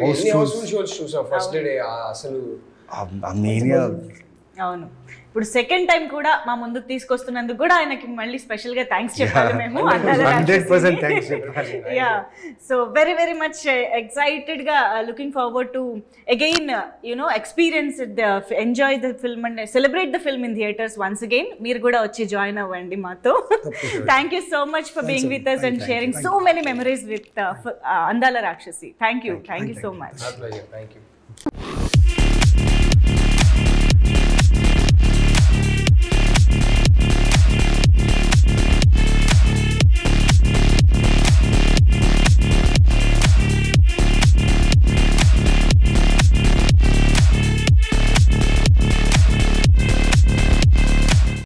[SPEAKER 3] షోస్ చూసాం ఫస్ట్ డే అసలు.
[SPEAKER 5] ఆ మీనియా.
[SPEAKER 2] అవును. ఇప్పుడు సెకండ్ టైం కూడా మా ముందుకు తీసుకొస్తున్నందుకు కూడా ఆయనకి మళ్ళీ స్పెషల్ గా థ్యాంక్స్ చెప్పాలి మేము.
[SPEAKER 5] 100% థ్యాంక్స్ చెప్పాలి.
[SPEAKER 2] Yeah, so very very much excited గా looking forward to again experience enjoy the film and celebrate the film in theatres once again. మీరు కూడా వచ్చి జాయిన్ అవ్వండి మాతో. Thank you so much for being with us and sharing so many memories with Andala Rakshasi. Thank you so much.
[SPEAKER 3] Thank you.